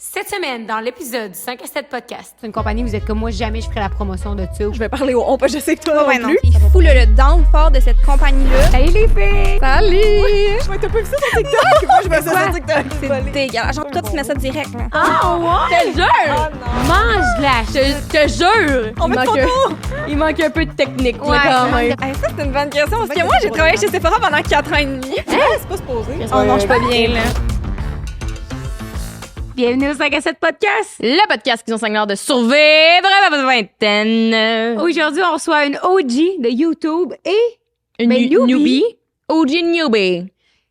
Cette semaine, dans l'épisode du 5 à 7 podcast, c'est une compagnie, vous êtes comme moi, jamais je ferai la promotion de ça. Je vais parler au on, pas je sais que toi Ouais, non plus. Il fout le downfall de cette compagnie-là. Salut les filles! Salut! Ouais, t'as pas vu ça sur TikTok? Moi, je me ça sur TikTok. C'est dégueulasse. Genre, toi, tu mets ça direct, là. Ah ouais! Je te jure! Mange-la! Je te jure! On met de photos! Il manque un peu de technique, là, Ouais. quand même. Hey, ça, c'est une bonne question. Parce que moi, j'ai travaillé chez Sephora pendant 4 ans et demi. C'est pas supposé. Oh non, je suis pas bien, là. Bienvenue au 5 à 7 podcast! Le podcast qui nous enseigne l'art de survivre à votre vingtaine. Aujourd'hui, on reçoit une OG de YouTube et Une ben, newbie. OG newbie.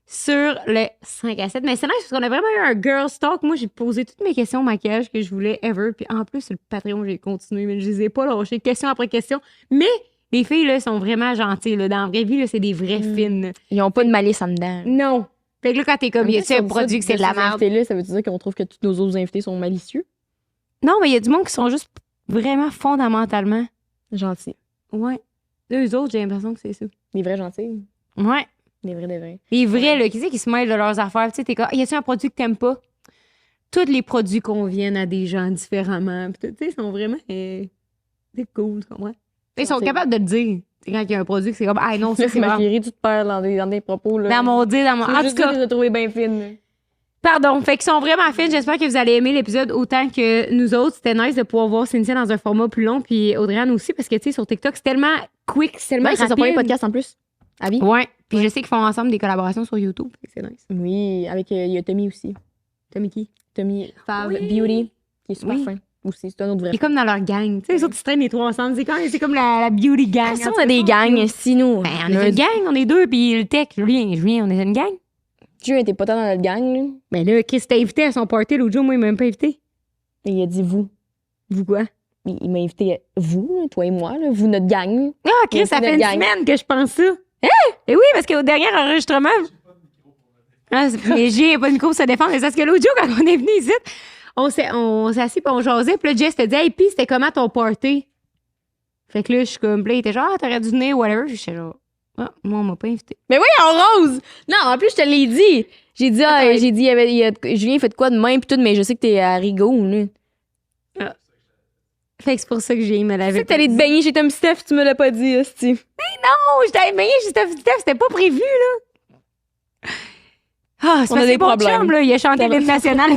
sur le 5 à 7. Mais c'est nice parce qu'on a vraiment eu un girl talk. Moi, j'ai posé toutes mes questions au maquillage que je voulais ever. Puis en plus, sur le Patreon, j'ai continué, mais je les ai pas lâchées, question après question. Mais les filles, là, sont vraiment gentilles. Là. Dans la vraie vie, là, c'est des vraies fines. Ils ont pas de malice en dedans. Non. Fait que là, quand t'es comme, y a-tu un produit que c'est de la merde? Là, ça veut dire qu'on trouve que tous nos autres invités sont malicieux? Non, mais il y a du monde qui sont juste vraiment fondamentalement. Gentils. Ouais. Eux autres, j'ai l'impression que c'est ça. Des vrais gentils. Ouais. Des vrais. Les vrais, là, qui c'est qui se mêlent de leurs affaires? Tu sais, t'es comme, y a-tu un produit que t'aimes pas? Tous les produits conviennent à des gens différemment. Puis, tu sais, ils sont vraiment. C'est cool, tu comprends? Ils sont capables de le dire. C'est quand il y a un produit que c'est comme, ah non, ça, Là, c'est ma vraiment. chérie, tu te perds dans des propos. Là. Dans mon dire, dans mon. C'est En tout juste ça cas, que j'ai trouvé bien fine. pardon. Fait qu'ils sont vraiment fines. J'espère que vous allez aimer l'épisode autant que nous autres. C'était nice de pouvoir voir Cynthia dans un format plus long. Puis Audrey-Anne aussi, parce que, tu sais, sur TikTok, c'est tellement quick, c'est tellement Ouais, c'est son rapide. premier podcast en plus. Abby? Ouais. Puis je sais qu'ils font ensemble des collaborations sur YouTube. Fait que c'est nice. Oui, avec il y a Tommy aussi. Tommy qui? Tommy Fab Oui. Beauty, qui est super Oui. fin. Aussi, c'est un autre vrai. Il est comme dans leur gang. Tu sais, les autres, ils se traînent les trois ensemble. C'est comme la beauty gang. Si on a des gangs, si nous. Ben, on est une gang, on est deux. Puis le tech, Julien, on est une gang. Dieu était pas tant dans notre gang, là. Ben là, Chris t'a invité à son party l'autre jour. Moi, il m'a même pas invité. Et il a dit vous. Vous quoi? Il m'a invité vous, là, toi et moi, là, vous, notre gang. Ah, Chris, Mais ça c'est fait une notre gang. semaine que je pense ça. Hein? Et oui, parce qu'au dernier enregistrement. Ah, mais j'ai pas de micro pour se défendre. Mais c'est parce que l'autre jour, quand on est venu ici, on s'est assis puis on jasait. Puis là, Jess te dit, hey, puis c'était comment ton party? Fait que là, je suis comme, puis là, il était genre, ah, t'aurais dû venir, whatever. Je suis genre, ah, moi, on m'a pas invité. Mais oui, en rose! Non, en plus, je te l'ai dit. J'ai dit, Julien, il fait de quoi demain, pis tout, mais je sais que t'es à Rigaud, là. Fait que c'est pour ça que j'ai me Tu l'avait sais que t'allais te baigner chez Tom Steph, tu me l'as pas dit, hostie. Non, j'étais allée baigner chez Steph, c'était pas prévu, là. Ah, c'est On a parce des que mon problèmes. chum, là, il a chanté l'hymne national.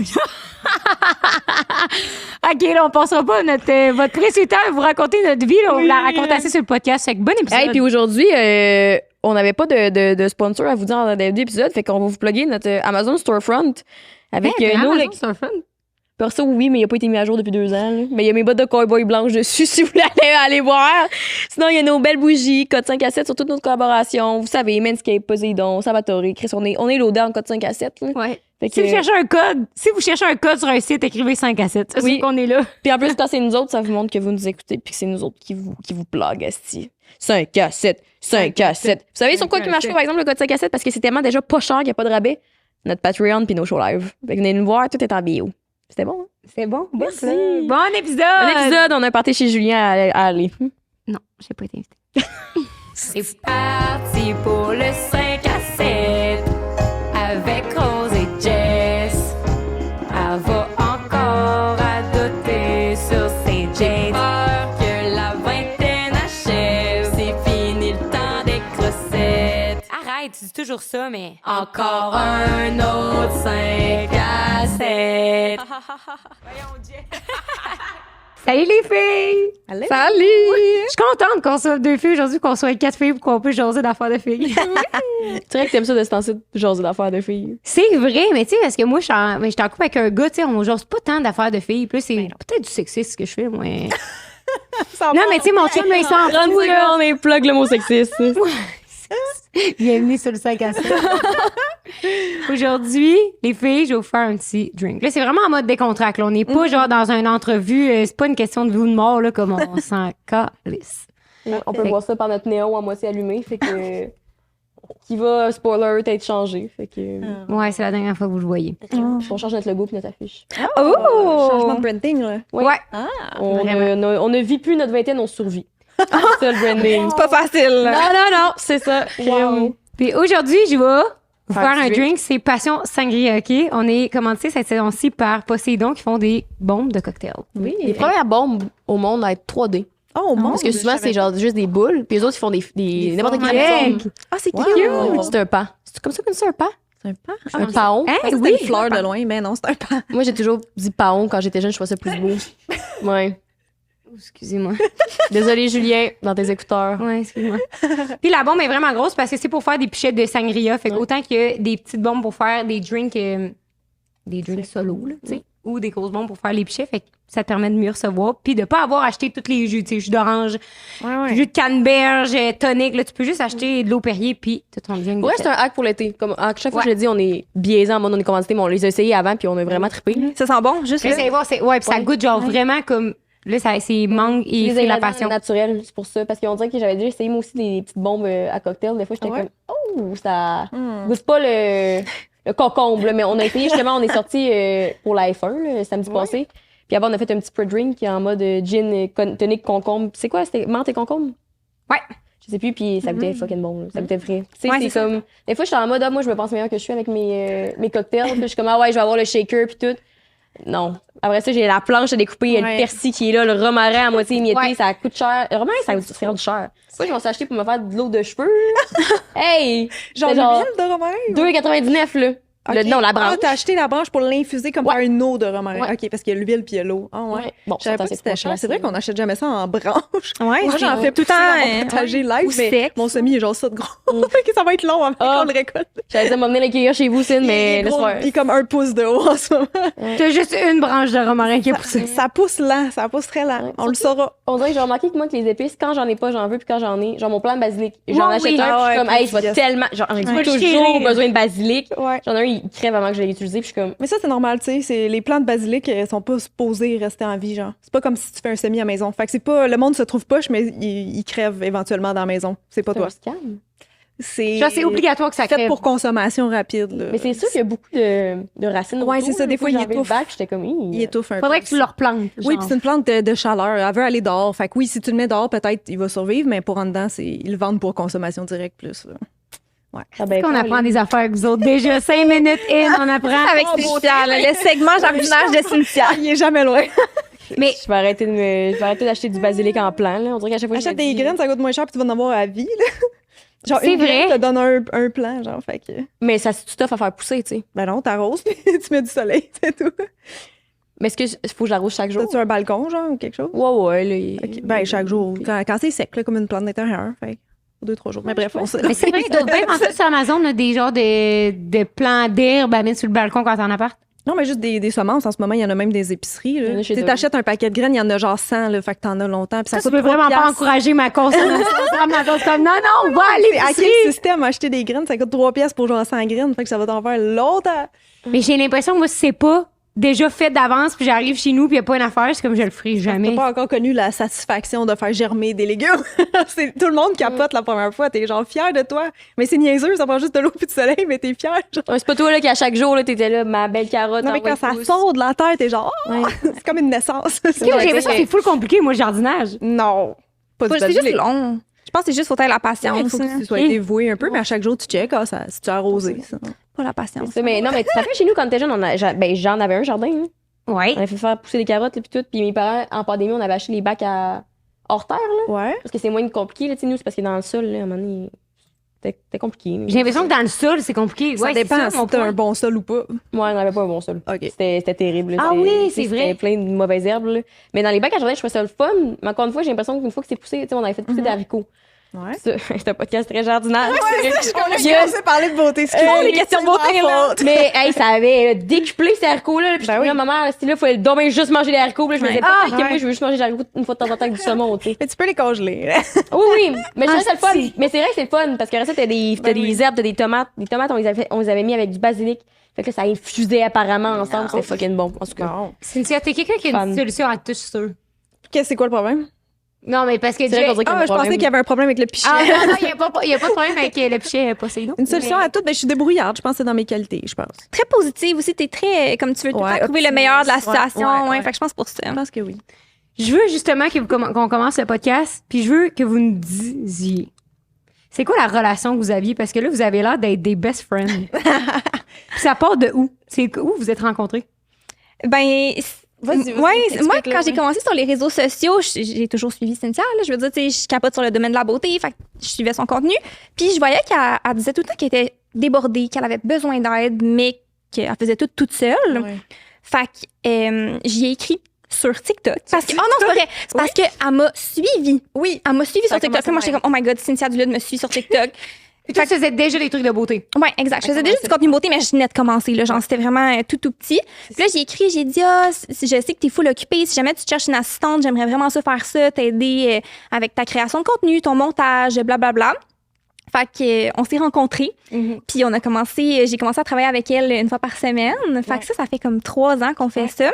OK, là, on passera pas votre précieux temps à vous raconter notre vie, là, on la raconte assez sur le podcast. Fait que bon épisode. Hey, puis aujourd'hui, on n'avait pas de sponsor à vous dire dans le début d'épisode, fait qu'on va vous plugger notre Amazon Storefront avec nos Amazon, c'est un fun. Perso, oui, mais il n'a pas été mis à jour depuis 2 ans. Là. Mais il y a mes bottes de cowboy blanches dessus si vous voulez aller voir. Sinon, il y a nos belles bougies, code 5 à 7 sur toutes nos collaborations. Vous savez, Manscaped, Poséidon, Salvatore, Chris, on est loadé en code 5 à 7. Là. Ouais. Fait Si que, vous cherchez un code sur un site, écrivez 5 à 7. Ça, Oui. c'est qu'on est là. Puis en plus, quand c'est nous autres, ça vous montre que vous nous écoutez puis que c'est nous autres qui vous plug, esti. 5 à 7, 5 à 7. Vous savez sur quoi qui marche pas, par exemple, le code 5 à 7? Parce que c'est tellement déjà pas cher qu'il n'y a pas de rabais. Notre Patreon puis nos shows live. Fait que venez nous voir, tout est en bio. C'était bon, hein? C'est bon. Merci. Bon épisode. Un épisode, on a un party chez Julien à aller. Non, j'ai pas été invitée. C'est parti pour le 5 à 7 avec Rose et Jess. Elle va encore adoter sur ses jets. Peur que la vingtaine achève. C'est fini le temps des crossettes. Arrête, tu dis toujours ça, mais. Encore un autre 5 à 7. Salut les filles! Salut! Je suis contente qu'on soit 2 filles aujourd'hui, qu'on soit 4 filles pour qu'on puisse jaser d'affaires de filles. C'est vrai que t'aimes ça de se lancer de jaser d'affaires de filles. C'est vrai, mais tu sais, parce que moi, je suis en couple avec un gars, tu sais, on jase pas tant d'affaires de filles. Puis là, c'est peut-être du sexisme ce que je fais, moi. Non, mais tu sais, mon chum, là, il s'en 30 fout, là. secondes et plug le mot sexiste. Bienvenue sur le 5 à 7. Aujourd'hui, les filles, je vais vous faire un petit drink. Là, c'est vraiment en mode décontracte. Là. On n'est pas genre dans une entrevue. C'est pas une question de vie ou de mort, là, comme on s'en calisse. On peut voir ça par notre néon à moitié allumé, fait que qui va, spoiler, être changé. Fait que Ouais, c'est la dernière fois que vous le voyez. on change notre logo puis notre affiche. Changement de branding, là. Ouais. On ne vit plus notre vingtaine, on survit. C'est ça le branding. C'est pas facile, là. Non, c'est ça. Wow. Puis aujourd'hui, je vais Vous faire un drink, c'est Passion Sangria, OK? On est commencé cette saison-ci par Poséidon qui font des bombes de cocktails. Oui. Les premières bombes au monde à être 3D. Oh, mon Parce que souvent, c'est genre juste des boules, puis les autres, ils font des n'importe quelle formes. forme. Ah, c'est cute. C'est un pan. C'est comme ça qu'on dit ça, un pan? C'est un pan. Un paon. Hein? C'était Oui, une fleur de loin, mais non, c'est un pan. Moi, j'ai toujours dit paon quand j'étais jeune, je trouvais ça plus beau. Ouais. Excusez-moi. Désolée, Julien, dans tes écouteurs. Ouais, excuse-moi. Puis la bombe est vraiment grosse parce que c'est pour faire des pichettes de sangria. Fait qu'autant que des petites bombes pour faire des drinks solo, là, tu sais, ou des grosses bombes pour faire les pichets. Fait que ça te permet de mieux recevoir. Puis de pas avoir acheté tous les jus, tu sais, jus d'orange, jus de canneberge, tonic. Là, tu peux juste acheter de l'eau Perrier puis tout ton drink. Ouais, c'est un hack pour l'été. Comme à chaque fois que je le dis, on est biaisé en mode on est commandité, mais on les a essayés avant puis on a vraiment trippé. Ça sent bon, juste là. Essayez voir, ouais, puis ça goûte genre vraiment comme. Là, c'est mangue et fruit de la passion. Naturel, c'est pour ça. Parce qu'on dirait que j'avais déjà essayé moi aussi des petites bombes à cocktail. Des fois, j'étais comme, oh, ça goûte pas le concombre. Là. Mais on a essayé justement, on est sorti pour la F1 le samedi passé. Puis avant, on a fait un petit pre-drink qui est en mode gin, tonic, concombre. C'est quoi? C'était menthe et concombre? Ouais. Je sais plus, puis ça goûtait fucking bon. Là. Ça goûtait frais. Tu sais, Ouais, c'est comme. Des fois, je suis en mode, moi, je me pense meilleur que je suis avec mes cocktails. Puis je suis comme, ah ouais, je vais avoir le shaker, puis tout. Non. Après ça, j'ai la planche à découper, il y a le persil qui est là, le romarin à moitié émietté, ça coûte cher. Le romarin, ça coûte cher. C'est quoi, je m'en suis acheté pour me faire de l'eau de cheveux? Hey! Genre l'huile de romarin? 2,99 là. Okay. Non, la branche. Ah, t'as acheté la branche pour l'infuser comme faire une eau de romarin. OK, parce qu'il y a l'huile puis il y a l'eau. Ah ouais. Bon, je savais pas que c'était cher. C'est vrai qu'on n'achète jamais ça en branche. Ouais, Moi, j'en fais tout le temps. partager live, ou mais sec. mon semi est genre ça de gros. Ça va être long avant qu'on le récolte. J'allais dire m'emmener l'accueillir chez vous, Cine, mais il est gros, laisse-moi. il est comme 1 pouce de haut en ce moment. T'as juste une branche de romarin qui est poussée. Ça pousse lent, ça pousse très lent. Ouais. On le saura. On dirait que j'ai remarqué que moi, que les épices, quand j'en ai pas, j'en veux, puis quand j'en ai, genre mon plan de basilic, j'en Moi, achète oui. un, puis je suis comme, Ah ouais, hey, je vais yes. tellement, genre, j'ai Ouais. toujours Chérie. besoin de basilic. Ouais. J'en ai un, il crève avant que je l'ai utilisé, puis je suis comme, Mais ça, c'est normal, tu sais. Les plantes de basilic sont pas supposées rester en vie, genre. C'est pas comme si tu fais un semi à maison. Fait que c'est pas. Le monde se trouve poche, mais il crève éventuellement dans la maison. C'est pas toi. c'est un scam. C'est. Genre, c'est obligatoire que ça fait crève. pour consommation rapide, là. Mais c'est sûr qu'il y a beaucoup de racines. Ouais, autour, c'est ça, là. des fois, il j'avais le étouffe. bac, j'étais comme, Il étouffe un peu. Faudrait que tu le replantes. Oui, genre. puis c'est une plante de chaleur. Elle veut aller dehors. Fait que oui, si tu le mets dehors, peut-être il va survivre, mais pour en dedans, ils le vendent pour consommation directe plus. Là. Ah ben, Qu'on apprend des affaires avec vous autres. Déjà 5 minutes in, on apprend. Avec Cynthia, là, le segment jardinage de Cynthia. Il est jamais loin. Mais je vais arrêter d'acheter du basilic en plan, là. On dirait qu'à chaque fois que je Achète me des dis- graines, ça coûte moins cher, puis tu vas en avoir à vie. Là. Genre, C'est une graine vrai. te donne un plant, genre. Fait que. Mais ça, c'est tout tough à faire pousser, tu sais. Ben non, t'arroses, puis tu mets du soleil, c'est tout. Mais est-ce que faut que j'arrose chaque jour? T'as-tu un balcon, genre, ou quelque chose? Ouais, là. Ok. Ben, chaque jour. Quand c'est sec, là, comme une plante d'intérieur. Fait 2-3 jours. Mais bref, on sait. Mais c'est vrai, ils doivent bien penser sur Amazon, là, des genres de plants d'herbe à mettre sur le balcon quand t'es en appart. Non, mais juste des semences. En ce moment, il y en a même des épiceries. Il y en Là. a chez Tu eux. t'achètes un paquet de graines, il y en a genre 100, là, fait que t'en as longtemps. Puis ça Tu coûte peux 3 vraiment pas piastres. encourager ma consommation. C'est comme, non, on va aller C'est à quel système acheter des graines? Ça coûte 3 piastres pour genre 100 graines. Fait que ça va t'en faire longtemps. Mais j'ai l'impression que moi, si c'est pas déjà fait d'avance, puis j'arrive chez nous, puis il n'y a pas une affaire, c'est comme je le ferai T'as jamais. pas encore connu la satisfaction de faire germer des légumes. C'est tout le monde capote la première fois. T'es genre fier de toi. Mais c'est niaiseux, ça prend juste de l'eau puis du soleil, mais t'es fier. Genre. Ouais, c'est pas toi, là, qu'à chaque jour, là, t'étais là, ma belle carotte. Non, mais envoie quand ça le pouce. sort de la terre, t'es genre, oh, c'est comme une naissance. J'ai l'impression que c'est full compliqué, moi, le jardinage. Non. Pas du C'est juste basilic. long. Je pense que c'est juste faut avoir la Il patience. faut là. que tu sois dévoué un peu, mais à chaque jour, tu checkes, si tu as arrosé. Ça. Pas la patience. C'est ça, mais non, mais tu te rappelles, chez nous, quand t'étais jeune, j'en avais un jardin, hein. Ouais. On avait fait faire pousser des carottes, là, puis tout. Puis mes parents, en pandémie, on avait acheté les bacs hors terre, là. Ouais. Parce que c'est moins compliqué, là, tu sais, nous, c'est parce que dans le sol, là, à un moment donné, c'était compliqué. J'ai l'impression que dans le sol, c'est compliqué. Ça Ouais, dépend c'est ça, mon si t'as point. un bon sol ou pas. Moi, on n'avait pas un bon sol. OK. C'était terrible. là. Ah C'était- oui, tu sais, c'est vrai. C'était plein de mauvaises herbes. Là. Mais dans les bacs à jardin, je trouvais ça le fun. Mais encore une fois, j'ai l'impression qu'une fois que c'est poussé, tu sais, on avait fait pousser des haricots. Ouais. Ça, c'est un podcast très jardinaire. Je parler de beauté. Les questions de beauté, là. Mais, hey, ça avait décuplé ces haricots-là. Puis, Ben je oui. disais, maman, si là, il faut demain juste manger des haricots. Puis là, je me disais, Ah, peut-être que ouais. moi, je veux juste manger des haricots une fois de temps en temps avec du saumon, tu sais. Mais tu peux les congeler. Oui, oui. Mais je trouvais ça le fun. si. Mais c'est vrai que c'est le fun. Parce que après ça, t'as des herbes, t'as des tomates. Les tomates, on les avait mis avec du basilic. Fait que là, ça infusait apparemment ensemble. C'était fucking bon. En tout cas. Non. Cynthia, t'es quelqu'un qui a une Fan. solution à tout, je suis sûre. C'est quoi le problème? Non, mais parce que C'est vrai qu'on dirait qu'il y a un Je pensais problème. qu'il y avait un problème avec le pichet. Ah non, il n'y a, pas de problème avec le pichet Poséidon. Une solution à tout, ben, je suis débrouillarde. Je pense que c'est dans mes qualités, je pense. Très positive aussi. T'es très, comme tu veux tout le Ouais, temps trouver le meilleur de la optimiste. situation. Ouais, Ouais, ouais. Fait que je pense pour ça. Je pense que oui. Je veux justement qu'on commence le podcast, puis je veux que vous nous disiez C'est quoi la relation que vous aviez? Parce que là, vous avez l'air d'être des best friends. Puis ça part de où? C'est où vous êtes rencontrés? Ben, Vas-y, moi, explique-le, quand j'ai oui. commencé sur les réseaux sociaux, j'ai toujours suivi Cynthia. Là, je veux dire, tu sais, je capote sur le domaine de la beauté. Fait que je suivais son contenu. Puis je voyais qu'elle disait tout le temps qu'elle était débordée, qu'elle avait besoin d'aide, mais qu'elle faisait tout toute seule. Ouais. Fait que j'y ai écrit sur TikTok. Parce que, oh non, c'est pas vrai. C'est parce qu'elle m'a suivi. Oui. Elle m'a suivi Ça sur a TikTok. commencé Puis moi, j'étais comme, oh my God, Cynthia Dulude me suit sur TikTok. Puis toi, tu faisais déjà des trucs de beauté. Ouais, exact. Je faisais déjà du contenu beauté, mais je venais de commencer. Là, genre, c'était vraiment tout petit. Puis là, j'ai écrit, j'ai dit, je sais que t'es full occupée. Si jamais tu cherches une assistante, j'aimerais vraiment ça faire ça, t'aider avec ta création de contenu, ton montage, blablabla. Fait que on s'est rencontrés. Puis on a commencé, j'ai commencé à travailler avec elle une fois par semaine. Fait que ça fait comme 3 ans qu'on fait ça.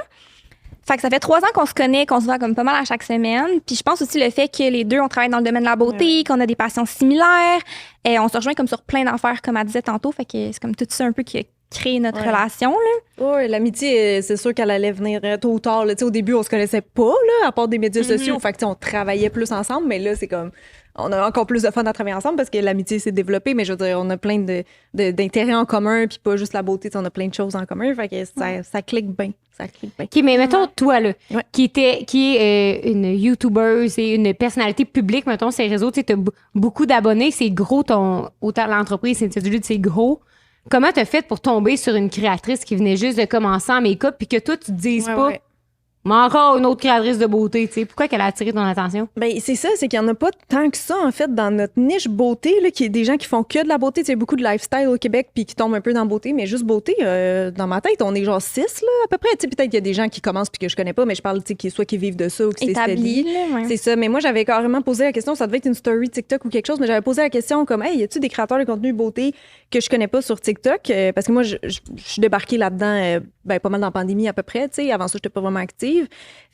Fait que ça fait 3 ans qu'on se connaît, qu'on se voit comme pas mal à chaque semaine. Puis je pense aussi le fait que les deux, on travaille dans le domaine de la beauté, qu'on a des passions similaires. Et on se rejoint comme sur plein d'affaires, comme elle disait tantôt. Fait que c'est comme tout ça un peu qui a créé notre relation, là. Oui, l'amitié, c'est sûr qu'elle allait venir tôt ou tard. Là. Au début, on se connaissait pas, là, à part des médias sociaux. Fait que, on travaillait plus ensemble, mais là, c'est comme... On a encore plus de fun à travailler ensemble parce que l'amitié s'est développée, mais je veux dire, on a plein d'intérêts en commun, puis pas juste la beauté, on a plein de choses en commun. Fait que ça clique bien. Ça clique bien. OK, mais mettons, toi, là, Ouais. qui est une YouTubeuse et une personnalité publique, mettons, ces réseaux, tu sais, t'as beaucoup d'abonnés, c'est gros, autant l'entreprise, c'est gros. Comment t'as fait pour tomber sur une créatrice qui venait juste de commencer en make-up puis que toi, tu te dises pas, mais encore une autre créatrice de beauté, tu sais, pourquoi qu'elle a attiré ton attention? Ben, c'est ça, c'est qu'il n'y en a pas tant que ça, en fait, dans notre niche beauté, là, qui est des gens qui font que de la beauté. Tu sais, beaucoup de lifestyle au Québec, puis qui tombent un peu dans la beauté, mais juste beauté, dans ma tête, on est genre 6, là, à peu près. Tu sais, peut-être qu'il y a des gens qui commencent puis que je connais pas, mais je parle, tu sais, soit qui vivent de ça ou qui c'est Établi, steady. là, ouais. C'est ça, mais moi, j'avais carrément posé la question, ça devait être une story TikTok ou quelque chose, mais j'avais posé la question comme, hey, y a-tu des créateurs de contenu beauté que je connais pas sur TikTok? Parce que moi, je suis débarquée là-dedans, pas mal dans la pandémie à peu près, tu sais. Avant ça, j'étais pas vraiment active.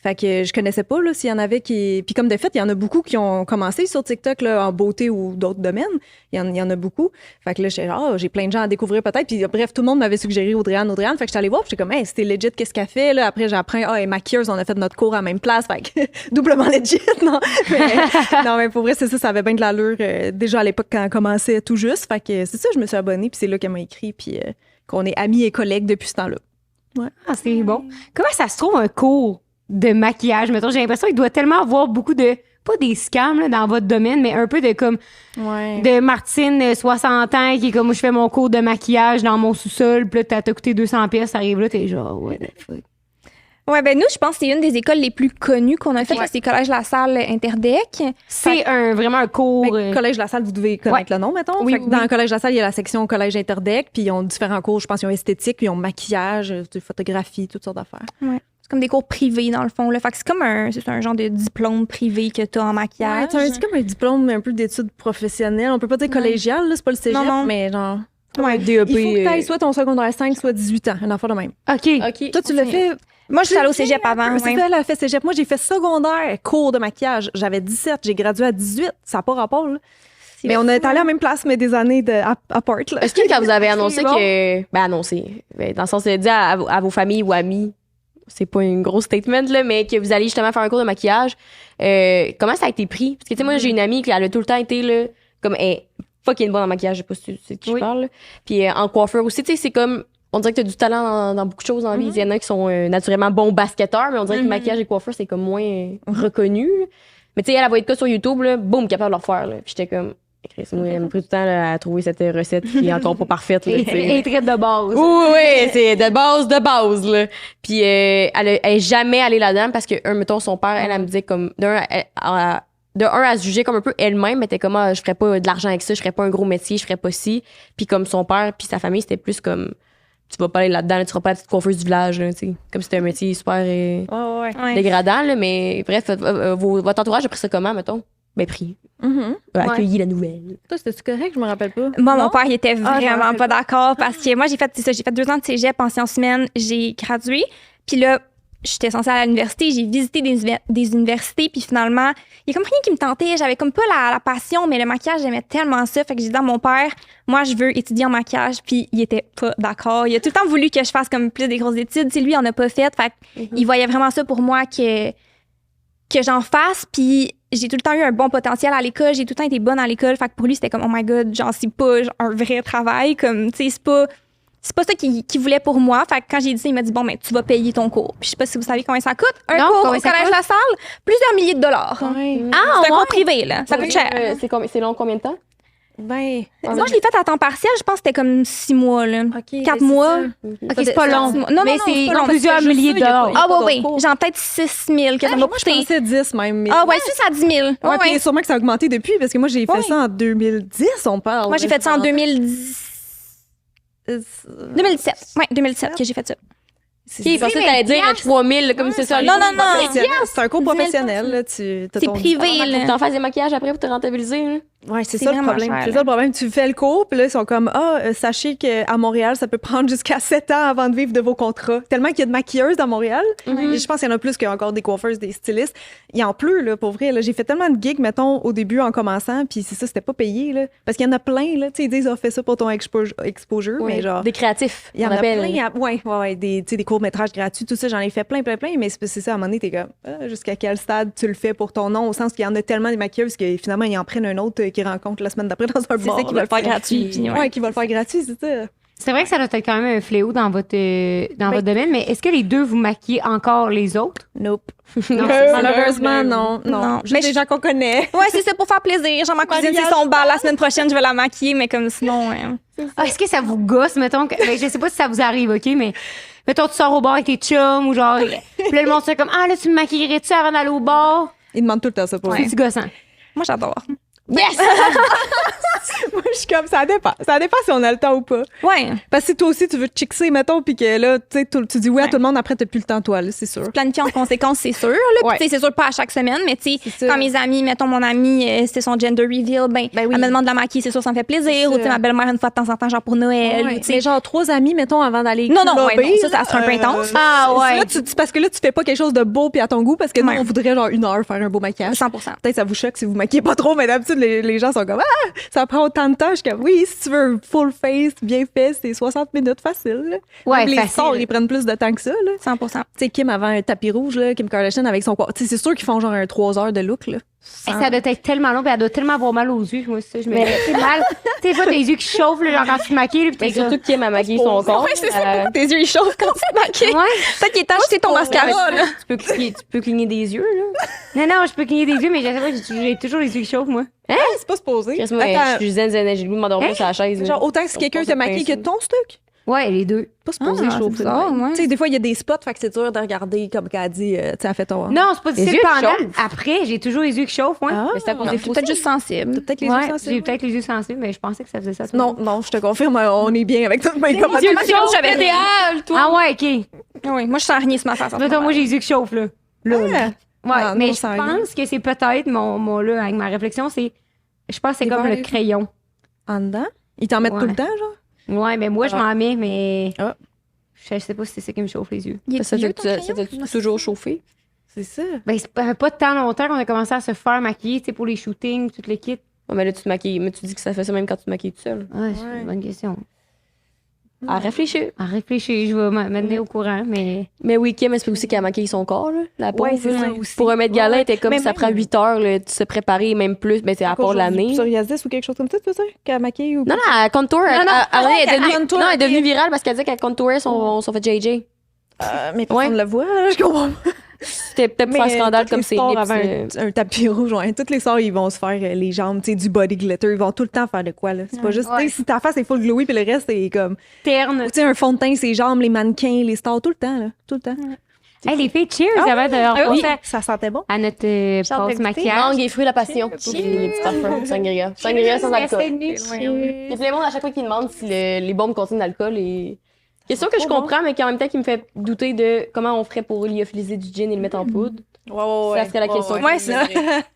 Fait que je connaissais pas là s'il y en avait qui... Puis comme de fait, il y en a beaucoup qui ont commencé sur TikTok là, en beauté ou d'autres domaines. Il y en a beaucoup. Fait que là, j'ai plein de gens à découvrir peut-être. Puis bref, tout le monde m'avait suggéré Audrey-Anne. Fait que j'étais allée voir, puis j'étais comme, hey, c'était legit, qu'est-ce qu'elle fait? Là, après, j'apprends, elle est maquilleuse, on a fait notre cours à la même place. Fait que doublement legit, non? Mais pour vrai, c'est ça avait bien de l'allure déjà à l'époque quand elle commençait tout juste. Fait que c'est ça, je me suis abonnée, puis c'est là qu'elle m'a écrit, puis qu'on est amis et collègues depuis ce temps-là. Ouais. Ah, c'est bon. Comment ça se trouve un cours de maquillage? Mettons, j'ai l'impression qu'il doit tellement avoir beaucoup de, pas des scams là, dans votre domaine, mais un peu de comme, de Martine, 60 ans, qui est comme, je fais mon cours de maquillage dans mon sous-sol, puis là, t'as coûté 200 pièces, t'arrives là, t'es genre, what the fuck. Ouais, ben nous, je pense que c'est une des écoles les plus connues qu'on a fait, c'est le Collège La Salle Interdec. C'est vraiment un cours. Mais Collège La Salle, vous devez connaître le nom, mettons. Oui, Fait que dans le Collège La Salle, il y a la section Collège Interdec, puis ils ont différents cours. Je pense qu'ils ont esthétique, puis ils ont maquillage, photographie, toutes sortes d'affaires. Ouais. C'est comme des cours privés, dans le fond. Là. Fait que c'est comme un genre de diplôme privé que tu as en maquillage. C'est comme un diplôme un peu d'études professionnelles. On peut pas dire collégial, là, c'est pas le cégep, Non. mais genre... Ouais. Il faut que tu ailles soit ton secondaire 5, soit 18 ans, un enfant de même. OK. Toi, tu l'as fait... Moi, je suis allée au cégep avant. C'est ça, elle a fait cégep. Moi, j'ai fait secondaire, cours de maquillage. J'avais 17, j'ai gradué à 18. Ça n'a pas rapport, là. Mais on est allé à la même place, mais des années à part, là. Est-ce que quand vous avez annoncé bon. que. Ben, annoncé. Ben, dans le sens de dire à vos familles ou amis, c'est pas une grosse statement, là, mais que vous allez justement faire un cours de maquillage, comment ça a été pris? Parce que, tu sais, moi, j'ai une amie qui elle a tout le temps été, là, comme, elle est fucking bonne en maquillage, je sais pas si tu sais de qui je parle, là. Puis en coiffeur aussi, tu sais, c'est comme. On dirait que t'as du talent dans beaucoup de choses en vie. Il y en a qui sont naturellement bons basketteurs, mais on dirait que le maquillage et coiffeur, c'est comme moins reconnu. Là. Mais tu sais, elle va être que sur YouTube, là, boum, capable de le refaire. Là. Puis j'étais comme, Chris, moi, elle m'a pris du temps là, à trouver cette recette qui est encore pas parfaite. Là, Et traite de base. Oui, c'est de base, là. Puis elle est jamais allée là-dedans parce que, mettons, son père, elle me disait comme, de un, à se juger comme un peu elle-même, elle était comme, je ferais pas de l'argent avec ça, je ferais pas un gros métier, je ferais pas ci. Puis comme son père, puis sa famille, c'était plus comme, tu vas pas aller là-dedans, là, tu seras pas la petite coiffeuse du village, là, tu sais. Comme si c'était un métier super dégradant, là, mais bref, votre entourage a pris ça comment, mettons? Ben, pris. Accueilli la nouvelle. Toi, c'était-tu correct? Je me rappelle pas. Moi, Non? mon père, il était vraiment rappelle pas d'accord parce que moi, j'ai fait 2 ans de cégep en sciences humaines, j'ai gradué. Puis là, j'étais censée aller à l'université, j'ai visité des universités, puis finalement, il y a comme rien qui me tentait. J'avais comme pas la passion, mais le maquillage, j'aimais tellement ça. Fait que j'ai dit à mon père, moi, je veux étudier en maquillage, puis il était pas d'accord. Il a tout le temps voulu que je fasse comme plus des grosses études. Lui, il en a pas fait. Fait qu'il voyait vraiment ça pour moi que j'en fasse, puis j'ai tout le temps eu un bon potentiel à l'école, j'ai tout le temps été bonne à l'école. Fait que pour lui, c'était comme, oh my God, genre, c'est pas genre, un vrai travail. Comme, tu sais, c'est pas ça qu'il voulait pour moi. Fait que quand j'ai dit ça, il m'a dit, bon, mais tu vas payer ton cours. Puis je sais pas si vous savez combien ça coûte. Un Non, cours au combien ça Collège coûte? La Salle, plusieurs milliers de dollars. Ouais. C'est un cours privé, là. Ça coûte cher. C'est long combien de temps? Ben, Moi, je l'ai fait à temps partiel. Je pense que c'était comme 6 mois, là. OK. 4 ben, mois. OK, c'est pas long. Non, mais non, c'est pas long, parce plusieurs que juste milliers ça, de il y a dollars. pas- Ah, d'autres oui. cours. Genre peut-être 6 000 que ça m'a Moi, je coûté. pensais 10 même. Mais... Ah, ouais, ça, à 10 000. Ouais, Ouais, puis ouais. sûrement que ça a augmenté depuis, parce que moi, j'ai fait ça en 2010, on parle. Moi, j'ai fait ça en 2017. Ouais, 2017 que j'ai fait ça. Ok, je pensais que t'allais dire 3000, comme c'est ça. Non, non, non. C'est un cours 10 000 professionnel. Là, C'est privé, Faut que là. t'en fasses des maquillages après pour te rentabiliser. Là. Ouais, c'est C'est ça le vraiment problème. cher, C'est là. ça le problème. Tu fais le cours, puis là, ils sont comme, sachez qu'à Montréal, ça peut prendre jusqu'à 7 ans avant de vivre de vos contrats. Tellement qu'il y a de maquilleuses à Montréal. Et je pense qu'il y en a plus qu'il y a encore des coiffeuses, des stylistes. Il en pleut, là, pour vrai. Là. J'ai fait tellement de gigs, mettons, au début, en commençant, puis c'est ça, c'était pas payé, là. Parce qu'il y en a plein, là. Tu sais, ils disent, fais ça pour ton exposure, mais genre. Des créatifs, Il y en on a appelle. plein. Ouais, des courts-métrages gratuits, tout ça, j'en ai fait plein. Mais c'est ça, à un moment donné, t'es comme, jusqu'à quel stade tu le fais pour ton nom, au sens qu'il y en a tellement des maquilleuses que finalement, ils en prennent un autre qui rencontre la semaine d'après dans un bar. C'est ça qui va le faire gratuit. puis ouais. Ouais, qui va le faire gratuit, c'est ça. C'est vrai que ça doit être quand même un fléau dans votre domaine, mais est-ce que les deux vous maquillez encore les autres? Nope. Non, Malheureusement, non. Non. Juste Mais des gens qu'on connaît. Ouais, c'est ça pour faire plaisir. Genre, ma cousine, c'est son bal la semaine prochaine, je vais la maquiller, mais comme sinon. Est-ce que ça vous gosse, mettons? Ben, je sais pas si ça vous arrive, OK, mais mettons, tu sors au bar avec tes chums ou genre. Puis là, le monde se fait comme, là, tu me maquillerais-tu avant d'aller au bar? Ils demandent tout le temps ça pour C'est-tu gossant? Moi, j'adore. Yes! Moi, je suis comme, ça dépend. Ça dépend si on a le temps ou pas. Ouais. Parce que si toi aussi, tu veux te chixer, mettons, puis que là, tu sais, tu dis oui à tout le monde, après, t'as plus le temps, toi, là, c'est sûr. Planifier en conséquence, c'est sûr. Là. Puis, Ouais. tu sais, c'est sûr pas à chaque semaine, mais tu sais, C'est ça. quand mes amis, mettons mon amie, c'était son gender reveal, ben, Ben oui. elle me demande de la maquiller, c'est sûr, ça me fait C'est plaisir. Ou tu sais, ça. ma belle-mère une fois de temps en temps, genre pour Noël. Ouais. Ou, tu sais, Mais genre, 3 amis, mettons, avant d'aller Non, ouais, clubber, non, ça serait un peu intense. Ah, ouais. Là, parce que là, tu fais pas quelque chose de beau puis à ton goût, parce que nous, Ouais. on voudrait genre 1 heure faire un beau maquillage. 100%. Peut-être ça vous choque si vous maquillez pas trop, mais d'habitude, les gens sont comme, ça prend autant de temps. Je suis comme, oui, si tu veux un full face, bien fait, c'est 60 minutes facile. Là. Ouais, Même les facile. sorts, ils prennent plus de temps que ça. Là. 100%. Tu sais, Kim avant un tapis rouge, là, Kim Kardashian avec son corps. Tu sais, c'est sûr qu'ils font genre un 3 heures de look, là. Et ça doit être tellement long, puis elle doit tellement avoir mal aux yeux. Moi, ça, je me fais mal. Tu sais, des fois, tes yeux qui chauffent, là, genre quand tu te maquilles, puis Mais t'es comme. surtout Kim a maquillé son corps. Ouais, c'est ça. Tes yeux, ils chauffent quand tu te maquilles. Ouais. Peut-être qu'il est temps d'acheter ton mascara, là. Tu peux cligner des yeux, là. Non, je peux cligner des yeux, mais je sais pas, j'ai toujours les yeux qui chauffent, moi. C'est pas supposé. Chris, moi, je suis zen, j'ai le goût de m'endormir sur la chaise. là. Genre, autant que si quelqu'un te maquille que ton stock. Ouais, les deux. Pas supposé, je trouve. c'est bizarre, ouais. Tu sais, des fois, il y a des spots, fait que c'est dur de regarder, comme qu'elle dit, tu sais, elle fait ton. Non, c'est pas Les difficile yeux qui pendant. chauffent. Après, j'ai toujours les yeux qui chauffent, moi. Ah, Mais c'est à cause des fous. Peut-être juste sensible. peut-être les Ouais, yeux sensibles. j'ai peut-être les yeux sensibles, mais je pensais que ça faisait ça. Non, je te confirme, on est bien avec tout le monde. Les yeux qui chauffent, j'avais idéal, toi. Ah ouais, OK. Oui, moi, je sens rien sur ma face. en ce Mettons, moment. moi, j'ai les yeux qui chauffent, là. Là. Ouais, Ah, mais non, je ça arrive. pense que c'est peut-être mon là, avec ma réflexion, c'est. Je pense que c'est Les comme verres, le les- crayon. En dedans? Ils t'en mettent Ouais. tout le temps, genre? Ouais, mais moi, je m'en mets, mais. Ah. Je sais pas si c'est ça qui me chauffe les yeux. Il est Ça vieux, t'a ton crayon? toujours chauffé. C'est ça. Ben, c'est pas de temps longtemps qu'on a commencé à se faire maquiller, tu sais, pour les shootings, toutes les kits. Ouais, mais là, tu te maquilles. Mais tu dis que ça fait ça même quand tu te maquilles tout seul. Ouais, c'est une bonne question. À réfléchir. À réfléchir, je vais m'amener au courant, mais. Mais oui, Kim, c'est aussi qu'elle a maquillé son corps, là, la pauvre. Ouais, c'est là. ça aussi. Pour un mètre gala, Ouais, était comme mais ça même- prend 8 heures là, de se préparer, même plus. Mais c'est à part l'année. Sur Yazis ou quelque chose comme ça, tu veux dire? Qu'elle maquille ou Non, non, à contour. Elle est devenue, contour, non, elle est ok. devenue virale parce qu'elle dit qu'elle contourait son fait JJ. mais personne Ouais. le voit, là, je comprends. C'était peut-être pour faire scandale toutes comme les c'est stars lips, avant un tapis rouge, ouais. Toutes les stars, ils vont se faire les jambes, tu sais, du body glitter. Ils vont tout le temps faire de quoi, là. C'est pas juste, tu sais, si ta face est full glowy, puis le reste, c'est comme, Terne. tu sais, un fond de teint, ses jambes, les mannequins, les stars, tout le temps, là. Tout le temps. Hey, les filles, cheers avant de Oui, repasser ça sentait bon. à notre Genre pause de goûter. maquillage. Mangue et fruits de la passion. Les petits parfums. Sangria. Sangria sans alcool. Il y a plein de monde à chaque fois qui demande si les bombes contiennent de l'alcool. Et... Question que je comprends, mais qui en même temps qui me fait douter de comment on ferait pour lyophiliser du gin et le mettre en poudre. Ouais, Ça serait la question. Ouais, c'est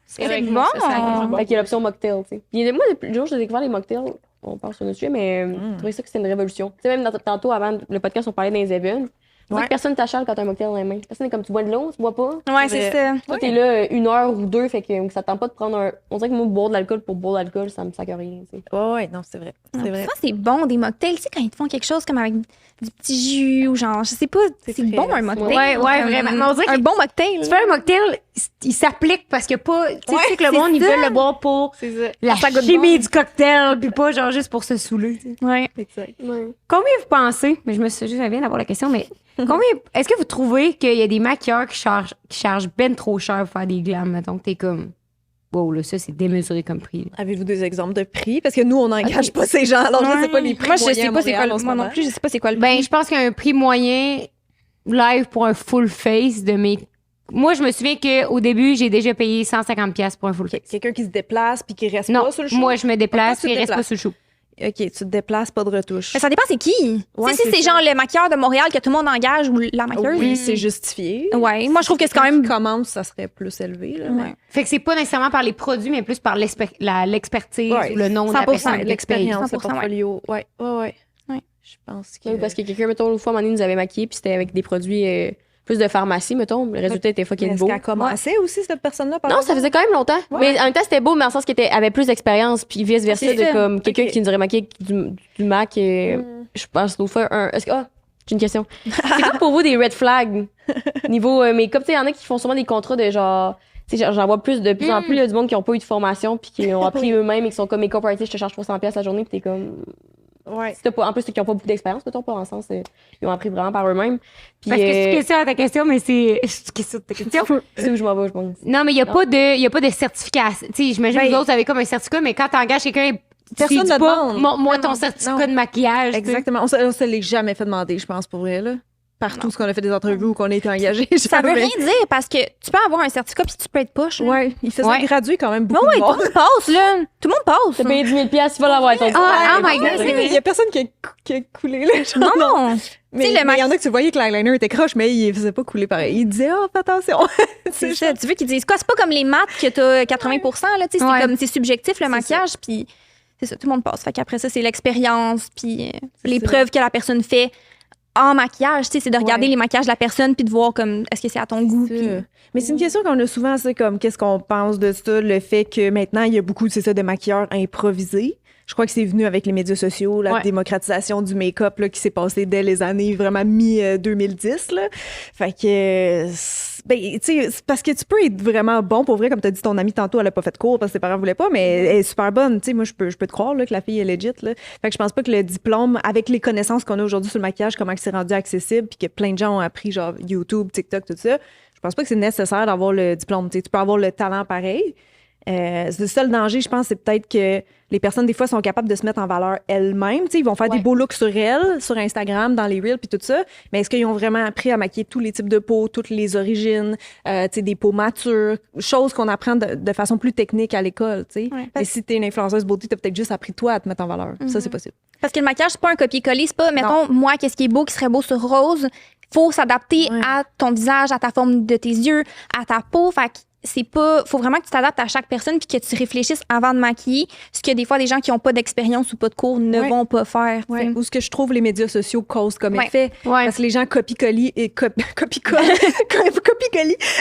C'est vrai que bon. ça, c'est agréable. Fait qu'il y a l'option mocktail, tu sais. Puis moi, depuis le jour où j'ai découvert les mocktails, on parle sur notre sujet, mais je trouvais ça que c'était une révolution. Tu sais, même tantôt, avant le podcast, on parlait des events. Tu sais que personne t'achale quand t'as un mocktail dans les mains. Personne est comme, tu bois de l'eau, tu bois pas. Ouais, c'est ça. Toi, t'es là 1 heure ou 2, fait que ça te tente pas de prendre un. On dirait que moi, boire de l'alcool pour boire de l'alcool, ça me sac à rien, tu sais. Ouais, non, c'est vrai. C'est vrai. Ça, c'est bon, des mocktails. Tu sais, quand ils te font quelque chose comme avec du petit jus ou genre, je sais pas, c'est frais, bon un c'est mocktail. Ouais, ouais, Comme vraiment. Mais on dirait que un bon mocktail. Tu fais un mocktail, il s'applique parce que pas. Tu sais, Ouais, tu sais que le c'est monde, ils ça. veulent le boire pour C'est ça. la Ça goûte chimie bon. du cocktail, puis pas genre juste pour se saouler. tu sais. Ouais. Exact. Combien vous pensez, mais je me suis juste viens d'avoir la question, mais est-ce que vous trouvez qu'il y a des maquilleurs qui chargent ben trop cher pour faire des glams, mettons que t'es comme, wow, là, ça, c'est démesuré comme prix. Avez-vous des exemples de prix? Parce que nous, on n'engage pas ces gens. Alors, je sais pas les prix Moi, je moyens sais à pas c'est quoi Montréal en le. ce Moi non moment. plus, je sais pas c'est quoi le. Ben, je pense qu'il y a un prix moyen live pour un full face de mes. Moi, je me souviens qu'au début, j'ai déjà payé 150$ pour un full face. Quelqu'un qui se déplace puis qui reste Non, pas sur le show. moi, je me déplace Ah, toi, tu et te reste pas déplaces. sur le show. OK, tu te déplaces, pas de retouche. Mais ça dépend c'est qui. Ouais, Tu sais, si c'est c'est ça. genre le maquilleur de Montréal que tout le monde engage ou la maquilleuse. Oui, c'est justifié. Ouais, moi je trouve que c'est quand Quelqu'un même. qui commence, ça serait plus élevé. Là, Ouais. Fait que c'est pas nécessairement par les produits, mais plus par l'expertise Ouais, ou le nom de la 100%, personne. qui l'expérience, le 100%, portfolio. Ouais. Ouais. Je pense que... Oui, parce que quelqu'un, mettons, l'autre fois, à un moment donné, nous avait maquillé, puis c'était avec des produits plus de pharmacie, mettons. Le résultat était Mais fucking est-ce beau. qu'elle commençait aussi, cette personne-là? par Non, ça exemple? faisait quand même longtemps. Mais en même temps, c'était beau, mais en sens qu'il avait plus d'expérience, puis vice-versa, C'est de ça. comme quelqu'un Ok. qui nous aurait maquillé avec du MAC. Je pense l'autre fois, est-ce que. Ah, j'ai une question. C'est quoi pour vous des red flags niveau make-up? Tu sais, il y en a qui font sûrement des contrats de genre. Tu sais, j'en vois de plus en plus, il y a du monde qui n'ont pas eu de formation, puis qui ont appris eux-mêmes et qui sont comme make-up artist, je te charge 300$ la journée, puis t'es comme. Ouais. Si t'as pas, en plus, ceux qui n'ont pas beaucoup d'expérience, mettons, pas en sens, ils ont appris vraiment par eux-mêmes. Puis, Parce que c'est une question à ta question, mais c'est. C'est une question de ta question. c'est où je m'en vais, je pense. Non, mais il n'y a pas de certification. Tu sais, j'imagine que vous autres, vous avez comme un certificat, mais quand tu engages quelqu'un, Personne tu dis ne pas, demande. Moi, ton Non, certificat non. de maquillage. tu sais. Exactement. On se l'est jamais fait demander, je pense, pour vrai. Là. Partout ce qu'on a fait des entrevues ou qu'on a été engagé. Ça veut rien dire parce que tu peux avoir un certificat puis tu peux être poche. là. Ouais, il faisait Ouais. graduer quand même Non, beaucoup ouais, de tout monde. le monde passe, là. Tout le monde passe. T'as payé 10 000$, tu vas l'avoir, ton Ah, oh my God. Il y a personne qui a coulé, là. genre, Non. Mais Tu sais, le il y en a que tu voyais que l'eyeliner était croche, mais il faisait pas couler pareil. Il disait, oh, fais attention. C'est ça. Tu veux qu'ils disent quoi? C'est pas comme les maths que t'as 80%, là. Tu sais, Ouais. c'est comme, c'est subjectif, le C'est maquillage, puis c'est ça, tout le monde passe. Fait qu'après ça, c'est l'expérience, puis les ça. preuves que la personne fait en maquillage, tu sais, c'est de regarder Ouais. les maquillages de la personne puis de voir comme, est-ce que c'est à ton goût, puis Mais c'est une question qu'on a souvent, c'est comme qu'est-ce qu'on pense de ça, le fait que maintenant il y a beaucoup, c'est ça, de maquilleurs improvisés. Je crois que c'est venu avec les médias sociaux, la Ouais. démocratisation du make-up là, qui s'est passée dès les années vraiment mi-2010. Là. Fait que, ben, tu sais, c'est parce que tu peux être vraiment bon pour vrai, comme tu as dit, ton amie tantôt, elle a pas fait de cours parce que ses parents voulaient pas, mais elle est super bonne. Tu sais, moi, je peux te croire là, que la fille est legit. Là. Fait que je pense pas que le diplôme, avec les connaissances qu'on a aujourd'hui sur le maquillage, comment c'est rendu accessible, puis que plein de gens ont appris, genre YouTube, TikTok, tout ça, je pense pas que c'est nécessaire d'avoir le diplôme. Tu sais, tu peux avoir le talent pareil. C'est le seul danger, je pense, c'est peut-être que les personnes, des fois, sont capables de se mettre en valeur elles-mêmes. Tu sais, ils vont faire des beaux looks sur elles, sur Instagram, dans les Reels, puis tout ça. Mais est-ce qu'ils ont vraiment appris à maquiller tous les types de peaux, toutes les origines, tu sais, des peaux matures, choses qu'on apprend de façon plus technique à l'école, tu sais. Ouais. Mais si t'es une influenceuse beauté, t'as peut-être juste appris toi à te mettre en valeur. Ça, c'est possible. parce que le maquillage, c'est pas un copier-coller, c'est pas, mettons, moi, qu'est-ce qui est beau, qui serait beau sur Rose. Faut s'adapter Ouais. à ton visage, à ta forme de tes yeux, à ta peau. Fait que c'est pas, faut vraiment que tu t'adaptes à chaque personne puis que tu réfléchisses avant de maquiller, ce que des fois des gens qui ont pas d'expérience ou pas de cours ne Ouais. vont pas faire. tu sais. Ou ce que je trouve les médias sociaux causent comme Ouais. effet. Ouais. Parce que les gens copie-collent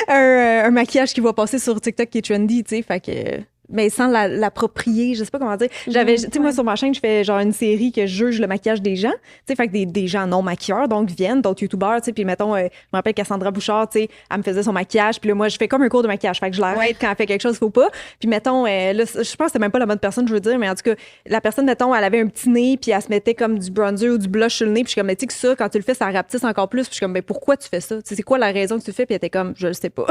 un maquillage qui va passer sur TikTok qui est trendy, tu sais. Fait que. Mais sans l'approprier, je sais pas comment dire. Tu sais, moi, sur ma chaîne, je fais genre une série que je juge le maquillage des gens. Tu sais, fait que des gens non maquilleurs, donc viennent, d'autres youtubeurs, tu sais. Puis mettons, je me rappelle Cassandra Bouchard, tu sais, elle me faisait son maquillage. Puis là, moi, je fais comme un cours de maquillage. Fait que je l'arrête quand elle fait quelque chose, faut pas. Puis mettons, là, je pense que c'était même pas la bonne personne, je veux dire, mais en tout cas, la personne, mettons, elle avait un petit nez, puis elle se mettait comme du bronzer ou du blush sur le nez. Puis je suis comme, mais tu sais que ça, quand tu le fais, ça rapetisse encore plus. Puis je suis comme, mais pourquoi tu fais ça? Tu sais, c'est quoi la raison que tu le fais? Puis elle était comme, je le sais pas.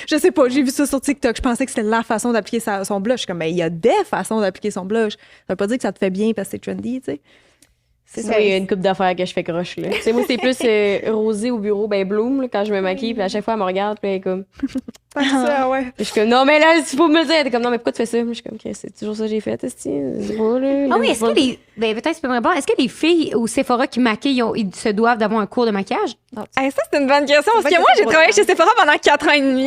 Je sais pas, j'ai vu ça sur TikTok. Je pensais que c'était la façon d'appliquer son blush. Je suis comme, mais il y a des façons d'appliquer son blush. Ça veut pas dire que ça te fait bien parce que c'est trendy, tu sais. C'est ça, il y a une coupe d'affaires que je fais croche, là. Tu sais, moi, c'est plus rosé au bureau, ben bloom, là, quand je me maquille, puis à chaque fois, elle me regarde, puis elle est comme. Ça, ouais. Puis je suis comme, non, mais là, il faut me le dire. Elle est comme, non, mais pourquoi tu fais ça? Moi, je suis comme, OK, c'est toujours ça que j'ai fait, esti. C'est drôle, là. Ah oui, est-ce que les. Ben, peut-être que tu peux me répondre. Est-ce que les filles au Sephora qui maquillent, ils se doivent d'avoir un cours de maquillage? Hey, ça, c'est une bonne question parce vrai que que moi, c'est j'ai pas travaillé drôle. chez Sephora pendant 4 ans et demi.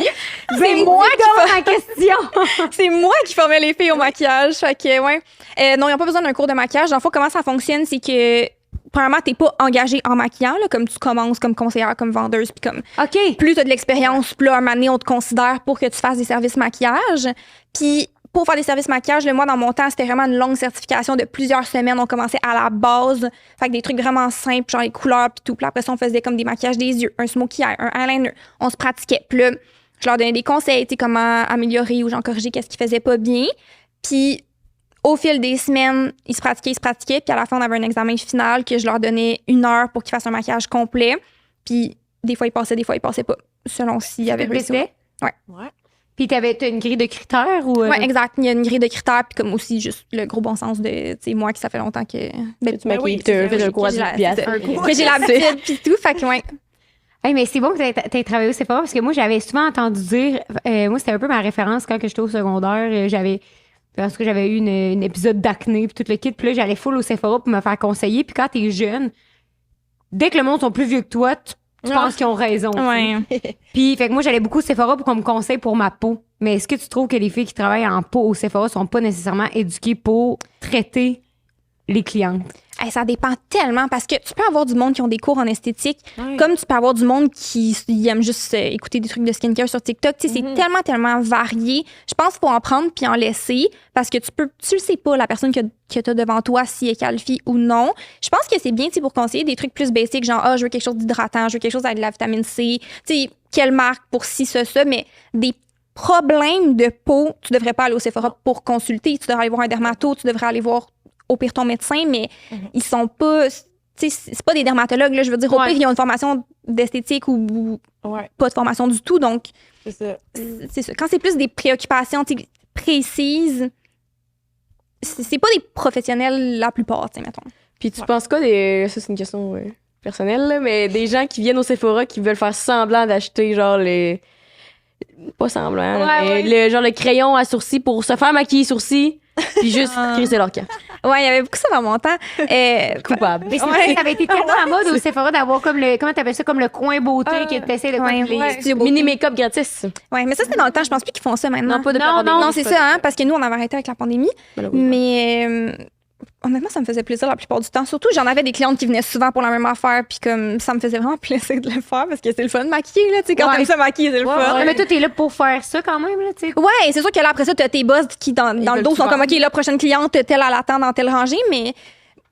Ben, C'est moi qui ma question! C'est moi qui formais les filles au maquillage. Fait que, ouais. Non, ils n'ont pas besoin d'un cours de maquillage. Dans le fond, comment ça fonctionne, c'est que, premièrement, t'es pas engagé en maquillant, là, comme tu commences comme conseillère, comme vendeuse, puis comme OK. plus t'as de l'expérience, plus à un moment donné, on te considère pour que tu fasses des services maquillage. Puis, pour faire des services maquillage, moi, dans mon temps, c'était vraiment une longue certification de plusieurs semaines. On commençait à la base. Fait que des trucs vraiment simples, genre les couleurs, puis tout. Puis après ça, on faisait comme des maquillages des yeux, un smokey eye, un eyeliner. On se pratiquait. Puis là, Je leur donnais des conseils, tu sais, comment améliorer ou j'en corriger qu'est-ce qu'ils faisaient pas bien. Puis, au fil des semaines, ils se pratiquaient. Puis, à la fin, on avait un examen final que je leur donnais 1 heure pour qu'ils fassent un maquillage complet. Puis, des fois, ils passaient pas, selon s'il y avait réussi. Ouais. Puis t'as une grille de critères ou... Ouais, exact. Il y a une grille de critères, puis comme aussi juste le gros bon sens de, tu sais, moi, qui ça fait longtemps que... Ben, Tu maquilles, tu fais un cours à 10 piastres. que j'ai l'habitude, puis tout. Fait que, ouais. Hey, mais c'est bon que t'aies travaillé au Sephora parce que moi, j'avais souvent entendu dire... moi, c'était un peu ma référence quand j'étais au secondaire. Parce que j'avais eu une épisode d'acné puis tout le kit. Puis là, j'allais full au Sephora pour me faire conseiller. Puis quand t'es jeune, dès que le monde sont plus vieux que toi, tu penses qu'ils ont raison. Ouais. Puis, fait que moi, j'allais beaucoup au Sephora pour qu'on me conseille pour ma peau. Mais est-ce que tu trouves que les filles qui travaillent en peau au Sephora sont pas nécessairement éduquées pour traiter les clientes? Hey, ça dépend tellement parce que tu peux avoir du monde qui ont des cours en esthétique, Ouais. comme tu peux avoir du monde qui aime juste écouter des trucs de skincare sur TikTok. Tu sais, c'est tellement varié. Je pense qu'il faut en prendre puis en laisser parce que tu le sais pas, la personne que tu as devant toi, si elle est qualifiée ou non. Je pense que c'est bien, tu sais, pour conseiller des trucs plus basiques, genre, je veux quelque chose d'hydratant, je veux quelque chose avec de la vitamine C. Tu sais, quelle marque pour ci, ça, mais des problèmes de peau, tu devrais pas aller au Sephora pour consulter. Tu devrais aller voir un dermato, tu devrais aller voir au pire ton médecin, mais ils sont pas... Tu sais, c'est pas des dermatologues, là, je veux dire, au pire, ils ont une formation d'esthétique ou pas de formation du tout, donc C'est ça. c'est ça. Quand c'est plus des préoccupations tu sais, précises, c'est pas des professionnels la plupart, tu sais, mettons. Puis tu penses quoi des... Ça, c'est une question personnelle, là, mais des gens qui viennent au Sephora qui veulent faire semblant d'acheter, genre, les... Pas semblant, mais le crayon à sourcils pour se faire maquiller les sourcils, puis juste crisser leur camp. Ouais, il y avait beaucoup ça dans mon temps. Coupable. Mais ça avait été tellement à mode au Sephora d'avoir comme le... Comment t'appelles ça? Comme le coin beauté que t'essaies de... ouais, les- ouais. C'est mini make-up gratis. Ouais, mais ça, c'était dans le temps. Je pense plus qu'ils font ça maintenant. Non, pas de Non, c'est ça, hein, parce que nous, on avait arrêté avec la pandémie. Mais honnêtement, ça me faisait plaisir la plupart du temps. Surtout, j'en avais des clientes qui venaient souvent pour la même affaire, puis comme ça me faisait vraiment plaisir de le faire parce que c'est le fun de maquiller, là. Tu sais, quand t'aimes ça maquiller, c'est le fun. Ouais, mais toi, t'es là pour faire ça quand même, là, tu sais. Ouais, c'est sûr que là, après ça, t'as tes boss qui, dans le dos, sont comme, OK, là, prochaine cliente, telle à l'attend dans telle rangée, mais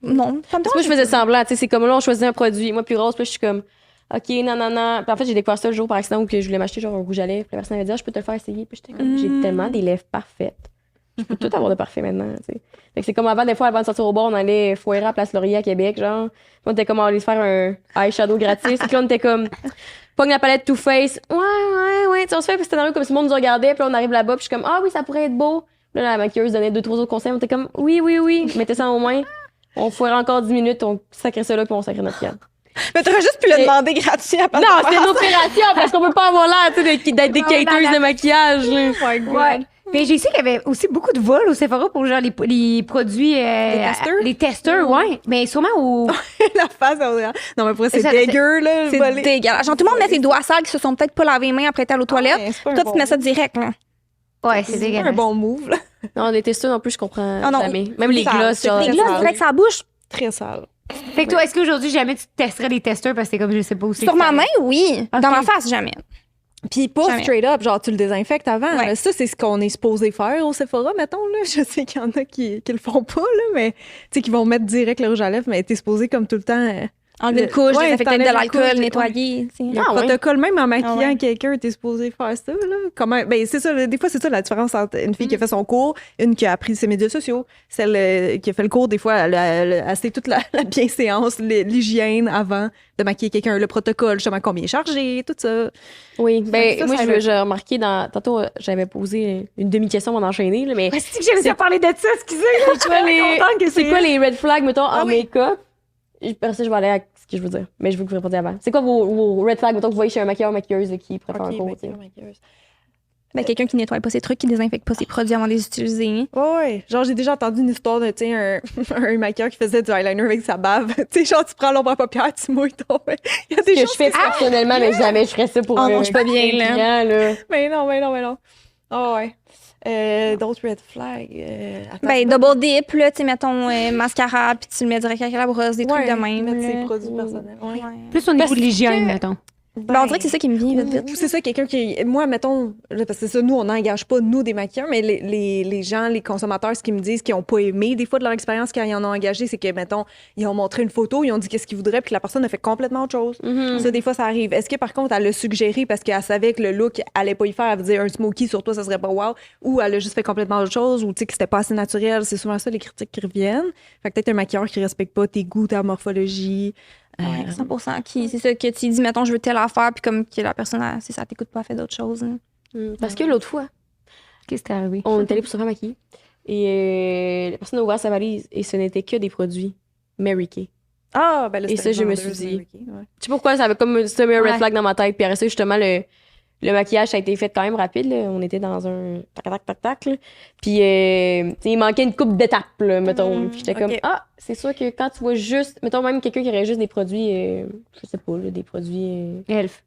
non, ça me Moi, je faisais semblant. Tu sais, c'est comme là, on choisit un produit. Moi, plus rose, puis je suis comme, OK, non. Puis en fait, j'ai découvert ça le jour par accident où que je voulais m'acheter genre un rouge à lèvres. Puis la personne avait dit, je peux te le faire essayer. Puis j'étais comme, j'ai tellement des lèvres parfaites. Je peux tout avoir de parfait maintenant, tu sais. Fait que c'est comme avant, des fois, avant de sortir au bord, on allait foirer à Place Laurier à Québec, genre. Puis on était comme, on allait se faire un eyeshadow gratis. Puis là, on était comme, pogne la palette Too Faced. Ouais. Tu sais, on se fait un scénario comme si le monde nous regardait. Puis là, on arrive là-bas. Puis je suis comme, oui, ça pourrait être beau. Puis là, la maquilleuse donnait 2-3 autres conseils. On était comme, oui. Mettez ça en moins. On foirait encore 10 minutes. On sacrait ça là. Puis on sacrait notre carte. Mais t'aurais juste pu le demander gratuit à Non, c'était une opération parce qu'on peut pas avoir l'air, tu sais, d'être des caters de maquillage, là. Ouais. Mais j'ai su qu'il y avait aussi beaucoup de vols au Sephora pour genre les produits... testeurs? Les testeurs, ouais. Mais sûrement au... La face, non, mais pour vrai, c'est Ça, dégueu, là. C'est voler. dégueulasse. Genre, tout le monde met ses doigts sales qui se sont peut-être pas lavés les mains après être allé aux toilettes. Ouais, c'est pas un Toi, bon tu te mets ça direct, là. Ouais, c'est C'est pas dégueulasse. un bon move, là. Non, les testeurs non plus, je comprends Ah non. jamais. Même les Ça, glosses, c'est genre. Les très glaces sale. direct sa bouche. Très sale. Fait que toi, est-ce qu'aujourd'hui, jamais tu testerais les testeurs parce que c'est comme, je sais pas où c'est. Sur que ma ça- main, oui. Ok. Dans ma face, jamais. Puis pas Jamais. straight up, genre tu le désinfectes avant. Ouais. Ça, c'est ce qu'on est supposé faire au Sephora, mettons. Là. Je sais qu'il y en a qui le font pas, là, mais tu sais, qui vont mettre direct le rouge à lèvres, mais t'es supposé comme tout le temps. Enlever une couche, Ouais, désinfecter avec de t'enlèves la l'alcool, couche, nettoyer. tu sais. Il y a un protocole, même en maquillant Ah ouais. quelqu'un, t'es supposé faire ça. Là. Comment... Ben, c'est ça, des fois, c'est ça la différence entre une fille qui a fait son cours, une qui a appris ses médias sociaux, celle qui a fait le cours, des fois, elle sait toute la bienséance, l'hygiène avant de maquiller quelqu'un, le protocole, justement, combien chargé, tout ça. Oui, ben, Ça, moi, ça j'ai remarqué tantôt, j'avais posé une demi-question avant d'enchaîner, là, mais. Ouais, c'est que j'avais déjà parlé de ça, excusez. C'est quoi les, contente que c'est quoi les red flags, mettons, en oui. make-up? Après ça, je vais aller à ce que je veux dire. Mais je veux que vous répondiez avant. C'est quoi vos red flags, mettons, que vous voyez chez un maquilleur ou maquilleuse qui préfère un cours, tu sais? Ben, quelqu'un qui nettoie pas ses trucs, qui désinfecte pas ses produits avant de les utiliser. Ouais. Genre, j'ai déjà entendu une histoire de, tu sais, un maquilleur qui faisait du eyeliner avec sa bave. Tu sais, genre, tu prends l'ombre à paupières, tu mouilles ton. Il y a des Ce que choses je fais personnellement, mais jamais je ferais ça pour Oh non, je suis pas bien, là. client, là. Mais non. Ah ouais. D'autres red flags. Attends, Ben, double dip, là, tu sais, mettons, mascara, puis tu le mets direct avec la brosse, des trucs de même. mettre ses là. produits personnels. Ouais. Plus au niveau Parce de l'hygiène, que- mettons. Ben, on dirait que c'est ça qui me vient vite. Ou c'est ça, quelqu'un qui. Moi, mettons, parce que c'est ça, nous, on n'engage pas, nous, des maquilleurs, mais les gens, les consommateurs, ce qu'ils me disent, qu'ils n'ont pas aimé, des fois, de leur expérience, quand ils en ont engagé, c'est que, mettons, ils ont montré une photo, ils ont dit qu'est-ce qu'ils voudraient, puis la personne a fait complètement autre chose. Ça, des fois, ça arrive. Est-ce que, par contre, elle l'a suggéré parce qu'elle savait que le look allait pas y faire, elle veut dire un smoky sur toi, ça serait pas wow, ou elle a juste fait complètement autre chose, ou tu sais, que c'était pas assez naturel. C'est souvent ça, les critiques qui reviennent. Fait que peut-être un maquilleur qui respecte pas tes goûts, ta morphologie. Ouais, 100%. C'est ça que tu dis, mettons, je veux telle affaire, puis comme que la personne, c'est ça, t'écoute pas, elle fait d'autres choses. Hein. Parce que l'autre fois, Qu'est-ce qui t'est arrivé? on est allé pour se faire maquiller. Et la personne a ouvert sa valise et ce n'était que des produits Mary Kay. Ah, ben là, Et c'était ça, je me vendeuse, suis dit- mais ok, ouais. Je sais pas pourquoi, ça avait comme ça mis un red Ouais. flag dans ma tête. Puis après ça, justement, le maquillage, ça a été fait quand même rapide. Là. On était dans un tac. Là. Puis, tu sais, il manquait une coupe d'étapes, là, mettons. Puis j'étais comme, ok. c'est sûr que quand tu vois juste, mettons même quelqu'un qui aurait juste des produits, je sais pas, là, des produits Elf.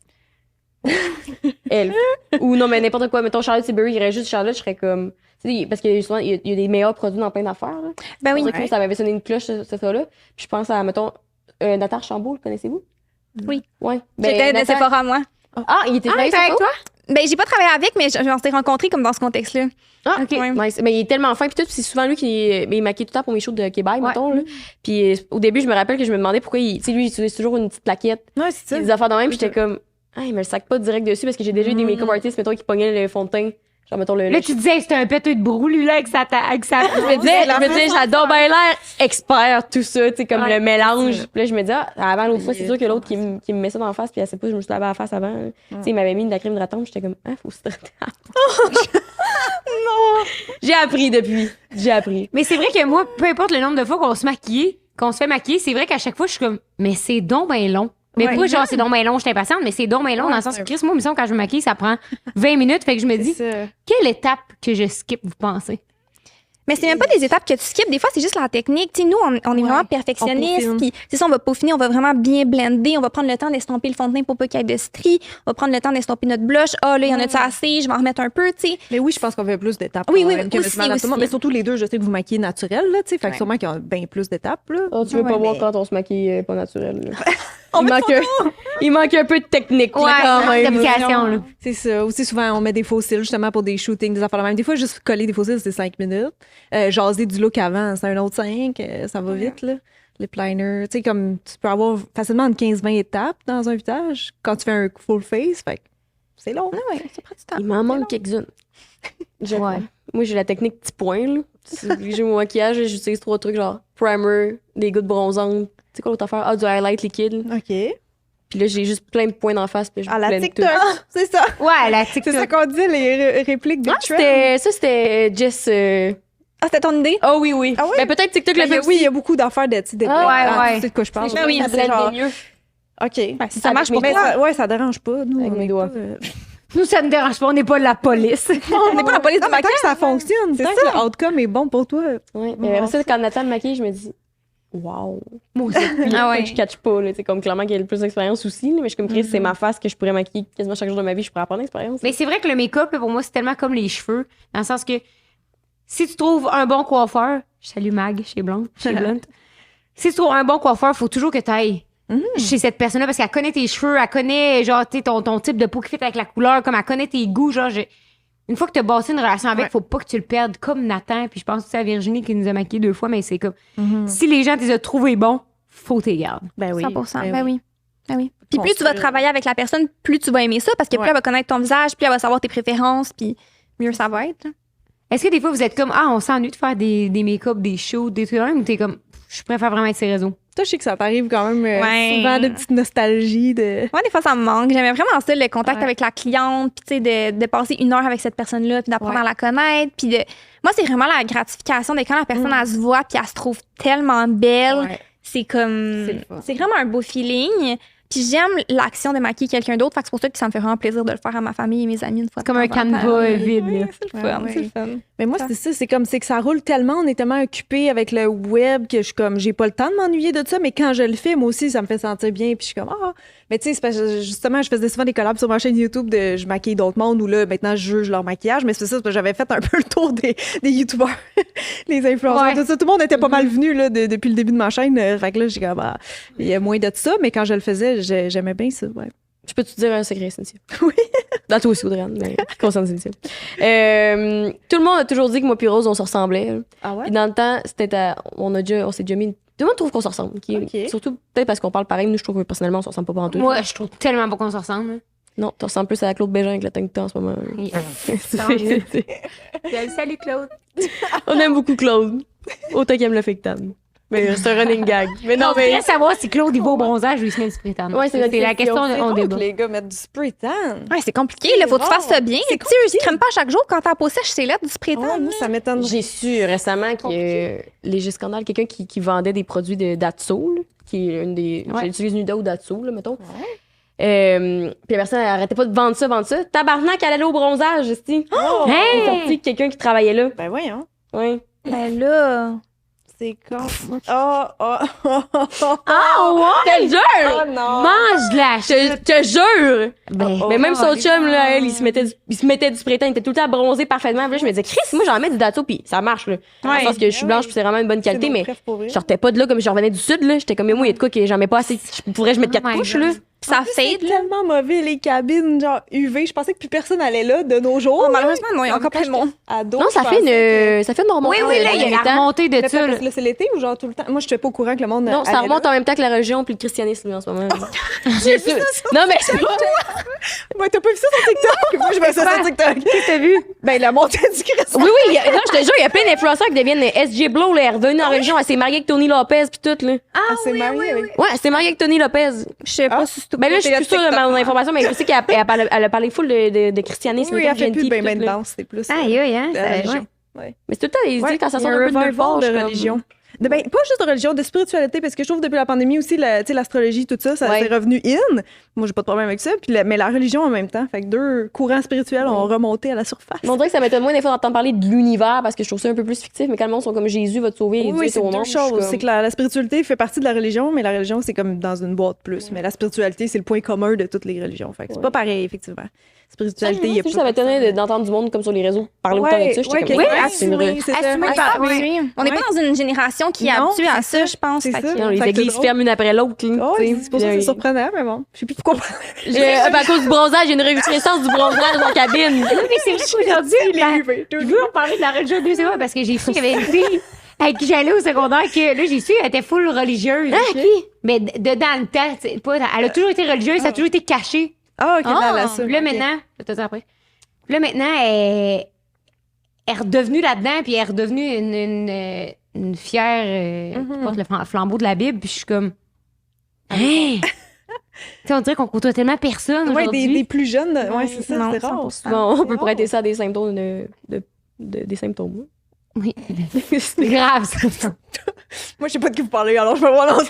Elf. Ou non, mais n'importe quoi. Mettons Charlotte Tilbury, il y aurait juste Charlotte, je serais comme. Tu sais, parce que souvent, il y a des meilleurs produits dans plein d'affaires. Là. Ben oui. C'est vrai que ça m'avait sonné une cloche, ce là. Puis je pense à, mettons, Nathan Archambault, le connaissez-vous? Oui. Ouais. J'étais de Nathan- Sephora, moi. Ah, il était Ah, travaillé t'es avec toi? Ben, j'ai pas travaillé avec, mais on s'est rencontrés comme dans ce contexte-là. Ah, Ok. ouais. Nice. Mais il est tellement fin. Puis tout, c'est souvent lui qui il maquille tout le temps pour mes shows de Québec, mettons. Là. Puis au début, je me rappelle que je me demandais pourquoi tu sais, lui, il utilise toujours une petite plaquette. Ouais, c'est ça. Des affaires de même. Puis j'étais comme, il me le sac pas direct dessus parce que j'ai déjà eu des make-up artists, mettons, qui pognaient le fond de teint. Genre, mettons, Là, tu disais, c'était un péteux de brou, lui, là, avec sa. Je me disais, j'adore bien l'air expert, tout ça, tu sais, comme Ouais, le mélange. Puis là, je me dis, avant l'autre fois, c'est sûr que l'autre qui me met ça dans la face, puis elle sait pas, je me suis lavé la face avant. Tu sais, il m'avait mis de la crème hydratante, j'étais comme, faut se traiter. Non! J'ai appris depuis. J'ai appris. Mais c'est vrai que moi, peu importe le nombre de fois qu'on se fait maquiller, c'est vrai qu'à chaque fois, je suis comme, mais c'est donc ben long. Mais Ouais. pas genre, c'est donc ben long, je suis impatiente, mais c'est donc ben long Ouais, dans le sens c'est que Chris, moi, il me semble, quand je me maquille, ça prend 20 minutes. Fait que je me dis, C'est ça. quelle étape que je skip, vous pensez? Mais c'est même pas des étapes que tu skips. Des fois, c'est juste la technique. Tu sais, nous, on est vraiment On perfectionnistes. peaufine. Puis, c'est ça, on va peaufiner, on va vraiment bien blender. On va prendre le temps d'estomper le fond de teint pour pas qu'il y ait de stries. On va prendre le temps d'estomper notre blush. Ah, là, il y en a-tu assez? Je vais en remettre un peu, tu sais. Mais oui, je pense qu'on fait plus d'étapes. Oui, quand oui, même, que aussi, Monsieur, Madame, tout le monde. aussi. Mais surtout les deux, je sais que vous maquillez naturel, là, tu sais. Fait que Ouais. sûrement qu'il y a bien plus d'étapes, là. Oh, tu veux Ouais, pas voir mais- quand on se maquille pas naturel. Là. On il, met manque il manque un peu de technique, là, quand même. d'application, là. C'est ça. Aussi, souvent, on met des faux cils, justement, pour des shootings, des affaires de même. Des fois, juste coller des faux cils, c'est 5 minutes. Jaser du look avant, c'est un autre 5. Ça va vite, là. Les liners. Tu sais, comme, tu peux avoir facilement une 15-20 étapes dans un visage quand tu fais un full face. Fait que c'est long. Ah ouais, ça prend du temps. Il m'en manque quelques-unes. Je Ouais. crois. Moi, j'ai la technique petit point, là. J'ai mon maquillage, j'utilise 3 trucs, genre primer, des gouttes bronzantes. Tu sais quoi l'autre affaire? Ah, du highlight liquide. OK. Puis là, j'ai juste plein de points d'en face. Puis je À la blende TikTok. tout. C'est ça. Ouais, la C'est TikTok. ça qu'on dit, les répliques de Ah, trend. c'était Jess. Ah, c'était ton idée? Oh oui, oui. Ah oui? Ben, peut-être TikTok le Ben, fait oui, il aussi. y a beaucoup d'affaires de petits détails. Ah, ouais. Tu sais de quoi je parle. Je trouve que ça C'est blende genre- mieux OK. Ben, si ça marche pour Mais toi. ça, ouais, ça dérange pas. Nous, Avec on mes est doigts. pas, Nous, ça ne dérange pas, on n'est pas la police. On n'est pas la police Non, du mais tant maquillage. que ça fonctionne, tant que le outcome est bon pour toi. Ouais. Mais après ça, quand Nathan me maquille, je me dis, wow. Moi aussi. Ah ouais. Je catch pas, là. C'est comme clairement qu'il y a le plus d'expérience aussi, là, mais je suis comme Chris, c'est ma face que je pourrais maquiller quasiment chaque jour de ma vie, je pourrais apprendre l'expérience. Mais c'est vrai que le make-up, là, pour moi, c'est tellement comme les cheveux, dans le sens que si tu trouves un bon coiffeur, je salue Mag chez Blunt, si tu trouves un bon coiffeur, faut toujours que tu ailles chez cette personne-là parce qu'elle connaît tes cheveux, elle connaît genre ton type de peau qui fait avec la couleur, comme elle connaît tes goûts. Genre, une fois que tu as bâti une relation avec, Ouais. faut pas que tu le perdes comme Nathan. Puis je pense que c'est à Virginie qui nous a maquillé 2 fois, mais c'est comme si les gens t'ont trouvé bons, faut t'y garder. Ben oui. 100%. Ben oui. Ben oui. Puis plus tu vas Construire. travailler avec la personne, plus tu vas aimer ça parce que plus Ouais. elle va connaître ton visage, plus elle va savoir tes préférences, puis mieux ça va être. Est-ce que des fois vous êtes comme on s'ennuie de faire des make-up, des shows, des trucs ou t'es comme je préfère vraiment être ces réseaux? Toi, je sais que ça t'arrive quand même Ouais. souvent de petites nostalgies. De... Moi, des fois, ça me manque. J'aimais vraiment ça, le contact Ouais. avec la cliente, puis tu sais, de passer 1 heure avec cette personne-là, puis d'apprendre Ouais. à la connaître. Puis moi, c'est vraiment la gratification de quand la personne, elle se voit, puis elle se trouve tellement belle. Ouais. C'est comme. C'est le fun. C'est vraiment un beau feeling. Puis j'aime l'action de maquiller quelqu'un d'autre. Fait que c'est pour ça que ça me fait vraiment plaisir de le faire à ma famille et mes amis une fois C'est comme un de temps en temps. canevas vide. là. C'est le fun, Ouais, c'est le ouais. fun. Mais moi, c'est ça. C'est comme, c'est que ça roule tellement. On est tellement occupé avec le web que je suis comme, j'ai pas le temps de m'ennuyer de ça. Mais quand je le fais, moi aussi, ça me fait sentir bien. Puis je suis comme, Mais tu sais, c'est parce que justement, je faisais souvent des collabs sur ma chaîne YouTube de je maquille d'autres mondes où là, maintenant, je juge leur maquillage. Mais c'est ça, c'est parce que j'avais fait un peu le tour des YouTubeurs, les influenceurs, Ouais. tout ça. Tout le monde était pas mal venu là, depuis le début de ma chaîne. Fait que là, j'ai comme, il y a moins de ça. Mais quand je le faisais, j'aimais bien ça. Ouais. Je peux te dire un secret, Cynthia? Oui. Dans toi aussi, Audrey, mais qui concerne Cynthia. Tout le monde a toujours dit que moi et Rose, on se ressemblait. Ah ouais? Puis dans le temps, on s'est déjà mis... Tout le monde trouve qu'on se ressemble. Ok. Surtout peut-être parce qu'on parle pareil. Nous, je trouve que personnellement, on se ressemble pas en tout. Moi, je trouve tellement pas qu'on se ressemble. Non, tu ressembles plus à Claude Bégin avec la tongue que t'as en ce moment. Salut, Claude. On aime beaucoup Claude. Autant qu'il aime le fake tan. Mais c'est un running gag. Mais non, On mais... voudrait savoir si Claude, il va au bronzage ou il se met du spray tan. Ouais, c'est notre la question, question. on C'est débat. que les gars mettent du spray tan. Ouais, c'est compliqué. Il faut que tu fasses ça bien. C'est Tu sais, ils se crèment pas chaque jour quand ta peau sèche, c'est là, du spray tan. Oh, moi, ça m'étonne. J'ai su récemment que Léger Scandale, quelqu'un qui vendait des produits de Datso, là, qui est une des... Ouais. J'utilise Nuda ou Datso, là, mettons. Puis la personne, elle arrêtait pas de vendre ça. Tabarnak, elle allait au bronzage, esti. Oh! Hey! C'est sorti quelqu'un qui travaillait là. Ben voyons. Ouais. Ben là. C'est con. Oh! Ah, ouais! Je te jure! Oh non! Mange de la Je te jure! Ben, Mais même son chum, là, elle, il se mettait du spray tan, il était tout le temps bronzé parfaitement. Puis là, je me disais, Chris, moi, j'en mets du Datso, puis ça marche, là. Je pense que je suis blanche, puis c'est vraiment une bonne qualité, mais je sortais pas de là comme je revenais du sud, là. J'étais comme, mais moi, il y a de quoi que j'en mets pas assez. Je pourrais, je mettre 4 Oh my couches, God. là. Ça C'est fade, là. tellement mauvais, les cabines, genre UV. Je pensais que plus personne allait là de nos jours. Oh, malheureusement, non, il y a encore plein de monde. Ado, Non, ça je fait pensais ça fait une remontée. Oui, là, il y a la remontée de que... ça. Là, c'est l'été ou genre tout le temps? Moi, je suis pas au courant que le monde. Non, ça allait remonte là. en même temps que la religion puis le christianisme, là, en ce moment. J'ai vu Non, mais Ouais, t'as pas vu ça sur TikTok? Moi, je vois ça sur TikTok. Qu'est-ce que t'as vu? Ben, la montée du Christ. oui, non, je te jure, il y a plein d'influenceurs qui deviennent SJ Blow, là, elle est revenue en religion, elle s'est mariée avec Tony Lopez puis tout, là. Ah, c'est marié avec. Ouais, elle s'est mariée avec Tony Lopez. Je sais pas si c'est Ben là, je suis plus sûre de mon information, mais je sais qu'elle elle a parlé full de christianisme. Oui, comme elle fait GNT, plus puis ben tout, de là. danse, c'est plus. Aïe, aïe, hein? la ça- religion. Mais c'est tout le temps, ils disent quand ça il y sort a un peu de nulle revival part, je de suis comme- religion. Ben, pas juste de religion, de spiritualité, parce que je trouve depuis la pandémie aussi, tu sais, l'astrologie, tout ça, ça Ouais. c'est revenu in. Moi, j'ai pas de problème avec ça. Puis mais la religion en même temps. Fait que deux courants spirituels ont remonté à la surface. Mais on dirait que ça m'étonne moins des fois d'entendre parler de l'univers parce que je trouve ça un peu plus fictif, mais quand le monde sont comme Jésus va te sauver et Dieu Oui, est c'est ton deux nom. je suis choses. comme- C'est que la spiritualité fait partie de la religion, mais la religion, c'est comme dans une boîte plus. Mais la spiritualité, c'est le point commun de toutes les religions. Fait que c'est Ouais. pas pareil, effectivement. Spiritualité, il y a C'est juste, ça m'étonnait d'entendre du monde comme sur les réseaux parler autant de ça. J'étais comme, oui, c'est une assumer, c'est ça. Assumer. Ouais, Ah, oui. ouais. On n'est Ouais. pas dans une génération qui est Non, habituée à c'est ça, je pense. c'est Fait ça. que- Non, les Fait que c'est églises drôle. ferment une après l'autre. là, Oh, tu sais. c'est pour ça que c'est Puis, surprenant, mais bon. Je sais plus pourquoi. à cause du bronzage, il y a une recrudescence du bronzage en cabine. Oui, mais c'est vrai qu'aujourd'hui, je veux en parler de la religion 2 secondes parce que j'ai su qu'il y avait une fille avec qui j'allais au secondaire que là, j'ai su qu'elle était full religieuse. Mais dans le temps, tu sais, pas dans- elle a toujours été religieuse, ça a toujours été caché. Ah, ok, Ah, là, ça. Puis là, ok. maintenant, je vais te dire après. Puis là, maintenant, elle est redevenue là-dedans, puis elle est redevenue une fière qui porte le flambeau de la Bible, puis je suis comme. Hein? Tu sais, on dirait qu'on côtoie tellement personne Ouais, aujourd'hui. des plus jeunes. Ouais, c'est ça, Non, c'est rare. 100%. Bon, on peut C'est prêter ça à des symptômes des symptômes. Oui. C'est grave, ça. Moi, je sais pas de qui vous parlez, alors je peux voir dans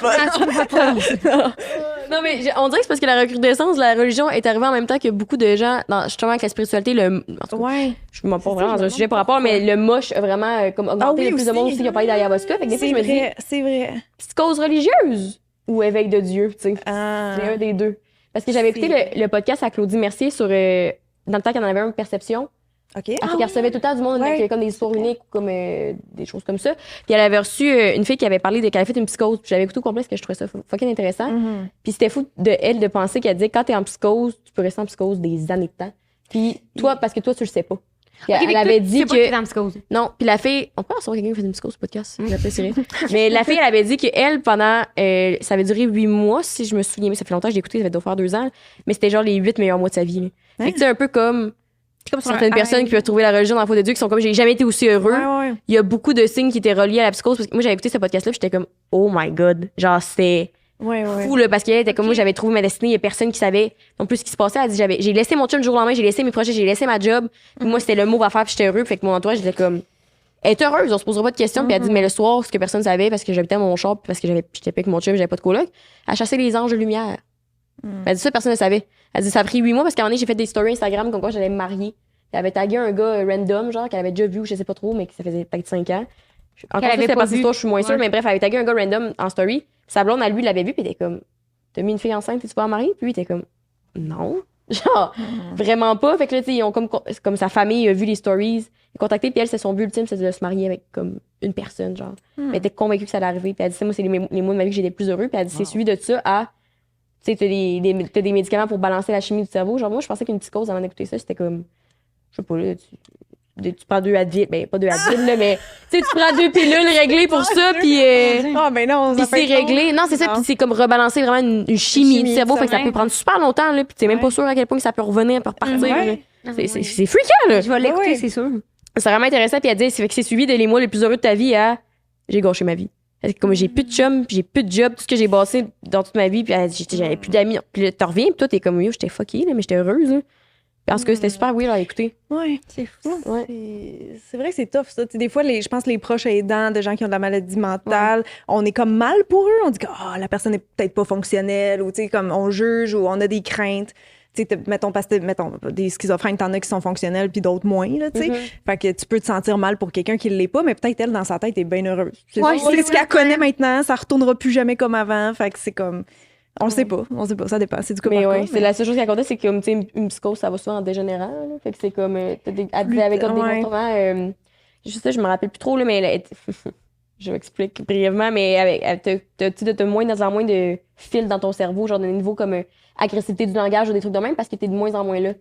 Non, mais on dirait que c'est parce que la recrudescence de la religion est arrivée en même temps que beaucoup de gens, justement avec la spiritualité, en tout cas, Ouais. je m'en pas vraiment dans un sujet par rapport, mais le moche a vraiment comme augmenté. Ah oui, Il y a plus de aussi. monde aussi qui a parlé d'ayahuasca. Fait que des fois, C'est je me dis, vrai, c'est vrai. psychose religieuse ou éveil de Dieu, tu sais. Ah. C'est un des deux. Parce que j'avais écouté le podcast à Claudie Mercier sur, dans le temps qu'il y en avait un, Perception. OK. Elle fait qu'elle recevait tout le temps du monde Ouais. avec comme des histoires uniques ou comme des choses comme ça. Puis elle avait reçu une fille qui avait parlé qu'elle avait fait une psychose. Puis j'avais écouté au complet parce que je trouvais ça fucking intéressant. Mhm. Puis c'était fou de elle de penser qu'elle disait quand t'es en psychose, tu peux rester en psychose des années de temps. Puis toi, parce que toi, tu le sais pas. Puis elle avait dit que. en psychose. Non, puis la fille, on peut en savoir quelqu'un qui fait une psychose podcast, j'apprécierais. Mais la fille, elle avait dit qu'elle, pendant, ça avait duré 8 mois, si je me souviens, mais ça fait longtemps que j'ai écouté, ça va faire 2 ans, mais c'était genre les 8 meilleurs mois de sa vie. Là. Fait que c'est un peu comme certaines personnes qui peuvent trouver la religion dans la foi de Dieu qui sont comme j'ai jamais été aussi heureux. Ouais, ouais. Il y a beaucoup de signes qui étaient reliés à la psychose. Parce que moi, j'avais écouté ce podcast-là, puis j'étais comme, oh my god. Genre, c'était Ouais, ouais. fou, là, parce qu'elle était comme moi, j'avais trouvé ma destinée. Il y a personne qui savait non plus ce qui se passait. Elle dit, j'ai laissé mon chum du jour au lendemain, j'ai laissé mes projets, j'ai laissé ma job. Puis moi, c'était le move à faire, puis j'étais heureux. Fait que mon entourage, j'étais comme, elle est heureuse, on se posera pas de questions. Puis elle dit, mais le soir, ce que personne savait, parce que j'habitais à mon char, puis parce que j'étais pas avec mon chum, j'avais pas de coloc, elle chassait les anges de lumière. Elle dit ça, personne ne savait. Elle dit, ça a pris 8 mois parce qu'à un moment donné, j'ai fait des stories Instagram comme quoi j'allais me marier. Elle avait tagué un gars random, genre, qu'elle avait déjà vu, je sais pas trop, mais que ça faisait peut-être 5 ans. Encore Qu'elle ça, avait c'était pas pas cette vu. histoire, je suis moins sûre, Ouais. mais bref, elle avait tagué un gars random en story. Sa blonde, à lui, l'avait vu, puis elle était comme, t'as mis une fille enceinte, t'es-tu pas mariée? Puis lui, il était comme, non. Genre, vraiment pas. Fait que là, tu sais, ils ont comme sa famille a vu les stories, ils ont contacté, puis elle, c'est son but ultime, c'est de se marier avec comme une personne, genre. Elle était convaincue que ça allait arriver. Puis elle dit, moi, c'est les mois de ma vie que j'étais le plus heureux. Puis elle dit, c'est suivi de ça à, Tu sais, t'as des médicaments pour balancer la chimie du cerveau. Genre, moi, je pensais qu'une psychose, avant d'écouter ça, c'était comme, je sais pas, là, tu prends 2 Advil, ben pas 2 Advil, là, mais tu sais, tu prends 2 pilules réglées pour ça, puis Ah, ben non, puis c'est réglé. Non, c'est ça, puis c'est comme rebalancer vraiment une chimie du cerveau, ça fait que ça va. peut prendre super longtemps, là, puis t'es même pas sûr à quel point que ça peut revenir, peut repartir. Ouais. là. C'est freakant, là. Je vais l'écouter, Ouais. c'est sûr. C'est vraiment intéressant, puis elle dit, c'est que c'est suivi de les mois les plus heureux de ta vie à j'ai gâché ma vie. Elle dit, comme j'ai plus de chum, puis j'ai plus de job, tout ce que j'ai bossé dans toute ma vie, puis elle dit, j'avais plus d'amis. Puis là, t'en reviens, puis toi, t'es comme, yo, j'étais fuckée, là, mais j'étais heureuse, là. Parce que c'était super weird à écouter. Ouais, c'est fou. Ouais. C'est vrai que c'est tough, ça. Tu sais, des fois, je pense que les proches aidants de gens qui ont de la maladie mentale, on est comme mal pour eux. On dit que la personne n'est peut-être pas fonctionnelle, ou tu sais, comme on juge, ou on a des craintes. Tu sais, mettons, des schizophrènes, t'en as qui sont fonctionnels, puis d'autres moins, là, tu sais. Fait que tu peux te sentir mal pour quelqu'un qui ne l'est pas, mais peut-être elle, dans sa tête, est bien heureuse. C'est ce qu'elle connaît maintenant, ça retournera plus jamais comme avant. Fait que c'est comme... On le sait pas, ça dépend. C'est du cas Mais par ouais, cas, c'est la seule chose qu'elle comptait, c'est que, tu sais, une psychose, ça va souvent en dégénérant, là. Fait que c'est comme, t'as des, elle disait avec comme des Ouais. comportements, juste ça, je me rappelle plus trop, là, mais je m'explique brièvement, mais t'as de moins en moins de fils dans ton cerveau, genre de niveau comme agressivité du langage ou des trucs de même, parce que t'es de moins en moins là.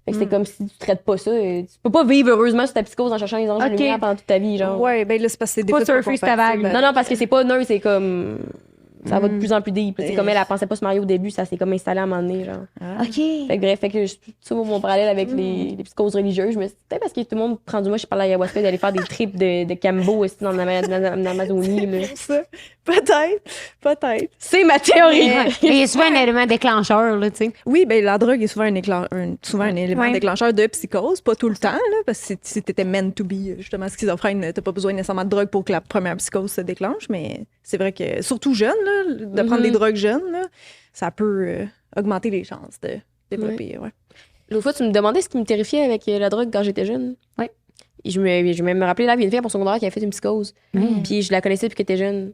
Fait que c'est comme si tu traites pas ça. Tu peux pas vivre heureusement sur ta psychose en cherchant les anges de lumière pendant toute ta vie, genre. Ouais, ben là, c'est parce que c'est des Pas fois, c'est surfer sur ta vague. compatible. Non, parce que c'est pas neutre, c'est comme. Ça va de plus en plus deep. C'est comme elle pensait pas se marier au début, ça s'est comme installé à un moment donné, genre. OK. Fait que bref, ça mon parallèle avec les psychoses religieuses, je me suis dit, peut-être parce que tout le monde prend du mois, je parle à ayahuasca, d'aller faire des trips de cambo aussi dans l'Amazonie, là. Ça, peut-être. C'est ma théorie! Mais il y a souvent un élément déclencheur, là, tu sais. Oui, ben la drogue est souvent un élément Ouais. déclencheur de psychose, pas tout le temps, là, parce que si t'étais meant to be justement schizophrène, t'as pas besoin nécessairement de drogue pour que la première psychose se déclenche, mais c'est vrai que surtout jeune, là, de prendre des drogues jeunes, là, ça peut augmenter les chances de développer. Ouais. L'autre fois, tu me demandais ce qui me terrifiait avec la drogue quand j'étais jeune. Ouais. Et je vais même me rappeler là, il y a une fille à mon secondaire qui a fait une psychose. Puis je la connaissais depuis qu'elle était jeune.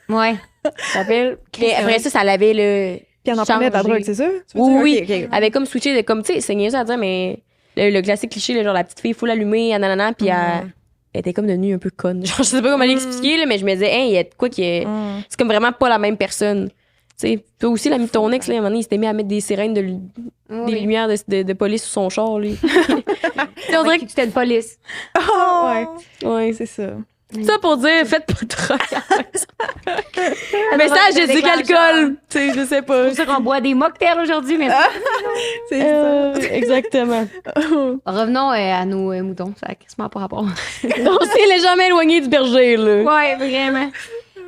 Ouais. Tu te rappelles? Puis après ça l'avait le. Puis elle en prenait de la changé. drogue, c'est ça? Tu veux Oui, dire? oui. Ok, ok. Elle avait comme switché de comme, tu sais, c'est niaiseux à dire, mais le classique cliché, là, genre la petite fille full allumée, nanana, puis elle était comme devenue un peu conne. Genre, je sais pas comment l'expliquer, là, mais je me disais, hey, il y a de quoi qui est. C'est comme vraiment pas la même personne. Tu sais, toi aussi, l'ami de ton ex, là, à un moment donné, il s'était mis à mettre des sirènes, des lumières de police sur son char, lui. On dirait que tu étais une police. Ouais, Ouais. c'est ça. Ça pour dire, faites pas de drogue. Message de zik alcool. Tu sais, je sais pas. C'est pour ça qu'on boit des mocktails aujourd'hui, mais C'est ça. Exactement. revenons à nos moutons. Ça a quasiment pas rapport. On s'est légèrement éloigné du berger, là. Ouais, vraiment.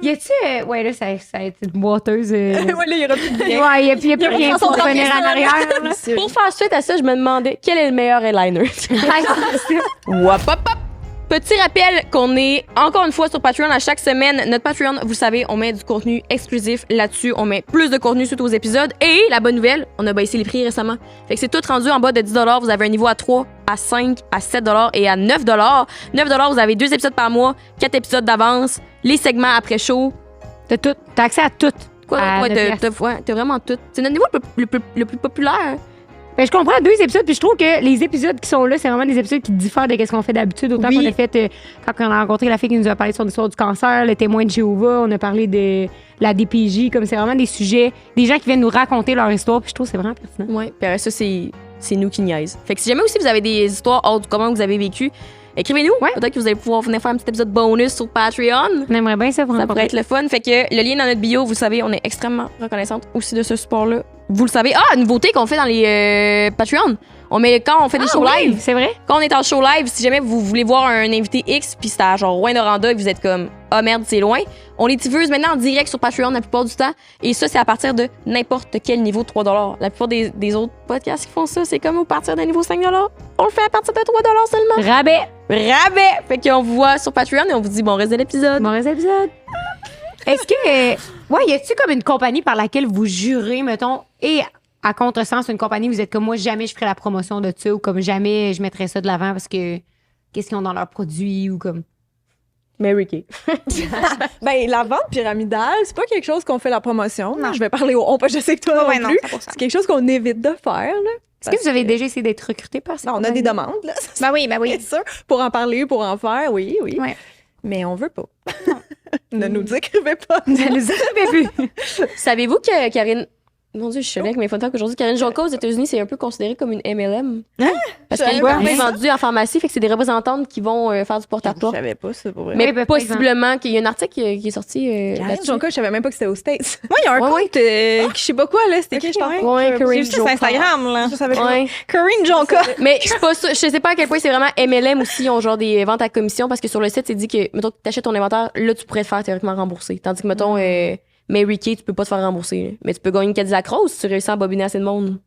Y a-tu... ouais, là, ça a été une boiteuse. Ouais, là, il y aura plus de rien. Ouais, y a plus rien pour revenir en arrière. là. Pour faire suite à ça, je me demandais quel est le meilleur eyeliner. Wap, hop, hop. Petit rappel qu'on est encore une fois sur Patreon à chaque semaine. Notre Patreon, vous savez, on met du contenu exclusif là-dessus. On met plus de contenu suite aux épisodes. Et la bonne nouvelle, on a baissé les prix récemment. Fait que c'est tout rendu en bas de 10 $. Vous avez un niveau à 3, à 5, à 7 $ et à 9 $. 9 $, vous avez 2 épisodes par mois, 4 épisodes d'avance, les segments après show. T'as tout. T'as accès à tout. Quoi, À ouais, notre t'as vraiment tout. C'est notre niveau le plus populaire. Ben, je comprends 2 épisodes, puis je trouve que les épisodes qui sont là, c'est vraiment des épisodes qui diffèrent de ce qu'on fait d'habitude. Autant Oui. qu'on a fait, quand on a rencontré la fille qui nous a parlé de son histoire du cancer, le témoin de Jéhovah, on a parlé de la DPJ, comme c'est vraiment des sujets, des gens qui viennent nous raconter leur histoire, puis je trouve que c'est vraiment pertinent. Ouais. Puis après ça, c'est nous qui niaise. Fait que si jamais aussi vous avez des histoires hors du comment vous avez vécu, écrivez-nous. Ouais. Peut-être que vous allez pouvoir venir faire un petit épisode bonus sur Patreon. On aimerait bien ça pour Ça rencontrer. pourrait être le fun. Fait que le lien dans notre bio, vous savez, on est extrêmement reconnaissante aussi de ce support-là. Vous le savez. Ah, une nouveauté qu'on fait dans les Patreon. Quand on fait des shows live. C'est vrai? Quand on est en show live, si jamais vous voulez voir un invité X, puis c'est à genre Rouen-Noranda et vous êtes comme « Ah merde, c'est loin », on les diffuse maintenant en direct sur Patreon la plupart du temps. Et ça, c'est à partir de n'importe quel niveau de 3 $. La plupart des autres podcasts qui font ça, c'est comme à partir d'un niveau 5 $. On le fait à partir de 3 $ seulement. Rabais. Rabais! Fait qu'on vous voit sur Patreon et on vous dit bon reste de l'épisode. Bon épisode. Est-ce que. Ouais, y a-tu comme une compagnie par laquelle vous jurez, mettons, et à contresens, une compagnie, vous êtes comme moi, jamais je ferais la promotion de ça ou comme jamais je mettrais ça de l'avant parce que qu'est-ce qu'ils ont dans leurs produits ou comme. Mary Kay. Ben, la vente pyramidale, c'est pas quelque chose qu'on fait la promotion. Je vais parler au on, je sais que toi Ouais, non non, plus. 100%. C'est quelque chose qu'on évite de faire. Là, Est-ce que vous avez déjà essayé d'être recruté par ça? on a des demandes, là. Ben oui, ben oui. Bien sûr. Pour en parler, pour en faire, oui. Ouais. Mais on veut pas. Ne nous écrivez pas. Ça nous avait vu. Savez-vous que Karine... Mon Dieu, je suis avec mes photos qu'aujourd'hui, Karine Jonca aux États-Unis, c'est un peu considéré comme une MLM. Parce qu'elle est Ouais. vendue en pharmacie, fait que c'est des représentantes qui vont faire du Je porte-à-porte. savais pas ça, pour vrai. Mais Oui, ben, possiblement qu'il y a un article qui est sorti Karine là-dessus. Jonca, je savais même pas que c'était aux States. Moi, il y a un Ouais, compte, je sais pas quoi, là, c'était Ok, qui, je t'en ouais. prie. Ouais, J'ai Karine vu ça sur Jonca. Instagram, là. Je savais pas. Ouais. Corinne Jonca. Mais je suis pas sûre, je sais pas à quel point c'est vraiment MLM aussi, ils ont genre des ventes à commission parce que sur le site, c'est dit que, mettons, que t'achètes ton inventaire, là, tu pourrais te faire théoriquement rembourser. Tandis que, mettons, Mary Kay, tu peux pas te faire rembourser. Là. Mais tu peux gagner une Cadillac Rose si tu réussis à bobiner assez de monde.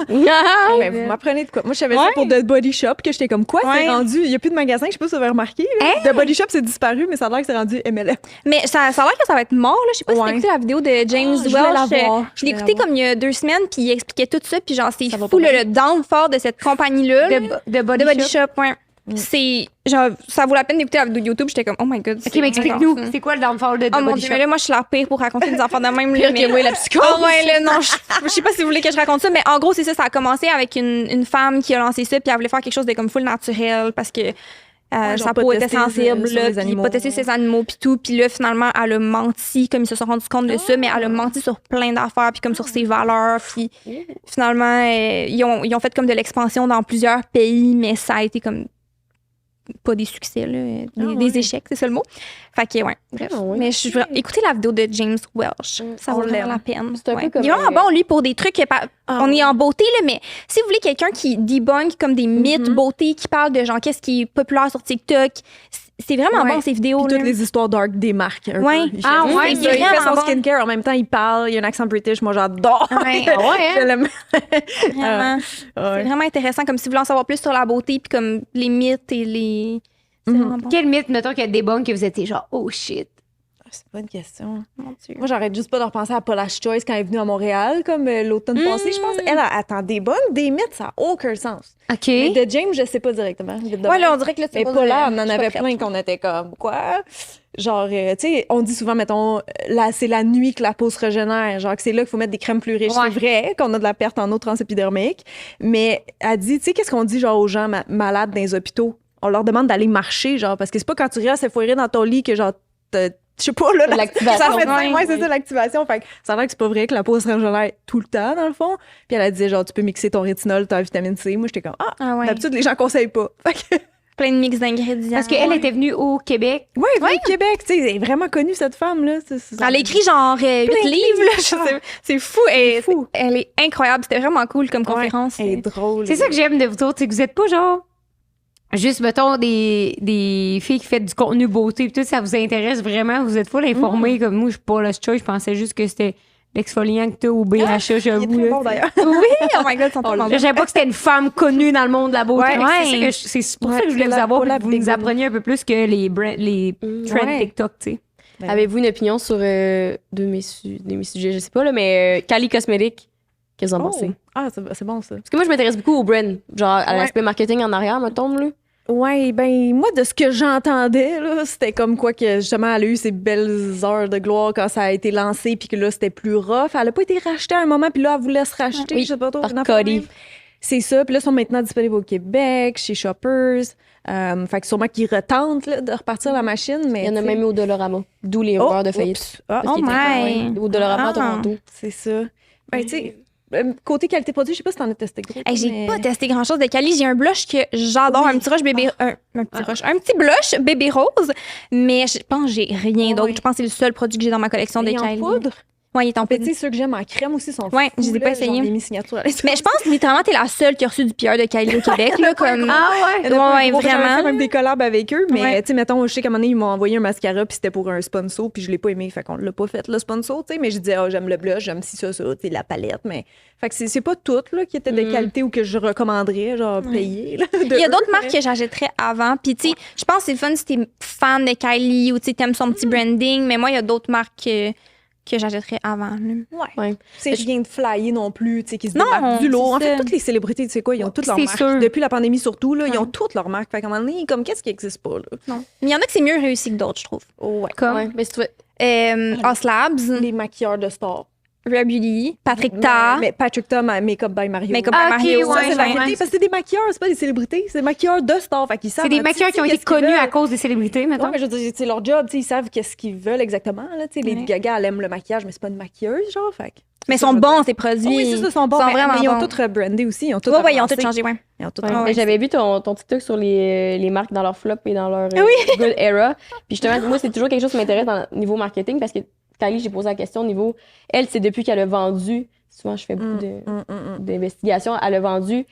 Ouais, vous m'apprenez de quoi? Moi, je savais ça pour The Body Shop, que j'étais comme quoi, c'est Ouais. rendu. Il n'y a plus de magasin, je sais pas si vous avez remarqué. Là. The Body Shop, c'est disparu, mais ça a l'air que c'est rendu MLM. Mais ça a l'air que ça va être mort, là. Je sais pas si Ouais. t'as écouté la vidéo de James Ah, je voulais la Welch. voir. Je l'ai écouté comme il y a 2 semaines, puis il expliquait tout ça, puis genre, c'est Ça va fou, pas le downfall de cette compagnie-là. De Body De Body Shop. Shop, ouais. C'est genre, ça vaut la peine d'écouter la vidéo de YouTube. J'étais comme, oh my god. OK, mais explique-nous, c'est quoi le downfall de Oh mon Body dieu, Shop? mais là, moi, je suis la pire pour raconter des enfants de même. Pire mais... que moi, la psychose. Ah ouais, là, non, je sais pas si vous voulez que je raconte ça, mais en gros, c'est ça. Ça a commencé avec une femme qui a lancé ça, puis elle voulait faire quelque chose de comme full naturel parce que genre sa pas peau était tester sensible, sur là, les puis animaux. pas tester ses animaux, puis tout. Puis là, finalement, elle a menti, comme ils se sont rendus compte de ça, mais elle a menti sur plein d'affaires, puis comme sur ses valeurs. Puis finalement, ils ont fait comme de l'expansion dans plusieurs pays, mais ça a été comme pas des succès, là, des échecs, c'est ça le mot. Fait que, ouais. Vraiment, ouais. Mais écoutez la vidéo de James Welch. Ça vaut on vraiment l'aime. la peine. C'est un peu comme, Il est vraiment bon, lui, pour des trucs. On est en beauté, là, mais si vous voulez quelqu'un qui debunk comme des mythes beauté, qui parle de genre qu'est-ce qui est populaire sur TikTok, c'est vraiment Ouais. bon, ces vidéos. Puis là. toutes les histoires dark des marques. Un Ouais. peu. Ah, Il ouais, fait c'est ça, il fait vraiment son bon. skincare. En même temps, il parle. Il y a un accent british. Moi, j'adore. Ouais. Ah ouais, hein? Je l'aime. Vraiment. Ouais. C'est vraiment intéressant, comme si vous voulez en savoir plus sur la beauté, puis comme les mythes et les. C'est vraiment bon. Quel mythe, mettons, qu'il y a des bons que vous étiez genre, oh shit. C'est pas une question. Mon Dieu. Moi, j'arrête juste pas de repenser à Paula's Choice quand elle est venue à Montréal, comme l'automne passé. Je pense elle attend des bonnes, des mythes, ça n'a aucun sens. OK. Mais de James, je sais pas directement. Ouais, là, on dirait que là, c'est Mais pas Paula, de- on en je suis avait pas plein prête. qu'on était comme, quoi? Genre, tu sais, on dit souvent, mettons, là, c'est la nuit que la peau se régénère. Genre, que c'est là qu'il faut mettre des crèmes plus riches. Ouais. C'est vrai qu'on a de la perte en eau transépidermique. Mais elle dit, tu sais, qu'est-ce qu'on dit, genre, aux gens malades dans les hôpitaux? On leur demande d'aller marcher, genre, parce que c'est pas quand tu restes effoiré dans ton lit que, genre, je sais pas, là, L'activation. ça fait Ouais. ouais, c'est ça, l'activation. Fait que ça a l'air que c'est pas vrai que la peau se régénère tout le temps, dans le fond. Puis elle a dit, genre, tu peux mixer ton rétinol, ta vitamine C. Moi, j'étais comme, Ah ouais. d'habitude, les gens conseillent pas. Fait que, Plein de mix d'ingrédients. Parce qu'elle était venue au Québec. ouais, au Québec, tu sais, elle est vraiment connue, cette femme-là. Elle a écrit genre 8 Plein de livres, là. livres. C'est fou. Elle est incroyable. C'était vraiment cool comme conférence. Elle est drôle. C'est ça que j'aime de vous autres, c'est que vous êtes pas genre juste, mettons, des filles qui font du contenu beauté pis tout, ça vous intéresse vraiment, vous êtes full informés, comme moi, je suis pas la choice, je pensais juste que c'était l'exfoliant que t'as au BHA, Il est j'avoue. très là. bon, d'ailleurs. Oui, oh my god, ils sont tellement Je bons. savais pas que c'était une femme connue dans le monde de la beauté. Ouais, Fait que ouais. c'est pour ça Ouais, que je voulais c'est vous la- avoir, pour la pour que vous nous Big appreniez un peu plus que les trends Ouais. TikTok, tu sais. Avez-vous une opinion sur de mes sujets, je sais pas, là, mais Cali Cosmetics, qu'est-ce que vous en pensez? Ah, c'est bon, ça. Parce que moi, je m'intéresse beaucoup au brand, genre à Ouais. l'aspect marketing en arrière, mettons, là. Ouais, ben, moi, de ce que j'entendais, là, c'était comme quoi que, justement, elle a eu ses belles heures de gloire quand ça a été lancé, puis que là, c'était plus rough. Elle a pas été rachetée à un moment, puis là, elle voulait se racheter, Oui, je sais pas trop. par une affaire de Cody. même. C'est ça, puis là, ils sont maintenant disponibles au Québec, chez Shoppers. Fait que sûrement qu'ils retentent là, de repartir la machine, mais. Il y en a tu sais, même eu au Dollarama, d'où les Oh, rumeurs de faillite. oups. Ah, Parce qu'il oh était my. quand même au Dollarama à Ah. Toronto. c'est ça. Ben, tu sais, côté qualité produit, je sais pas si t'en as testé gros. Hey, j'ai mais- pas testé grand chose de Cali. J'ai un blush que j'adore, Oui. un petit rush bébé, un petit blush bébé rose, mais je pense que j'ai rien d'autre. Ouais. Je pense que c'est le seul produit que j'ai dans ma collection de Et en Kylie. poudre. Ouais, il est en Ben, poudre. tu sais, ceux que j'aime en crème aussi sont Ouais, fous, je les ai pas là, essayés. genre, j'ai mis signature à Mais je pense que littéralement, t'es la seule qui a reçu du PR de Kylie au Québec, là, comme. Ah ouais? Il y en a pas Ouais, un gros, j'avais vraiment. fait même des collabs avec eux, mais Ouais. tu sais, mettons, je sais qu'à un moment donné, ils m'ont envoyé un mascara, puis c'était pour un sponsor, puis je l'ai pas aimé, fait qu'on l'a pas fait, le sponsor, tu sais, mais je disais, ah, j'aime le blush, j'aime ci, ça, tu sais, la palette, mais. Fait que c'est pas tout, là, qui était de qualité ou que je recommanderais, genre, payer, là. Il y a d'autres marques que j'achèterais avant. Puis, tu sais, je pense que c'est le fun si t'es fan de Kylie ou tu sais, t'aimes son petit branding, mais moi, il y a d'autres marques que j'achèterais avant. là. Ouais. C'est rien de flyer non plus, tu sais, qui se Non, démarquent du lot. En c'est fait, ça. toutes les célébrités, tu sais quoi, ils ont toutes leurs C'est marques. sûr. Depuis la pandémie surtout, là, ils Ouais. ont toutes leurs marques. Fait qu'à un moment donné, comme, qu'est-ce qui existe pas, là? Non. Mais il y en a que c'est mieux réussi que d'autres, je trouve. Ouais. Comme. Ouais, mais si tu veux. Os Labs. Les maquilleurs de stars. Rare Beauty, Patrick Ta. Mais Patrick Ta, Makeup by Mario. Makeup by Ah, ok, Mario. Ça, ouais, c'est marketé ouais. parce que c'est des maquilleurs, c'est pas des célébrités. C'est des maquilleurs de stars. Fait qu'ils savent. C'est des tu maquilleurs sais, qui ont été qu'est-ce qu'ils connus veulent. à cause des célébrités, Ouais, mettons. mais je veux dire, c'est leur job, tu sais, ils savent qu'est-ce qu'ils veulent exactement. Là, tu sais, Lady Ouais. Gaga, elle aime le maquillage, mais c'est pas une maquilleuse, genre. Fait que- Mais ils c'est ça, sont je veux bons, dire. ces produits. Oui, c'est ça, ils sont bons. Ils sont mais vraiment ils ont bons. tout rebrandé aussi. Ils ont tout Ouais, ils ont relancé. tout changé, ouais. Ils ont tout Ouais. relancé. Mais j'avais vu ton TikTok sur les marques dans leur flop et dans leur good era. Puis justement, moi, c'est toujours quelque chose qui m'intéresse dans le niveau marketing parce que Kylie, j'ai posé la question au niveau. Elle, c'est depuis qu'elle a vendu. Souvent, je fais beaucoup d'investigations. Elle a vendu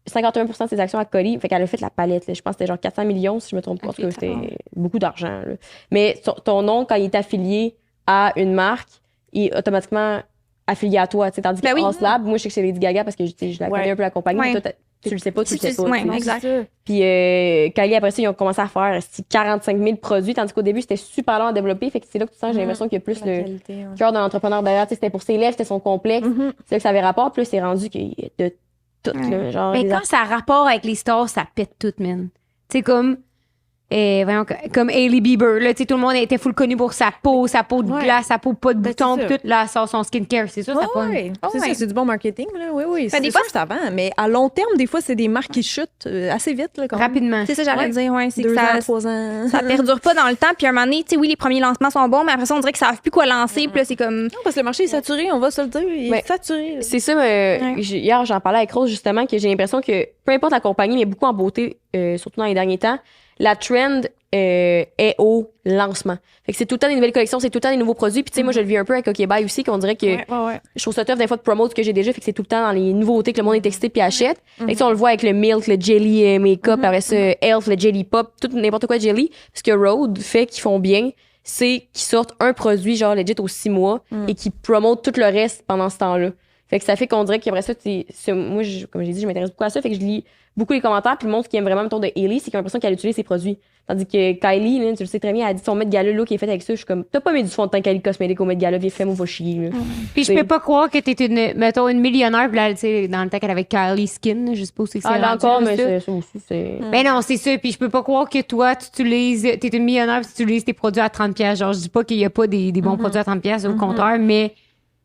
51% de ses actions à Coty. Fait qu'elle a fait la palette. Là. Je pense que c'était genre 400 millions, si je me trompe pas. En tout cas, c'était beaucoup d'argent. Là. Mais ton nom, quand il est affilié à une marque, il est automatiquement affilié à toi. T'sais, tandis que oui. House Lab, moi, je sais que c'est Lady Gaga parce que je la connais un peu la compagnie. Ouais. Mais toi, tu le sais pas, tu le sais pas. Ouais, t'sais. exact. Puis Kylie, après ça, ils ont commencé à faire 45 000 produits, tandis qu'au début, c'était super long à développer. Fait que c'est là que tu sens, j'ai l'impression qu'il y a plus le cœur d'un entrepreneur derrière. T'sais, c'était pour ses lèvres, c'était son complexe. C'est là que ça avait rapport. Puis là, c'est rendu qu'il y a de tout. Là, genre, Mais des quand ça a rapport avec les stars, ça pète tout, man. Tu sais, comme. Voyons, comme Hailey Bieber, là, tu sais, tout le monde était full connu pour sa peau de Ouais. glace, sa peau pas de Ben, boutons, c'est puis ça. tout, là, elle sort son skincare, c'est ça, ça pogne. Ouais. Oh, C'est ouais. ça, c'est du bon marketing. Là. Oui, oui. Ben, des C'est fois, sûr, ça vend. Mais à long terme, des fois, c'est des marques qui chutent assez vite. Là, quand même. Rapidement. C'est ça, j'allais Ouais. dire, ouais. C'est que 2 ça, ans, 3 ans. ça perdure pas dans le temps. Puis à un moment donné, tu sais, oui, les premiers lancements sont bons, mais après ça, on dirait qu'ils savent plus quoi lancer. Puis là, c'est comme. Non, parce que le marché est saturé, on va se le dire. Il Ouais. est saturé. là. C'est ça, hier, j'en parlais avec Rose, justement, que j'ai l'impression que peu importe la compagnie, mais beaucoup en beauté, surtout dans les derniers temps, la trend est au lancement. Fait que c'est tout le temps des nouvelles collections, c'est tout le temps des nouveaux produits. Puis tu sais, moi, je le vis un peu avec OK Bye aussi, qu'on dirait que Ouais. je trouve ça tough des fois de promote ce que j'ai déjà, fait que c'est tout le temps dans les nouveautés que le monde est excité puis achète. Fait que ça, on le voit avec le Milk, le Jelly Makeup, après ça, Elf, le Jelly Pop, tout n'importe quoi de Jelly. Ce que Rhode fait qu'ils font bien, c'est qu'ils sortent un produit genre legit aux 6 mois et qu'ils promotent tout le reste pendant ce temps-là. Fait que ça fait qu'on dirait qu'après ça, moi, comme j'ai dit, je m'intéresse beaucoup à ça. Fait que je lis beaucoup les commentaires. Puis le monde qui aime vraiment, mettons, de Hailey, c'est qu'il a l'impression qu'elle utilise ses produits. Tandis que Kylie, là, tu le sais très bien, elle a dit son Met Gala look qui est fait avec ça. Je suis comme, t'as pas mis du fond de teint Kylie Cosmétique au Met Gala, viens, fais-moi va chier. Là. Puis je peux pas croire que t'es mettons, une millionnaire, puis là, tu sais, dans le temps qu'elle avait Kylie Skin, je sais pas où c'est que c'est. Ah, là rendu, encore, là, mais ça. ça aussi, c'est. Ben non, c'est ça. Puis je peux pas croire que toi, t'es une millionnaire, puis tu utilises tes produits à 30$. Genre, je dis pas qu'il y a pas des bons produits à 30$, au contraire, mais.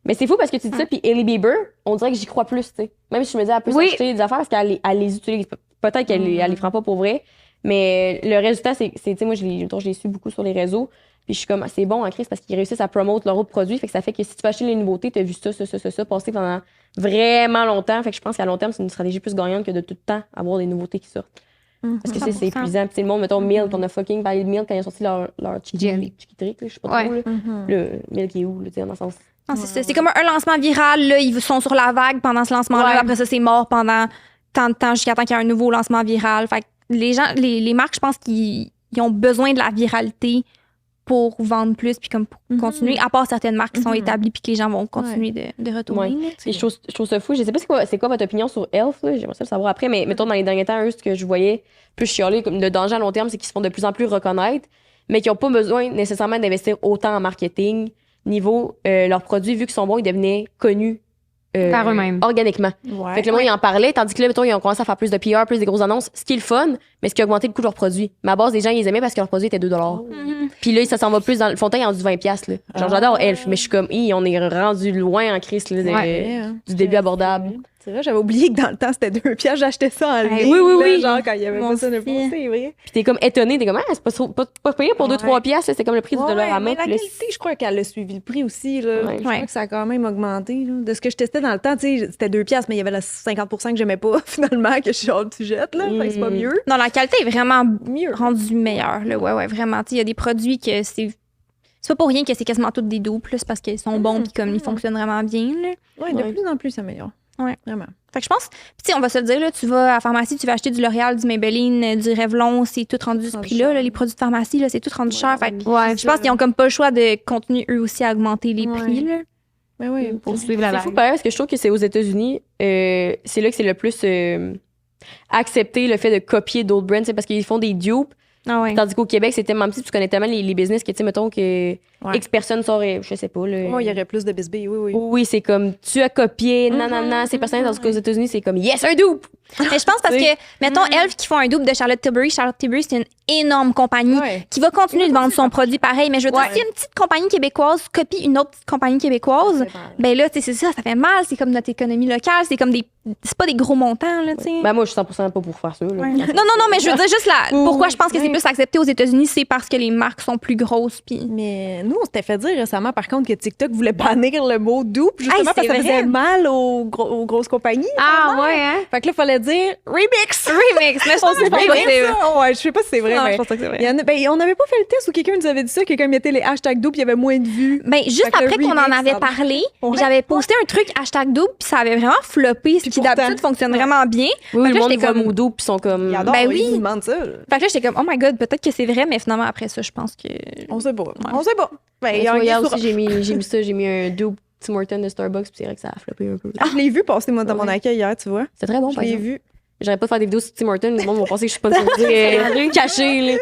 Mais c'est fou parce que tu dis ça, puis Hailey Bieber, on dirait que j'y crois plus, tu sais. Même si je me dis, elle peut Oui. s'acheter des affaires parce qu'elle les utilise. Peut-être qu'elle elle les prend pas pour vrai, mais le résultat, c'est tu sais, moi, je l'ai su beaucoup sur les réseaux, puis je suis comme, c'est bon en Christ parce qu'ils réussissent à promote leur autre produit, fait que ça fait que si tu vas acheter les nouveautés, t'as vu ça passer pendant vraiment longtemps, fait que je pense qu'à long terme, c'est une stratégie plus gagnante que de tout le temps avoir des nouveautés qui sortent. Parce que c'est 100%. épuisant. Puis le monde, mettons, Milk, on a fucking parlé de Milk quand ils ont sorti leur Jelly. Chicky Trick, là, je sais pas Ouais. trop, là. Le Milk est où, là, tu sais, dans le sens. Non, c'est ça. C'est comme un lancement viral. Là, ils sont sur la vague pendant ce lancement-là. Ouais. Après ça, c'est mort pendant tant de temps jusqu'à temps qu'il y a un nouveau lancement viral. Fait que les gens, les marques, je pense qu'ils ils ont besoin de la viralité pour vendre plus puis comme pour continuer. À part certaines marques qui sont établies puis que les gens vont continuer de retourner. Ouais. là. Et je trouve ça fou. Je sais pas c'est quoi votre opinion sur Elf, là. J'aimerais ça le savoir après, mais mettons dans les derniers temps, eux, ce que je voyais plus chialer comme le danger à long terme, c'est qu'ils se font de plus en plus reconnaître, mais qu'ils n'ont pas besoin nécessairement d'investir autant en marketing. Niveau leurs produits, vu qu'ils sont bons, ils devenaient connus Par eux-mêmes. organiquement. Ouais. Fait que le monde, il en parlait, tandis que là, mettons, ils ont commencé à faire plus de PR, plus des grosses annonces, ce qui est le fun, mais ce qui a augmenté le coût de leurs produits. Mais à base, les gens, ils les aimaient parce que leurs produits étaient $2. Puis là, ça s'en va plus dans le fond de teint, il est rendu 20$, là. Genre, j'adore Elf, mais je suis comme, on est rendu loin en crise, là, du début abordable. C'est vrai, j'avais oublié que dans le temps, c'était 2 piastres, j'achetais ça en ligne. oui. Genre, quand il y avait Mon pas ça de fils. c'est vrai. Puis t'es comme étonné, t'es comme, c'est pas payé pour 2-3$, c'est comme le prix du $. Mais la Puis là, qualité, je crois qu'elle a suivi le prix aussi. Là. Ouais. Je crois que ça a quand même augmenté. Là. De ce que je testais dans le temps, tu sais, c'était 2 piastres, mais il y avait le 50% que j'aimais pas, finalement, que je suis hors du jet. Là. Fait que c'est pas mieux. Non, la qualité est vraiment Mieux. rendue meilleure. Là. Ouais, vraiment. Tu sais, il y a des produits que c'est pas pour rien que c'est quasiment toutes des dupes, là, c'est parce qu'ils sont bons puis comme ils fonctionnent vraiment bien. Là. Ouais, de plus en plus, ça s'améliore. Ouais. Vraiment. Fait que je pense, puis tu sais, on va se le dire, là, tu vas à la pharmacie, tu vas acheter du L'Oréal, du Maybelline, du Revlon, c'est tout rendu ce Rendu prix-là. cher. Là, les produits de pharmacie, là, c'est tout rendu cher. Fait que Ouais, je pense qu'ils ont comme pas le choix de continuer eux aussi à augmenter les Ouais. prix. Là. Mais oui. pour suivre la c'est fou vague. pareil parce que je trouve que c'est aux États-Unis, c'est là que c'est le plus accepté le fait de copier d'autres brands, c'est parce qu'ils font des dupes. Ah ouais. Tandis qu'au Québec, c'est tellement petit, tu connais tellement les business que, tu sais, mettons que X personnes sort, je sais pas. Là, Moi, il y aurait plus de bisbilles, oui. Oui, c'est comme, tu as copié, nanana, ces personnes, tandis qu'aux États-Unis, c'est comme, yes, un dupe! Mais je pense parce que, mettons, Elf qui font un double de Charlotte Tilbury. Charlotte Tilbury, c'est une énorme compagnie qui va continuer de vendre son produit pareil. Mais je veux dire, si une petite compagnie québécoise copie une autre petite compagnie québécoise, ben là, tu sais, c'est ça fait mal. C'est comme notre économie locale. C'est comme c'est pas des gros montants, là, tu sais. Ben, moi, je suis 100% pas pour faire ça. Là. Non, mais je veux dire, juste là, pourquoi je pense que c'est plus accepté aux États-Unis, c'est parce que les marques sont plus grosses. Puis Mais nous, on s'était fait dire récemment, par contre, que TikTok voulait bannir le mot dupe, justement parce que ça faisait mal aux grosses compagnies. Ah, ouais, hein? Fait que là, il fallait dire remix. remix, mais je pense pas que c'est vrai. Ouais, je sais pas si c'est vrai, Non, mais je pense pas que c'est vrai. il y en a- on n'avait pas fait le test où quelqu'un nous avait dit ça, quelqu'un mettait les hashtags dupe, il y avait moins de vues. Ben, juste Fait que le après qu'on en remix, avait ça- parlé, Ouais. j'avais posté un truc hashtag double, puis ça avait vraiment floppé, ce Puis qui pourtant- d'habitude fonctionne vraiment bien. Oui, Fait le que là, monde j'étais voit comme- mon dos, puis ils sont comme. Il adore, Ben oui. il nous demande ça. Fait que là, j'étais comme, oh my god, peut-être que c'est vrai, mais finalement, après ça, je pense que. On sait pas. On sait pas. Ben, il y a un Hier gars aussi, j'ai mis ça, j'ai mis un dupe Tim Hortons de Starbucks, puis c'est vrai que ça a floppé un peu. Je l'ai vu passer, moi, dans mon accueil hier, tu vois. C'est très bon, Je par l'ai exemple. vu. J'aurais pas de faire des vidéos sur Tim Hortons, le monde va penser que je suis pas une cachée, là.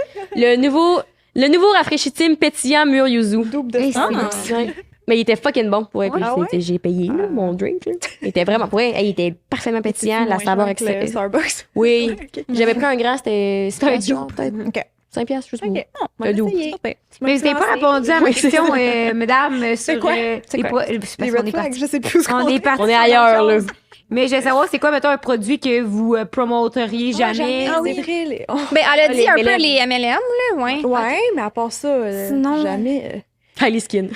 Le nouveau rafraîchissime pétillant mûr yuzu. Double de Hey, ça. Ouais. Mais il était fucking bon pour être. Ah ouais? J'ai payé là, mon drink. Là. Il était vraiment pour il était parfaitement pétillant, la saveur avec le excellente. Starbucks. Oui. Ok. J'avais pris un grand, c'était un genre, peut-être OK. 5 piastres, je sais OK. pas. On va Le double. l'essayer. Mais vous n'avez pas répondu à ma question, mesdames, sur quoi? les quoi? pro- c'est parce Les qu'on red est flags, parti. je sais plus ce qu'on On est parti. On est sur ailleurs, autre là. chose. Mais je veux savoir, c'est quoi, mettons, un produit que vous promoteriez jamais? Ah, c'est vrai. Les... oh. Ben, elle a dit Les un peu MLM. les MLM, là, ouais. Ouais, mais à part ça, Sinon- jamais. Highly Skin.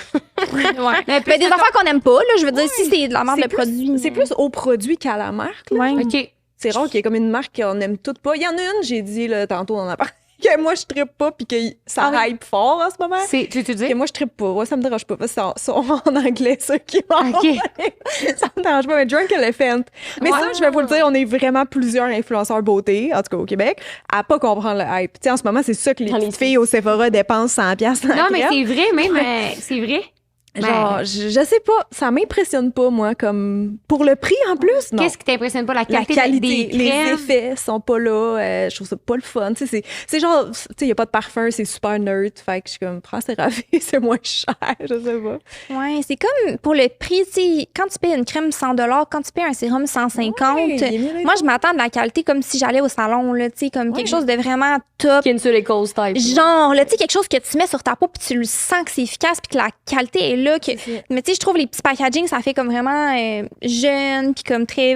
Mais des affaires qu'on aime pas, là, je veux dire, si c'est de la merde, C'est le produit. C'est plus au produit qu'à la marque. Là. Ouais. OK. C'est rare qu'il y ait comme une marque qu'on aime toutes pas. Il y en a une, j'ai dit là, tantôt dans la partie, que moi je trippe pas puis que ça hype fort en ce moment. Tu Que dis? moi je trippe pas. Ouais, ça me dérange pas parce que c'est en anglais, ceux qui m'en OK. ça me dérange pas. Mais Drunk Elephant. Mais ça, je vais vous le dire, on est vraiment plusieurs influenceurs beauté, en tout cas au Québec, à pas comprendre le hype. Tu sais, en ce moment, c'est ça que les Dans les petites filles au Sephora dépensent 100$ dans la Non, mais crème. c'est vrai, même. C'est vrai. Genre, je sais pas, ça m'impressionne pas, moi, comme. Pour le prix en plus, non. Qu'est-ce qui t'impressionne pas? La La qualité, qualité, des les crèmes? effets sont pas là. Je trouve ça pas le fun. Tu sais, c'est genre, tu sais, il y a pas de parfum, c'est super neutre. Fait que je suis comme, prends CeraVe, c'est moins cher, je sais pas. Ouais, c'est comme pour le prix, tu sais, quand tu payes une crème 100$, quand tu payes un sérum 150$, Ouais, il est mieux d'être- moi, je m'attends de la qualité comme si j'allais au salon, là, tu sais, comme quelque chose de vraiment top. Skin sur les causes type. Genre, là, tu sais, quelque chose que tu mets sur ta peau puis tu le sens que c'est efficace puis que la qualité est là. Que... Mais tu sais, je trouve les petits packaging, ça fait comme vraiment jeune puis comme très...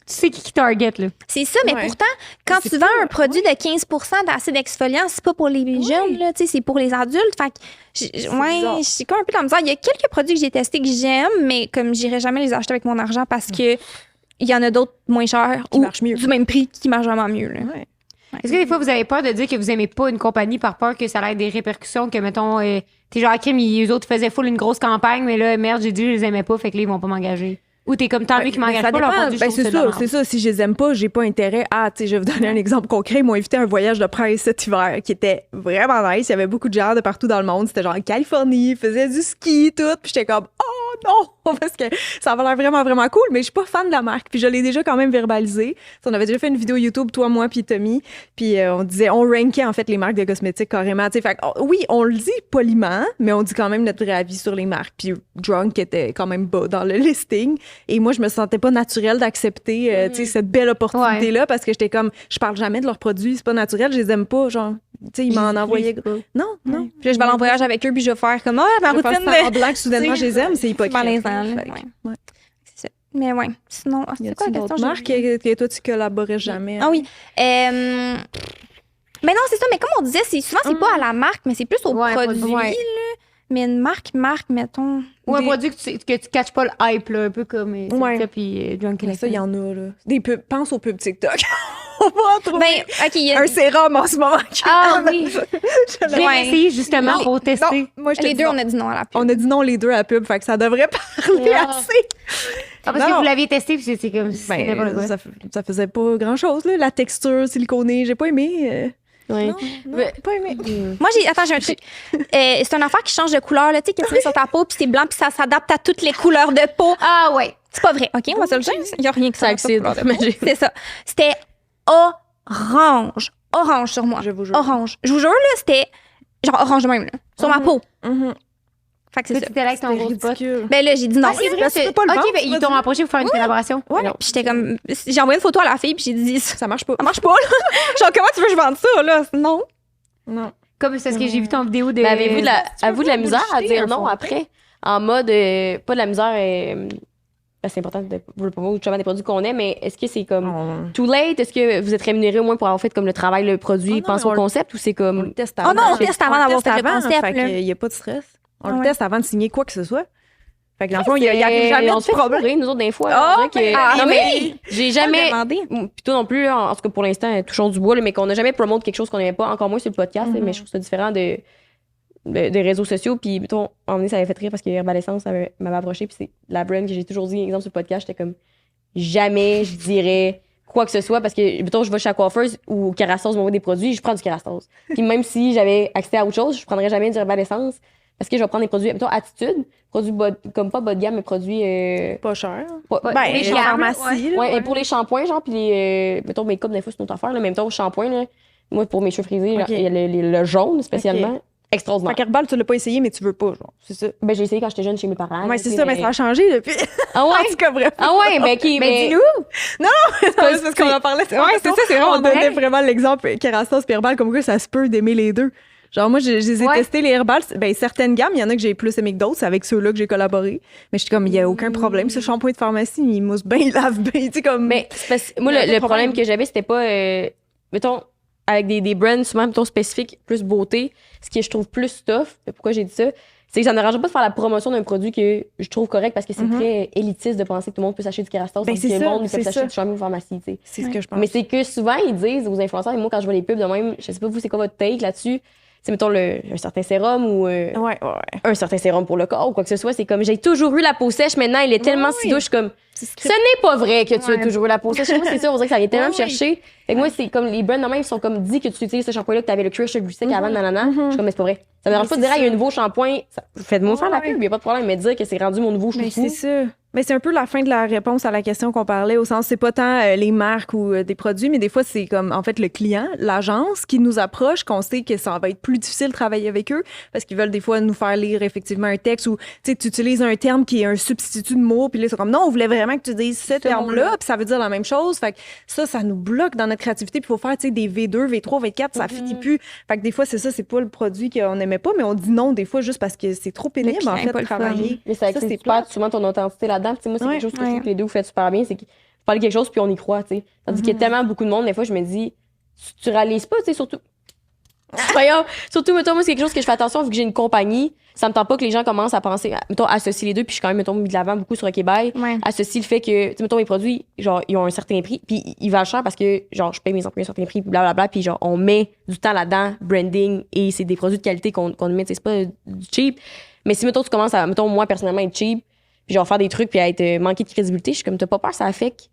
Tu sais qui target, là. C'est ça, mais Ouais. pourtant, quand tu vends un produit de 15% d'acide exfoliant, c'est pas pour les jeunes, là, tu sais, c'est pour les adultes. Fait que, ouais, bizarre. je suis comme un peu dans la misère. Il y a quelques produits que j'ai testés que j'aime, mais comme j'irai jamais les acheter avec mon argent parce que il y en a d'autres moins chers Qui ou marchent mieux. du même prix qui marchent vraiment mieux. Là. Ouais. Est-ce que des fois, vous avez peur de dire que vous aimez pas une compagnie par peur que ça ait des répercussions, que, mettons, t'es genre, crime, les autres faisaient full une grosse campagne, mais là, merde, j'ai dit, je les aimais pas, fait que là, ils vont pas m'engager. Ou t'es comme tant mieux qu'ils Ben, m'engagent ça pas, leur dépend. produit, je Ben, trouve c'est de la ça, merde. c'est ça. Si je les aime pas, j'ai pas intérêt à, tu sais, je vais vous donner un exemple concret. Ils m'ont invité à un voyage de presse cet hiver qui était vraiment nice. Il y avait beaucoup de gens de partout dans le monde. C'était genre en Californie, ils faisaient du ski, tout. Puis j'étais comme, oh non! Parce que ça avait l'air vraiment, vraiment cool, mais je suis pas fan de la marque. Puis je l'ai déjà quand même verbalisé. On avait déjà fait une vidéo YouTube, toi, moi, puis Tommy. Puis on disait, on rankait en fait les marques de cosmétiques carrément. Tu sais, fait que, oui, on le dit poliment, mais on dit quand même notre vrai avis sur les marques. Puis Drunk était quand même bas dans le listing. Et moi, je me sentais pas naturelle d'accepter tu sais, cette belle opportunité-là parce que j'étais comme, je parle jamais de leurs produits, c'est pas naturel, je les aime pas. Genre, tu sais, ils m'en envoyaient. Non, non. Puis là, je vais aller en voyage avec eux puis je vais faire comme, ma Je vais routine faire de... semblant que soudainement, je les aime, c'est hypocrite. malaisant, là. Fait que, Ouais. ouais. C'est ça. Mais ouais, sinon, Y c'est quoi a-t-il la d'autres question? marques que toi, tu collaborais jamais? Ah oui. Mais non, c'est ça. Mais comme on disait, souvent, c'est pas à la marque, mais c'est plus au Ouais, produit. ouais. Là. Mais une marque, mettons. Ou un Des- produit que tu catches pas le hype, là, un peu comme Ouais. ça, puis Drunk Mais ça, il y Elephant. en a, là. Des pubs. Pense aux pubs TikTok. On va en trouver. Ben, OK, il y a un sérum en ce moment. Ah oui! Je Je vais Ouais. essayer justement pour tester. Non, moi, je te les dis deux, non. on a dit non à la pub. On a dit non les deux à la pub, fait que ça devrait parler Ah. assez. Ah, parce que Non. vous l'aviez testé, puis c'est comme... c'est n'importe quoi. ça faisait pas grand-chose, là. La texture siliconée, j'ai pas aimé. Ouais. Non, pas aimé. Moi, j'ai un truc. C'est une affaire qui change de couleur, là, tu sais, que tu mets sur ta peau, puis c'est blanc, puis ça s'adapte à toutes les couleurs de peau. Ah ouais! C'est pas vrai, OK? On va se le dire. Il y a rien que ça. Ça excite. C'est ça. C'était orange. orange sur moi. Je vous jure. Orange. Je vous jure, là, c'était genre orange de même, là, sur ma peau. Mhm. Fait que c'est Là, ça. tu t'es là avec ton C'était gros spot. ridicule. Ben là, j'ai dit non. Ah, c'est vrai, Parce que tu peux pas le OK, vendre, ben, ils ce t'ont produit. approché pour faire une collaboration. Ouais. Puis j'étais comme. J'ai envoyé une photo à la fille, puis j'ai dit, ça Ça marche pas. marche pas, là. Genre, comment tu veux que je vende ça, là? Non. Non. Comme c'est ce que j'ai vu ton vidéo de. Mais avez-vous de la misère à bullshiter dire un non fond. après? En mode, pas de la misère, c'est important de promouvoir justement des produits qu'on aime, mais est-ce que c'est comme too late? Est-ce que vous êtes rémunéré au moins pour avoir fait comme le travail, le produit, non, penser mais au on concept ou c'est On le comme. teste Oh non, on teste avant d'avoir fait le concept, Fait là. qu'il n'y a pas de stress. On Ah le ouais. teste avant de signer quoi que ce soit. Fait que dans le fond, il n'y arrive jamais on de se fait problème. fourrer, nous autres, des fois. Ah, on dirait que- ben, non, oui. mais j'ai jamais. Demandé. Puis toi non plus, là, en tout cas pour l'instant, touchons du bois, là, mais qu'on n'a jamais promote quelque chose qu'on n'aimait pas, encore moins sur le podcast, là, mais je trouve ça différent des réseaux sociaux. Puis, mettons, en donné, ça avait fait rire parce que Herbalessence m'avait approché, puis c'est la brand que j'ai toujours dit, exemple sur le podcast, j'étais comme jamais je dirais quoi que ce soit parce que, mettons, je vais chez la coiffeuse ou Kerastase m'envoie des produits, je prends du Kerastase. Puis même si j'avais accès à autre chose, je prendrais jamais du Herbalessence parce que je vais prendre des produits, mettons, Attitude, produits comme pas bas de gamme, mais produits. Pas cher. Ouais, Ben, les les gammes, pharmacies. là, Ouais, et pour les shampoings, genre, puis les. Mettons, make-up, des fois, c'est une autre affaire, là. Mais mettons, shampoing, là. Moi, pour mes cheveux frisés, Ok. il y a le jaune, spécialement. Extraordinaire. Fait qu'Herbal, tu l'as pas essayé, mais tu veux pas, genre. C'est ça. Ben, j'ai essayé quand j'étais jeune chez mes parents. Ouais, là, c'est tu sais, ça, mais ça a changé depuis. Ah En ouais? tout cas, bref. Ah ouais, ben, qui. Mais dis-nous! C'est parce qu'on en parlait. Ouais, c'est ça, c'est vraiment. On donnait vraiment l'exemple Kerastase et Herbal, comme quoi ça se peut d'aimer les deux. Genre, moi, je les ai Ouais. testés, les Herbal. Ben, certaines gammes, il y en a que j'ai plus aimé que d'autres. C'est avec ceux-là que j'ai collaboré. Mais je suis comme, il y a aucun problème. Ce shampoing de pharmacie, il mousse bien, il lave bien. Tu sais, comme. Mais c'est parce- moi, Il y a pas le de problème. problème que j'avais, c'était pas. Mettons, avec des brands, souvent, mettons, spécifiques, plus beauté, ce que je trouve plus tough, pourquoi j'ai dit ça, c'est que ça ne dérange pas de faire la promotion d'un produit que je trouve correct parce que c'est très élitiste de penser que tout le monde peut s'acheter du Kerastase, Ben, tandis c'est que le ça, monde peut c'est s'acheter ça. du shampoing en pharmacie, tu sais. c'est ce que je pense. Mais c'est que souvent, ils disent aux influenceurs, et moi, quand je vois les pubs de même, je sais pas vous, c'est quoi votre take là-dessus? C'est, mettons, un certain sérum ou Ouais. un certain sérum pour le corps ou quoi que ce soit. C'est comme, j'ai toujours eu la peau sèche, maintenant, il est tellement si douce, comme, ce n'est pas vrai que tu as toujours eu la peau sèche. Moi, c'est ça, on dirait que ça vient tellement me chercher. Fait que moi, c'est comme, les brands, normalement, ils sont comme, dit que tu utilises ce shampoing-là, que t'avais le Crush Glyceric avant, nanana. Je suis comme, mais c'est pas vrai. Ça me dérange pas de dire, il y a un nouveau shampoing. Faites-moi faire la pub, il y a pas de problème, mais dire que c'est rendu mon nouveau Mais chouchou. c'est ça. Mais c'est un peu la fin de la réponse à la question qu'on parlait, au sens, c'est pas tant les marques ou des produits, mais des fois, c'est comme, en fait, le client, l'agence qui nous approche, qu'on sait que ça va être plus difficile de travailler avec eux, parce qu'ils veulent des fois nous faire lire effectivement un texte ou, tu sais, tu utilises un terme qui est un substitut de mot, puis là, c'est comme, non, on voulait vraiment que tu dises ce terme-là, puis ça veut dire la même chose. Fait que ça nous bloque dans notre créativité, puis il faut faire, tu sais, des V2, V3, V4, ça finit plus. Fait que des fois, c'est ça, c'est pas le produit qu'on aimait pas, mais on dit non, des fois, juste parce que c'est trop pénible, client en est fait, pas de le fun. travailler. Mais ça Ça, c'est excite pas plate. souvent ton authenticité là-dedans. Puis, tu sais, moi, c'est Ouais, quelque chose que je ouais. trouve que les deux vous faites super bien. C'est que vous parlez quelque chose puis on y croit, tu sais. Tandis qu'il y a tellement beaucoup de monde, des fois, je me dis, tu réalises pas, tu sais, surtout. Voyons, surtout, mettons, moi, c'est quelque chose que je fais attention vu que j'ai une compagnie. Ça me tente pas que les gens commencent à penser, mettons, associer les deux. Puis je suis quand même, mettons, mis de l'avant beaucoup sur Québec. Ouais. Associer le fait que, tu sais, mettons, mes produits, genre, ils ont un certain prix. Puis ils valent cher parce que, genre, je paye mes employés un certain prix, blablabla. Puis genre, on met du temps là-dedans, branding, et c'est des produits de qualité qu'on met, tu sais, c'est pas du cheap. Mais si, mettons, tu commences à, mettons, moi, personnellement, être cheap, puis genre, faire des trucs, puis à être manqué de crédibilité, je suis comme, t'as pas peur, ça affecte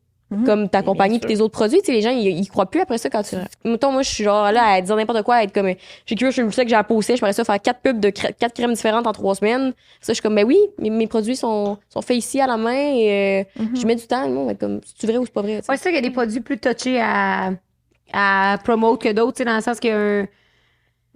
comme ta compagnie puis tes autres produits. Tu sais, les gens, ils croient plus après ça quand tu. Mettons, moi, je suis genre là à dire n'importe quoi, à être comme, j'ai cru, je sais que j'ai la peau sèche, je pourrais ça faire 4 pubs de 4 crèmes différentes en 3 semaines. Ça, je suis comme, ben oui, mes produits sont faits ici à la main et je mets du temps. Moi, on va être comme, c'est vrai ou c'est pas vrai? Tu sais. Ouais, c'est sûr qu'il y a des produits plus touchés à promote que d'autres, tu sais, dans le sens que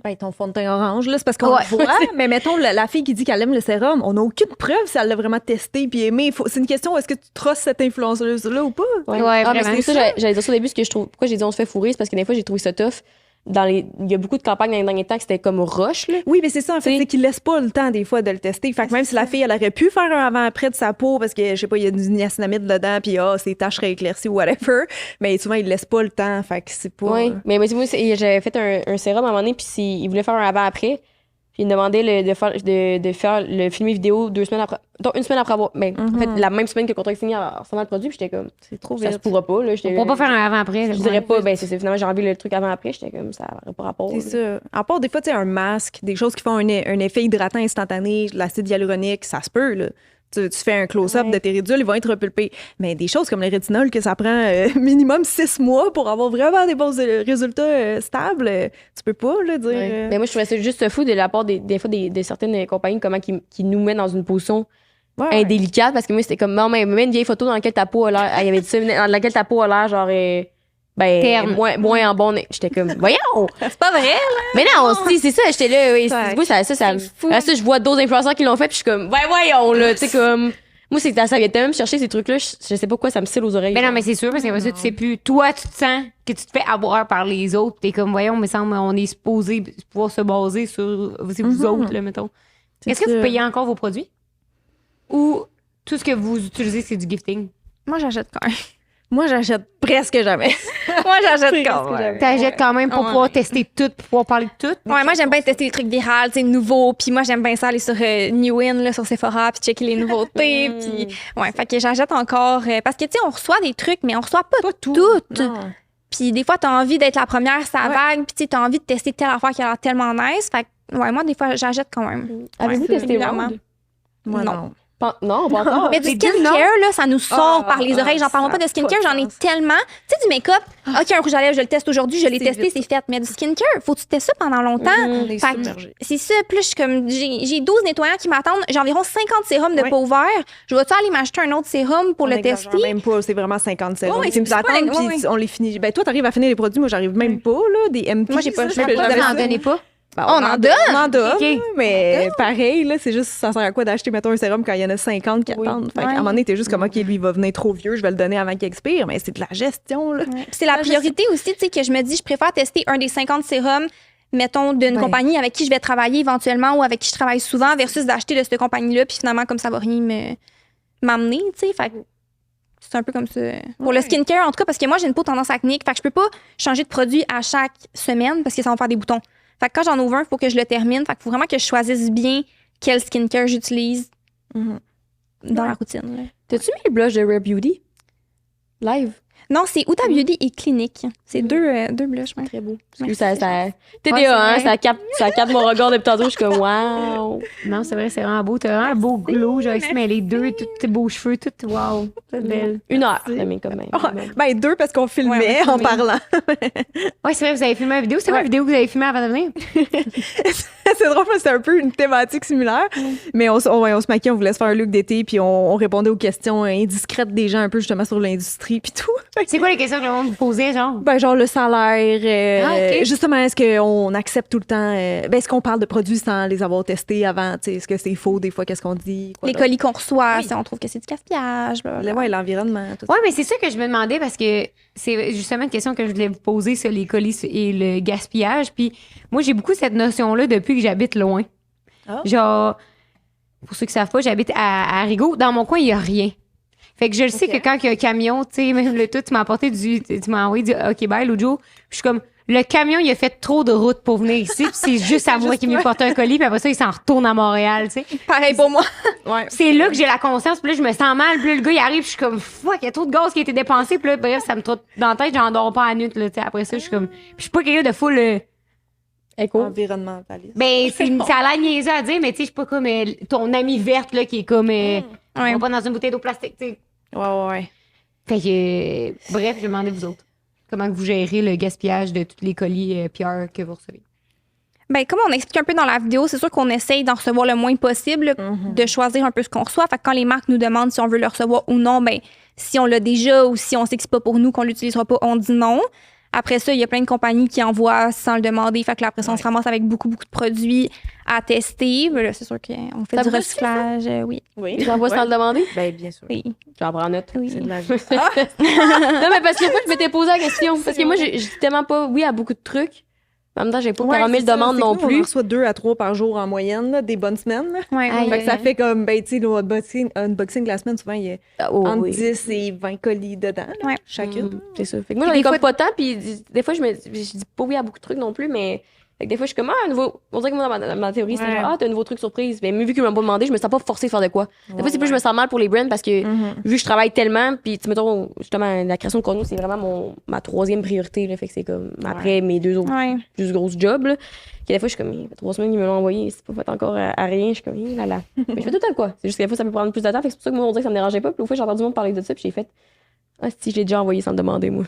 Ben, ton fond de teint orange, là, c'est parce qu'on Ouais. le voit. Mais mettons, la fille qui dit qu'elle aime le sérum, on n'a aucune preuve si elle l'a vraiment testé puis aimé. C'est une question, est-ce que tu trosses cette influenceuse-là ou pas? Ouais, Ah, mais vraiment. c'est ça, j'allais dire ça au début, ce que je trouve, pourquoi j'ai dit on se fait fourrer, c'est parce que des fois, j'ai trouvé ça tough. Il y a beaucoup de campagnes dans les derniers temps que c'était comme rush, là. Oui, mais c'est ça, en fait, T'sais. c'est qu'ils laissent pas le temps, des fois, de le tester. Fait que même si la fille, elle aurait pu faire un avant-après de sa peau parce que, je sais pas, il y a du niacinamide dedans puis ses taches rééclaircies ou whatever, mais souvent, ils laissent pas le temps. Fait que c'est pas. Oui, mais moi, j'avais fait un sérum à un moment donné, puis il voulait faire un avant-après. Puis il me demandait de faire le filmer vidéo 2 semaines après. Donc, une semaine après avoir. Mais en fait, la même semaine que le contrat est signé en ressemble le produit, puis j'étais comme. C'est trop Ça vite. se pourra pas, là. On pourra pas faire un avant-après. Je dirais pas, ben, c'est finalement, j'ai envie le truc avant-après, j'étais comme, ça n'aurait pas rapport. C'est là. ça. À part des fois, tu sais, un masque, des choses qui font un effet hydratant instantané, l'acide hyaluronique, ça se peut, là. Tu fais un close-up de tes ridules, ils vont être repulpés. Mais des choses comme le rétinol, que ça prend minimum 6 mois pour avoir vraiment des bons résultats stables, tu peux pas, là, dire. Ouais. Ben, moi, je trouvais ça juste fou de la part des fois des certaines compagnies, comment qui nous mettent dans une position Ouais. indélicate, parce que moi, c'était comme, non, mais mets une vieille photo dans laquelle ta peau a l'air, il y avait dit ça, dans laquelle ta peau a l'air, genre, Ben, Terme. moins en bon. J'étais comme, voyons! C'est pas vrai, là. Mais non, c'est ça, j'étais là. Oui, Ouais. moi, ça, fou. après ça, je vois d'autres influenceurs qui l'ont fait, puis je suis comme, ben voyons, là. Tu sais, comme, moi, ça vient tellement me chercher ces trucs-là, je sais pas quoi, ça me scelle aux oreilles. Ben non, mais c'est sûr, parce qu'après ça, tu sais plus. Toi, tu te sens que tu te fais avoir par les autres. T'es comme, voyons, mais semble, on est supposé pouvoir se baser sur vous autres, là, mettons. Est-ce que vous payez encore vos produits? Ou tout ce que vous utilisez, c'est du gifting? Moi, j'achète quand même. Moi, j'achète presque jamais. Moi, j'achète quand même. T'achètes quand même pour pouvoir tester tout, pour pouvoir parler de tout? Ouais, moi, j'aime bien tester les trucs virals, tu sais, nouveaux. Puis moi, j'aime bien ça aller sur New In, là, sur Sephora, puis checker les nouveautés. Puis, ouais, fait que j'achète encore. Parce que, tu sais, on reçoit des trucs, mais on reçoit pas toutes. Non. Puis des fois, t'as envie d'être la première sur la vague, puis tu sais, t'as envie de tester telle affaire qui a l'air tellement nice. Fait que, ouais, moi, des fois, j'achète quand même. Avez-vous Ouais, testé régulièrement. Round? Moi, Non. non. Non, pas encore. Mais du Les deux, skincare, là, ça nous sort par les oreilles. J'en parle ça pas de a skincare, pas j'en de ai sens. tellement. Tu sais, du make-up, OK, un rouge à lèvres, je le teste aujourd'hui, je l'ai C'est testé, vite. c'est fait. Mais du skincare, faut que tu testes ça pendant longtemps. On est Fait que submergés. c'est ça. Plus je suis comme, j'ai 12 nettoyants qui m'attendent. J'ai environ 50 sérums de Ouais. peau ouvert. Je vais-tu aller m'acheter un autre sérum pour On le exagère tester? même pas, c'est vraiment 50 secondes. Ouais, Tu nous c'est super, attends, ouais, puis on les finit. Ben, toi, t'arrives à finir les produits, moi, j'arrive même pas, là, des MT. Moi, j'ai pas- ça, je je fais peux pas jamais Vous ça. n'en donnez pas? Ben, On en donne. On en donne, Ok. mais pareil, là, c'est juste, ça sert à quoi d'acheter, mettons, un sérum quand il y en a 50 qui attendent. Fait qu'à un moment donné, t'es juste comme, OK, lui, il va venir trop vieux, je vais le donner avant qu'il expire, mais c'est de la gestion, là. Puis c'est la priorité aussi, tu sais, que je me dis, je préfère tester un des 50 sérums, mettons, d'une Ouais. compagnie avec qui je vais travailler éventuellement ou avec qui je travaille souvent, versus d'acheter de cette compagnie-là, puis finalement, comme ça va rien m'amener, tu sais. Fait que c'est un peu comme ça. Pour le skincare, en tout cas, parce que moi, j'ai une peau tendance acnéique, fait que je peux pas changer de produit à chaque semaine parce que ça va me faire des boutons. Fait que quand j'en ouvre un, il faut que je le termine. Fait qu'il faut vraiment que je choisisse bien quel skincare j'utilise Mhm. dans la routine. Là. T'as-tu mis le blush de Rare Beauty? Live? Non, c'est Huda Beauty et Clinique. C'est deux blushs. Ouais. Très beau. Merci. Ça, TDA, Ouais, c'est hein, vrai. ça capte mon regard depuis tantôt. Je suis comme, wow. Non, c'est vrai, c'est vraiment beau. T'as vraiment un beau glow, genre ici, mais les deux, tous tes beaux cheveux, tout, wow, c'est belle. 1 heure de make-up, même. Ben, deux, parce qu'on filmait Ouais, on en parlant. Ouais, c'est vrai, vous avez filmé une vidéo. C'est quoi la vidéo que vous avez filmée avant de venir? C'est drôle, parce que c'était un peu une thématique similaire. Mais on se maquillait, on voulait se faire un look d'été, puis on répondait aux questions indiscrètes des gens, un peu justement sur l'industrie, puis tout. C'est quoi les questions que le monde vous posait, genre? Ben, genre le salaire. Ah, ok. Justement, est-ce qu'on accepte tout le temps. Ben, est-ce qu'on parle de produits sans les avoir testés avant? Tu sais, est-ce que c'est faux des fois? Qu'est-ce qu'on dit? Quoi Les d'autre? colis qu'on reçoit, Oui. ça, on trouve que c'est du gaspillage. blablabla. Ouais, l'environnement. Tout Ouais, mais c'est ça que je me demandais parce que c'est justement une question que je voulais vous poser sur les colis et le gaspillage. Puis moi, j'ai beaucoup cette notion-là depuis que j'habite loin. Ah. Genre, pour ceux qui savent pas, j'habite à Rigaud. Dans mon coin, il y a rien. Fait que je le sais que quand il y a un camion, tu sais, même le tout, tu m'as apporté tu m'as envoyé du OK bye l'autre jour. Puis je suis comme, le camion, il a fait trop de route pour venir ici. Puis c'est juste à moi qui m'y porte un colis. Puis après ça, il s'en retourne à Montréal, tu sais. Pareil pour moi. Ouais. C'est là que j'ai la conscience. Puis là, je me sens mal. Puis là, le gars, il arrive. Puis je suis comme, fuck, il y a trop de gaz qui a été dépensé. Puis là, bref, ça me trotte dans la tête. J'en dors pas à nuit, là, tu sais. Après ça, je suis comme, puis je suis pas quelqu'un de full. Écho. Environnementaliste. Ben, ça a l'air niaiseux à dire, mais tu sais, je suis pas comme ton amie verte, là, qui est comme, on va pas dans une bouteille d'eau plastique, tu sais. Ouais. Fait que, bref, je me demandais vous autres. Comment que vous gérez le gaspillage de tous les colis PR que vous recevez? Ben, comme on explique un peu dans la vidéo, c'est sûr qu'on essaye d'en recevoir le moins possible, de choisir un peu ce qu'on reçoit. Fait que quand les marques nous demandent si on veut le recevoir ou non, ben, si on l'a déjà ou si on sait que c'est pas pour nous, qu'on l'utilisera pas, on dit non. Après ça, il y a plein de compagnies qui envoient sans le demander. Fait que là, après ça, on se ramasse avec beaucoup de produits à tester. Ben là, c'est sûr qu'on fait Ça du vous recyclage. Oui. Oui. Les envois sans le demander? Ben, bien sûr. Oui. J'en prends note. Oui. C'est de la vie. Non, mais parce que moi, je m'étais posé la question. Parce que moi, je dis tellement pas oui à beaucoup de trucs. En même temps, j'ai pas 40 000 demandes non On en plus. reçoit 2 à 3 par jour en moyenne, là, des bonnes semaines. Là. Ouais, Aïe, Fait que ça fait comme, ben, tu sais, le unboxing de la semaine, souvent, il y a Ah, oh, entre oui. 10 et 20 colis dedans, là, Ouais. chacune. C'est ça. Fait que moi, j'en Puis ai des comme fois- pas tant, puis des fois, je dis pas oui à beaucoup de trucs non plus, mais fait que des fois, je suis comme, ah, un nouveau. On dirait que moi, dans ma théorie, c'est Ouais. genre, ah, t'as un nouveau truc surprise. Mais vu qu'ils m'ont pas demandé, je me sens pas forcée de faire de quoi. Des fois, c'est plus, je me sens mal pour les brands parce que vu que je travaille tellement, puis tu mettons, justement, la création de contenu, c'est vraiment ma troisième priorité, là. Fait que c'est comme, après mes deux autres Ouais. plus grosses jobs, là. Que des fois, je suis comme, il fait 3 semaines qu'ils me l'ont envoyé, c'est pas fait encore à rien. Je suis comme, là là. Mais je fais tout le temps quoi. C'est juste que des fois, ça peut prendre plus de temps. Fait que c'est pour ça que moi, on dirait que ça me dérangeait pas. Puis l'autre fois, j'ai entendu du monde parler de ça, puis j'ai fait, ah, si je l'ai déjà envoyé sans le demander, moi.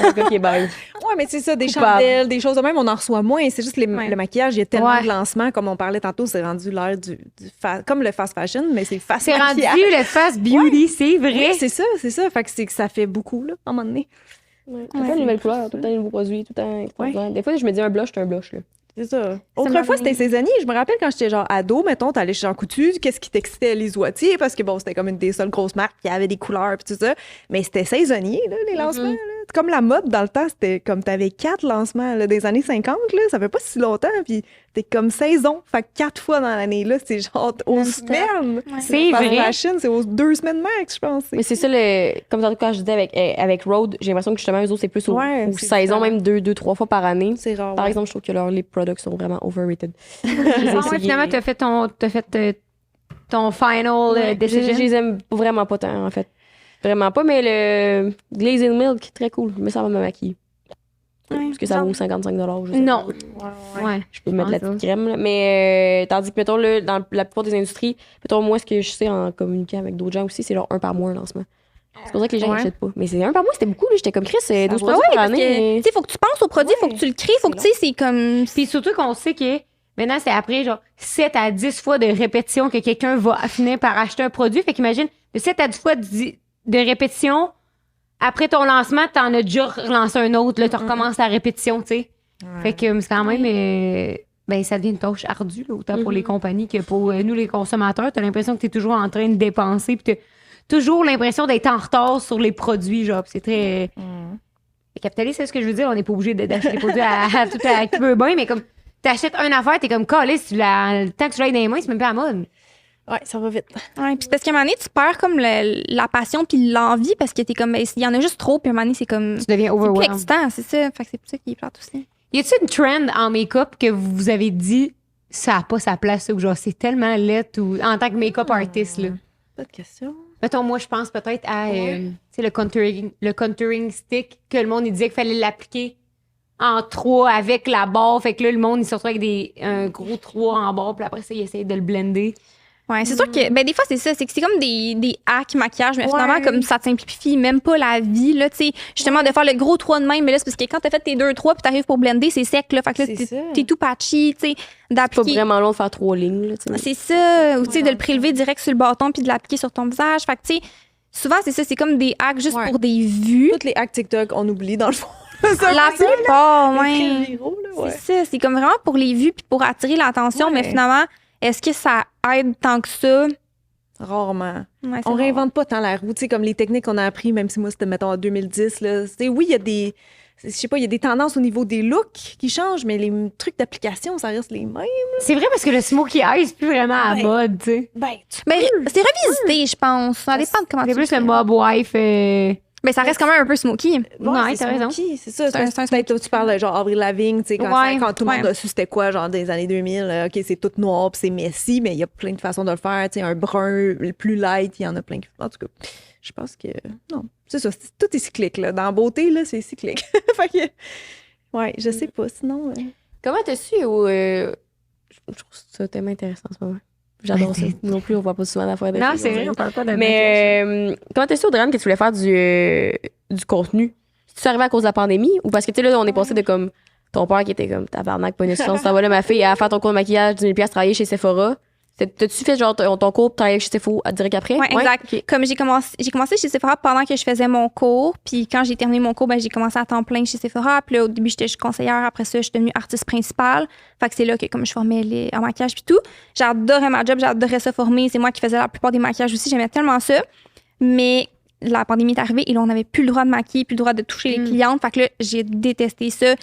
Ok, bye. Ouais, mais c'est ça, des Coupable. chandelles, des choses de même, on en reçoit moins. C'est juste Ouais. le maquillage, il y a tellement Ouais. de lancements, comme on parlait tantôt, c'est rendu l'ère comme le fast fashion, mais c'est fast C'est rendu maquillage. le fast beauty, c'est vrai. Oui, c'est ça. Fait que c'est que ça fait beaucoup, là, à un moment donné. Ouais. Tout le temps une nouvelle couleur, tout le temps des nouveaux produits, tout le temps extraordinaire. Des fois, je me dis un blush, c'est un blush. Là. C'est ça. Autrefois, c'était saisonnier. Je me rappelle quand j'étais genre ado, mettons, t'allais chez Jean Coutu, qu'est-ce qui t'excitait les oitiers? Parce que bon, c'était comme une des seules grosses marques qui avait des couleurs puis tout ça. Mais c'était saisonnier, là, les lancements. Là. Comme la mode dans le temps, c'était comme t'avais 4 lancements là, des années 50, là, ça fait pas si longtemps. Puis t'es comme saison. Fait que 4 fois dans l'année, là, c'est genre aux semaines. C'est Fast vrai. fashion, c'est aux 2 semaines max, je pense. Mais c'est ça, comme tantôt quand je disais avec Rhode, j'ai l'impression que justement, eux autres, c'est plus aux c'est saisons, différent. même 2-3 fois par année. C'est rare. Par ouais. exemple, je trouve que leurs lip products sont vraiment overrated. Ah ouais, finalement, t'as fait ton final decision. Je les aime vraiment pas tant, en fait. Vraiment pas, mais le Glazing Milk, très cool. Mais ça va me maquiller. Parce que ça vaut 55 $. Je sais Non. pas. Ouais. Je peux mettre la ça. petite crème. Là. Mais tandis que, mettons, là, dans la plupart des industries, mettons, moi, ce que je sais en communiquant avec d'autres gens aussi, c'est genre 1 par mois un lancement. C'est pour ça que les gens n'achètent pas. Mais c'est 1 par mois, c'était beaucoup. Là. J'étais comme Chris, 12 produits par Parce année. que, tu sais, faut que tu penses au produit, faut que tu le crées, faut que, tu sais, c'est comme... Puis surtout qu'on sait que maintenant, c'est après genre 7 à 10 fois de répétition que quelqu'un va finir par acheter un produit. Fait qu'imagine, de 7 à 10 fois de répétition, après ton lancement, t'en as déjà relancé un autre. Là, tu recommences la répétition, tu sais. Fait que c'est quand même... ben, ça devient une tâche ardue, là, autant pour les compagnies que pour nous, les consommateurs. T'as l'impression que t'es toujours en train de dépenser, puis t'as toujours l'impression d'être en retard sur les produits, genre. Puis c'est très... Le capitalisme, c'est ce que je veux dire. On n'est pas obligé d'acheter des produits à tout à qui veut bien, mais comme t'achètes une affaire, t'es comme calé, le temps que tu l'as dans les mains, c'est même pas à la mode. Ouais, ça va vite. Ouais, puis parce qu'à un moment donné, tu perds comme la passion puis l'envie parce que t'es comme, ben, il y en a juste trop, puis à un moment donné, c'est comme... Tu deviens C'est plus overwhelmed. excitant, c'est ça. Fait que c'est pour ça qu'il est plate aussi. Y a-t-il une trend en make-up que vous vous avez dit, ça a pas sa place, ou genre c'est tellement laid, ou en tant que make-up artist, là? Pas de question. Mettons, moi, je pense peut-être à tu sais, le contouring stick, que le monde, il disait qu'il fallait l'appliquer en 3 avec la barre. Fait que là, le monde, il se retrouve avec un gros 3 en barre, puis après ça, il essaye de le blender. Ouais, c'est sûr que, ben, des fois, c'est ça. C'est que c'est comme des hacks maquillage, mais finalement, comme ça te simplifie même pas la vie, là, tu sais. Justement, de faire le gros 3 de même, mais là, c'est parce que quand t'as fait tes 2-3 puis t'arrives pour blender, c'est sec, là. Fait que là, C'est ça. t'es tout patchy, tu sais. C'est pas D'appliquer. vraiment long de faire 3 lignes. Là, C'est ça. Ou, tu sais, de le prélever direct sur le bâton puis de l'appliquer sur ton visage. Fait que, tu sais, souvent, c'est ça. C'est comme des hacks juste pour des vues. Toutes les hacks TikTok, on oublie dans le fond. La plupart, Les ouais. traits viraux, là, ouais. C'est ça. C'est comme vraiment pour les vues puis pour attirer l'attention, mais finalement, est-ce que ça aide tant que ça? Rarement. Ouais, c'est On rare. réinvente pas tant la roue, tu sais, comme les techniques qu'on a appris, même si moi, c'était, mettons, en 2010, là. C'est, oui, il y a des... Je sais pas, il y a des tendances au niveau des looks qui changent, mais les trucs d'application, ça reste les mêmes. C'est vrai parce que le smokey eye, c'est plus vraiment à la mode, tu sais. Ben, Mais c'est revisité, je pense. Ça dépend de comment C'est tu plus le le fais. mob wife. Mais ça reste quand même un peu smoky. Ouais, t'as raison. C'est ça. C'est un Peut-être tu parles de genre Avril Lavigne, tu sais, quand, Ouais, quand tout le monde ouais. a su c'était quoi, genre des années 2000, OK, c'est tout noir puis c'est messy, mais il y a plein de façons de le faire, tu sais, un brun plus light, il y en a plein. En tout cas, je pense que, non, c'est ça, tout est cyclique, là. Dans la beauté, là, c'est cyclique. Fait que, ouais, je sais pas, sinon... Comment t'as su je trouve ça tellement intéressant en ce moment. J'adore ça. Non plus, on voit pas souvent d'affaires de Non, filles, c'est on vrai, dirait. on parle pas de Mais comment t'as su, Audrey, que tu voulais faire du contenu? C'est-tu arrivé à cause de la pandémie? Ou parce que, tu sais, là, on est passé de comme ton père qui était comme tabarnak, pas une chance, ça va là, ma fille, à faire ton cours de maquillage, 10 000 travailler chez Sephora. T'as-tu fait genre ton cours pour travailler chez Sephora direct après? Ouais, exact. Ok. Comme j'ai commencé chez Sephora pendant que je faisais mon cours, puis quand j'ai terminé mon cours, ben j'ai commencé à temps plein chez Sephora. Puis là, au début, j'étais juste conseillère. Après ça, je suis devenue artiste principale. Fait que c'est là que comme je formais en maquillage puis tout. J'adorais ma job, j'adorais ça former. C'est moi qui faisais la plupart des maquillages aussi. J'aimais tellement ça. Mais la pandémie est arrivée et là, on n'avait plus le droit de maquiller, plus le droit de toucher les clientes. Fait que là, j'ai détesté ça.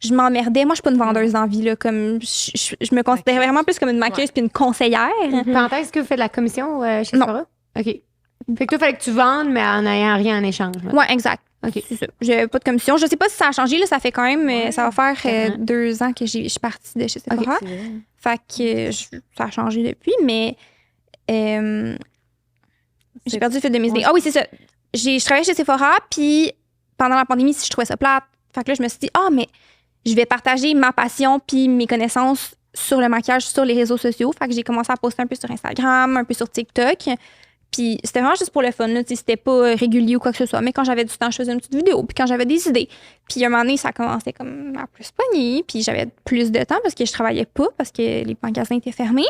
Je m'emmerdais. Moi, je suis pas une vendeuse d'envie, là. Comme, je me considérais vraiment plus comme une maquilleuse puis une conseillère. Parenthèse, est-ce que vous faites de la commission chez Non. Sephora? OK. Fait que toi, il fallait que tu vendes, mais en n'ayant rien en échange. là. Ouais, exact. OK. C'est ça. J'avais pas de commission. Je sais pas si ça a changé, là. Ça fait quand même, ça va faire 2 ans que je suis partie de chez Sephora. Fait que ça a changé depuis, mais j'ai perdu le fil de mes idées. Ah oui, c'est ça. Je travaillais chez Sephora, puis pendant la pandémie, je trouvais ça plate. Fait que là, je me suis dit, mais je vais partager ma passion puis mes connaissances sur le maquillage sur les réseaux sociaux. Fait que j'ai commencé à poster un peu sur Instagram, un peu sur TikTok. Puis c'était vraiment juste pour le fun, là. C'était pas régulier ou quoi que ce soit. Mais quand j'avais du temps, je faisais une petite vidéo. Puis quand j'avais des idées. Puis à un moment donné, ça commençait comme à plus pogner. Puis j'avais plus de temps parce que je travaillais pas, parce que les magasins étaient fermés.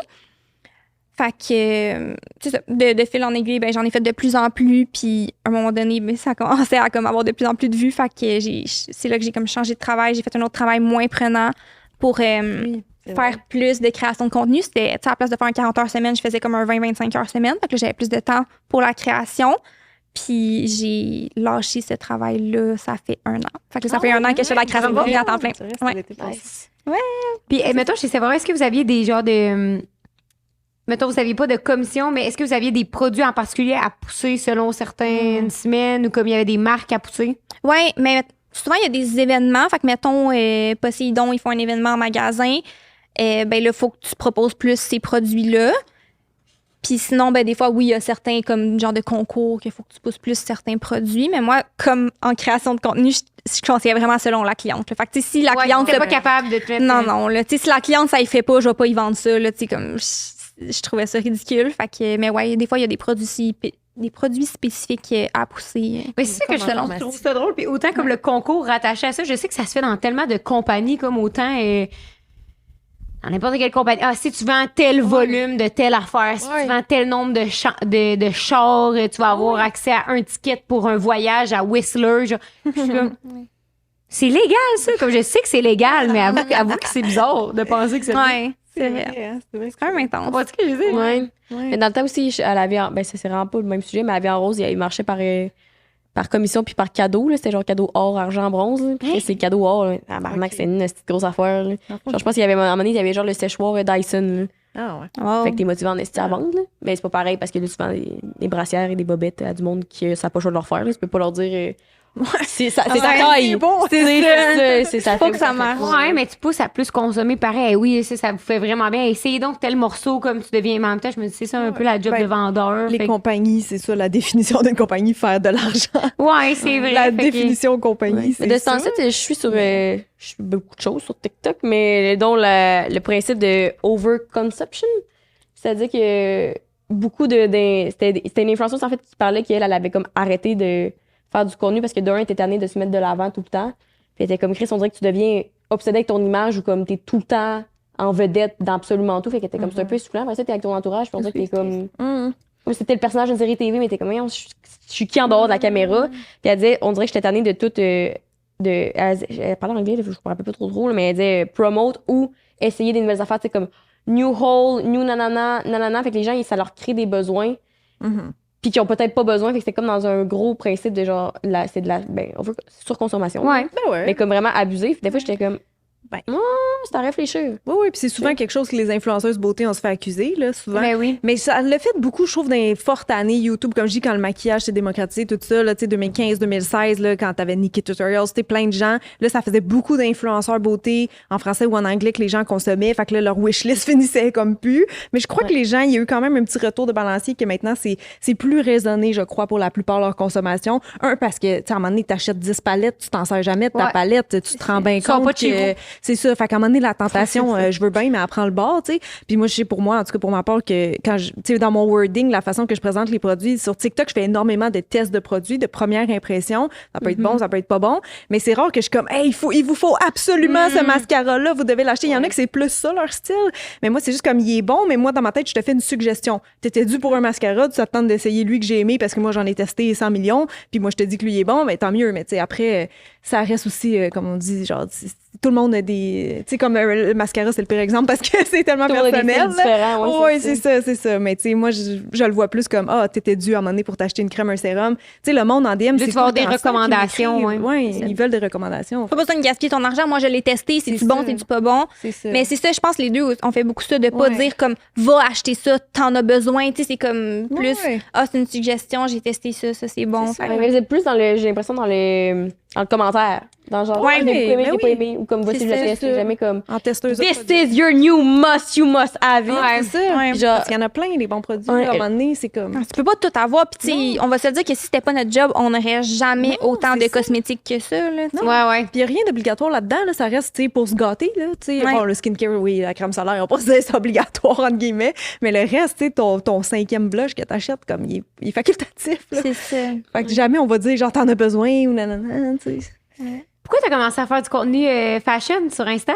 Fait que, c'est ça, de fil en aiguille, ben, j'en ai fait de plus en plus. Puis, à un moment donné, ben, ça a commencé à comme, avoir de plus en plus de vues. Fait que c'est là que j'ai comme changé de travail. J'ai fait un autre travail moins prenant pour faire plus de création de contenu. C'était, tu sais, à la place de faire un 40 heures semaine, je faisais comme un 20-25 heures semaine. Fait que là, j'avais plus de temps pour la création. Puis, j'ai lâché ce travail-là, ça fait 1 an. Fait que là, ça fait 1 an que je fais de la création de contenu à temps plein. Ouais. Puis, mettons, chez Sephora, est-ce que vous aviez des genres de. Mettons, vous n'aviez pas de commission, mais est-ce que vous aviez des produits en particulier à pousser selon certaines semaines ou comme il y avait des marques à pousser? Oui, mais souvent, il y a des événements. Fait que, mettons, Poséidon, ils font un événement en magasin. Ben là, il faut que tu proposes plus ces produits-là. Puis sinon, ben des fois, oui, il y a certains comme genre de concours qu'il faut que tu pousses plus certains produits. Mais moi, comme en création de contenu, je conseillais vraiment selon la cliente. Là. Fait que, tu sais, si la cliente... t'es pas capable de te mettre... Non, là. Tu sais, si la cliente, ça y fait pas, je vais pas y vendre ça, là. Tu sais, comme... Je trouvais ça ridicule. Fait que, mais ouais, des fois, il y a des produits spécifiques à pousser. Mais c'est ça que je trouve ça drôle. Puis autant comme le concours rattaché à ça, je sais que ça se fait dans tellement de compagnies, comme autant dans n'importe quelle compagnie. Ah, si tu vends tel volume de telle affaire, si tu vends tel nombre de chars, tu vas avoir accès à un ticket pour un voyage à Whistler. Je suis comme... C'est légal, ça. Comme je sais que c'est légal, mais avoue que c'est bizarre de penser que c'est... Ouais. C'est vrai. C'est quand même intense. Tu ce que je dis? Ouais. Mais dans le temps aussi, elle avait, ben ça c'est vraiment pas le même sujet, mais elle avait en rose, il marchait par commission puis par cadeau. Là. C'était genre cadeau or, argent, bronze. Là. Puis c'est cadeau or. C'est une petite grosse affaire. Là. Genre, je pense qu'il y avait, à un moment donné, il y avait genre le séchoir Dyson. Là. Ah ouais. Fait que t'es motivé en esti à vendre. Là. Mais c'est pas pareil parce que là, tu vends des brassières et des bobettes à du monde qui ça n'a pas le choix de leur faire. Là. Tu peux pas leur dire... c'est ta taille. C'est ça. Faut que ça marche. Ouais, mais tu pousses à plus consommer pareil. Oui, ça vous fait vraiment bien. Essayez donc tel morceau comme tu deviens en même temps. Je me dis, c'est ça un peu la job de vendeur. Les compagnies, c'est ça, la définition d'une compagnie, faire de l'argent. Ouais, c'est vrai. La définition compagnie, c'est de ce ça. temps-ci, je suis sur je suis beaucoup de choses sur TikTok, mais dont le principe de overconsumption. C'est-à-dire que beaucoup c'était une influenceuse en fait qui parlait qu'elle avait comme arrêté de faire du contenu parce que d'un, t'es tannée de se mettre de l'avant tout le temps. Puis elle était comme Chris, on dirait que tu deviens obsédé avec ton image ou comme t'es tout le temps en vedette dans absolument tout. Fait que t'es comme c'est un peu soufflant. Après ça, t'es avec ton entourage, puis on dirait que t'es comme. Comme si c'était le personnage d'une série TV, mais t'es comme, je suis qui en dehors de la caméra? Puis elle disait, on dirait que j'étais tannée de tout. Elle parlait en anglais, je me rappelle pas trop, là, mais elle disait promote ou essayer des nouvelles affaires, tu sais, comme new haul, new nanana. Fait que les gens, ça leur crée des besoins. Puis qui ont peut-être pas besoin, fait que c'est comme dans un gros principe de genre, c'est de la surconsommation. Ouais. Ben Mais comme vraiment abusif. Des fois, j'étais comme, c'est à réfléchir. Oui, puis c'est souvent quelque chose que les influenceuses beauté, on se fait accuser, là, souvent. Ben oui. Mais ça le fait beaucoup, je trouve, dans les fortes années YouTube, comme je dis, quand le maquillage s'est démocratisé, tout ça, là, tu sais, 2015-2016, là, quand t'avais Nikki Tutorials, c'était plein de gens. Là, ça faisait beaucoup d'influenceurs beauté en français ou en anglais que les gens consommaient. Fait que là, leur wishlist finissait comme plus. Mais je crois que les gens, il y a eu quand même un petit retour de balancier que maintenant, c'est plus raisonné, je crois, pour la plupart de leur consommation. Parce que, tu sais, à un moment donné, t'achètes 10 palettes, tu t'en sers jamais de ta palette, tu te rends bien compte. Pas de chez vous. C'est ça. Fait qu'à un moment donné, la tentation, je veux bien, mais elle prend le bord, tu sais. Puis moi, je sais pour moi, en tout cas pour ma part, que quand tu sais, dans mon wording, la façon que je présente les produits, sur TikTok, je fais énormément de tests de produits, de première impression. Ça peut être bon, ça peut être pas bon. Mais c'est rare que je suis comme, hey, il vous faut absolument ce mascara-là, vous devez l'acheter. Il y en a que c'est plus ça, leur style. Mais moi, c'est juste comme, il est bon, mais moi, dans ma tête, je te fais une suggestion. T'étais dû pour un mascara, tu t'attends d'essayer lui que j'ai aimé parce que moi, j'en ai testé 100 millions. Puis moi, je te dis que lui est bon, mais tant mieux. Mais tu sais, après, ça reste aussi, comme on dit, genre, tout le monde a des. Tu sais, comme le mascara, c'est le pire exemple parce que c'est tellement personnel. Oui, c'est ça. Mais tu sais, moi, je le vois plus comme, t'étais dû à un moment donné pour t'acheter une crème, un sérum. Tu sais, le monde en DM, c'est. Tu vas avoir des recommandations. Oui, ils veulent des recommandations. Faut pas besoin de gaspiller ton argent. Moi, je l'ai testé. C'est-tu bon, c'est-tu pas bon? C'est ça. Mais c'est ça, je pense, les deux, on fait beaucoup ça, de pas dire comme, va acheter ça, t'en as besoin. Tu sais, c'est comme plus, c'est une suggestion, j'ai testé ça, c'est bon. Mais vous êtes plus j'ai l'impression, dans le commentaire. Dans genre, j'ai pas aimé, ou comme voici le test, c'est jamais comme. En testeuse. This is your new must, you must have it. C'est ça. Genre, parce qu'il y en a plein, des bons produits. À un moment donné, c'est comme. Tu peux pas tout avoir. Puis, tu sais, on va se dire que si c'était pas notre job, on n'aurait jamais autant de cosmétiques que ça. Là, ouais. Puis, il n'y a rien d'obligatoire là-dedans. Là. Ça reste, tu sais, pour se gâter. Là, bon, le skincare, oui, la crème solaire, on va pas se dire c'est obligatoire, entre guillemets. Mais le reste, tu sais, ton 5e blush que t'achètes, comme, il est facultatif. Là. C'est ça. Fait que jamais on va dire, genre, t'en as besoin ou nanana, tu sais. Pourquoi t'as commencé à faire du contenu fashion sur Insta?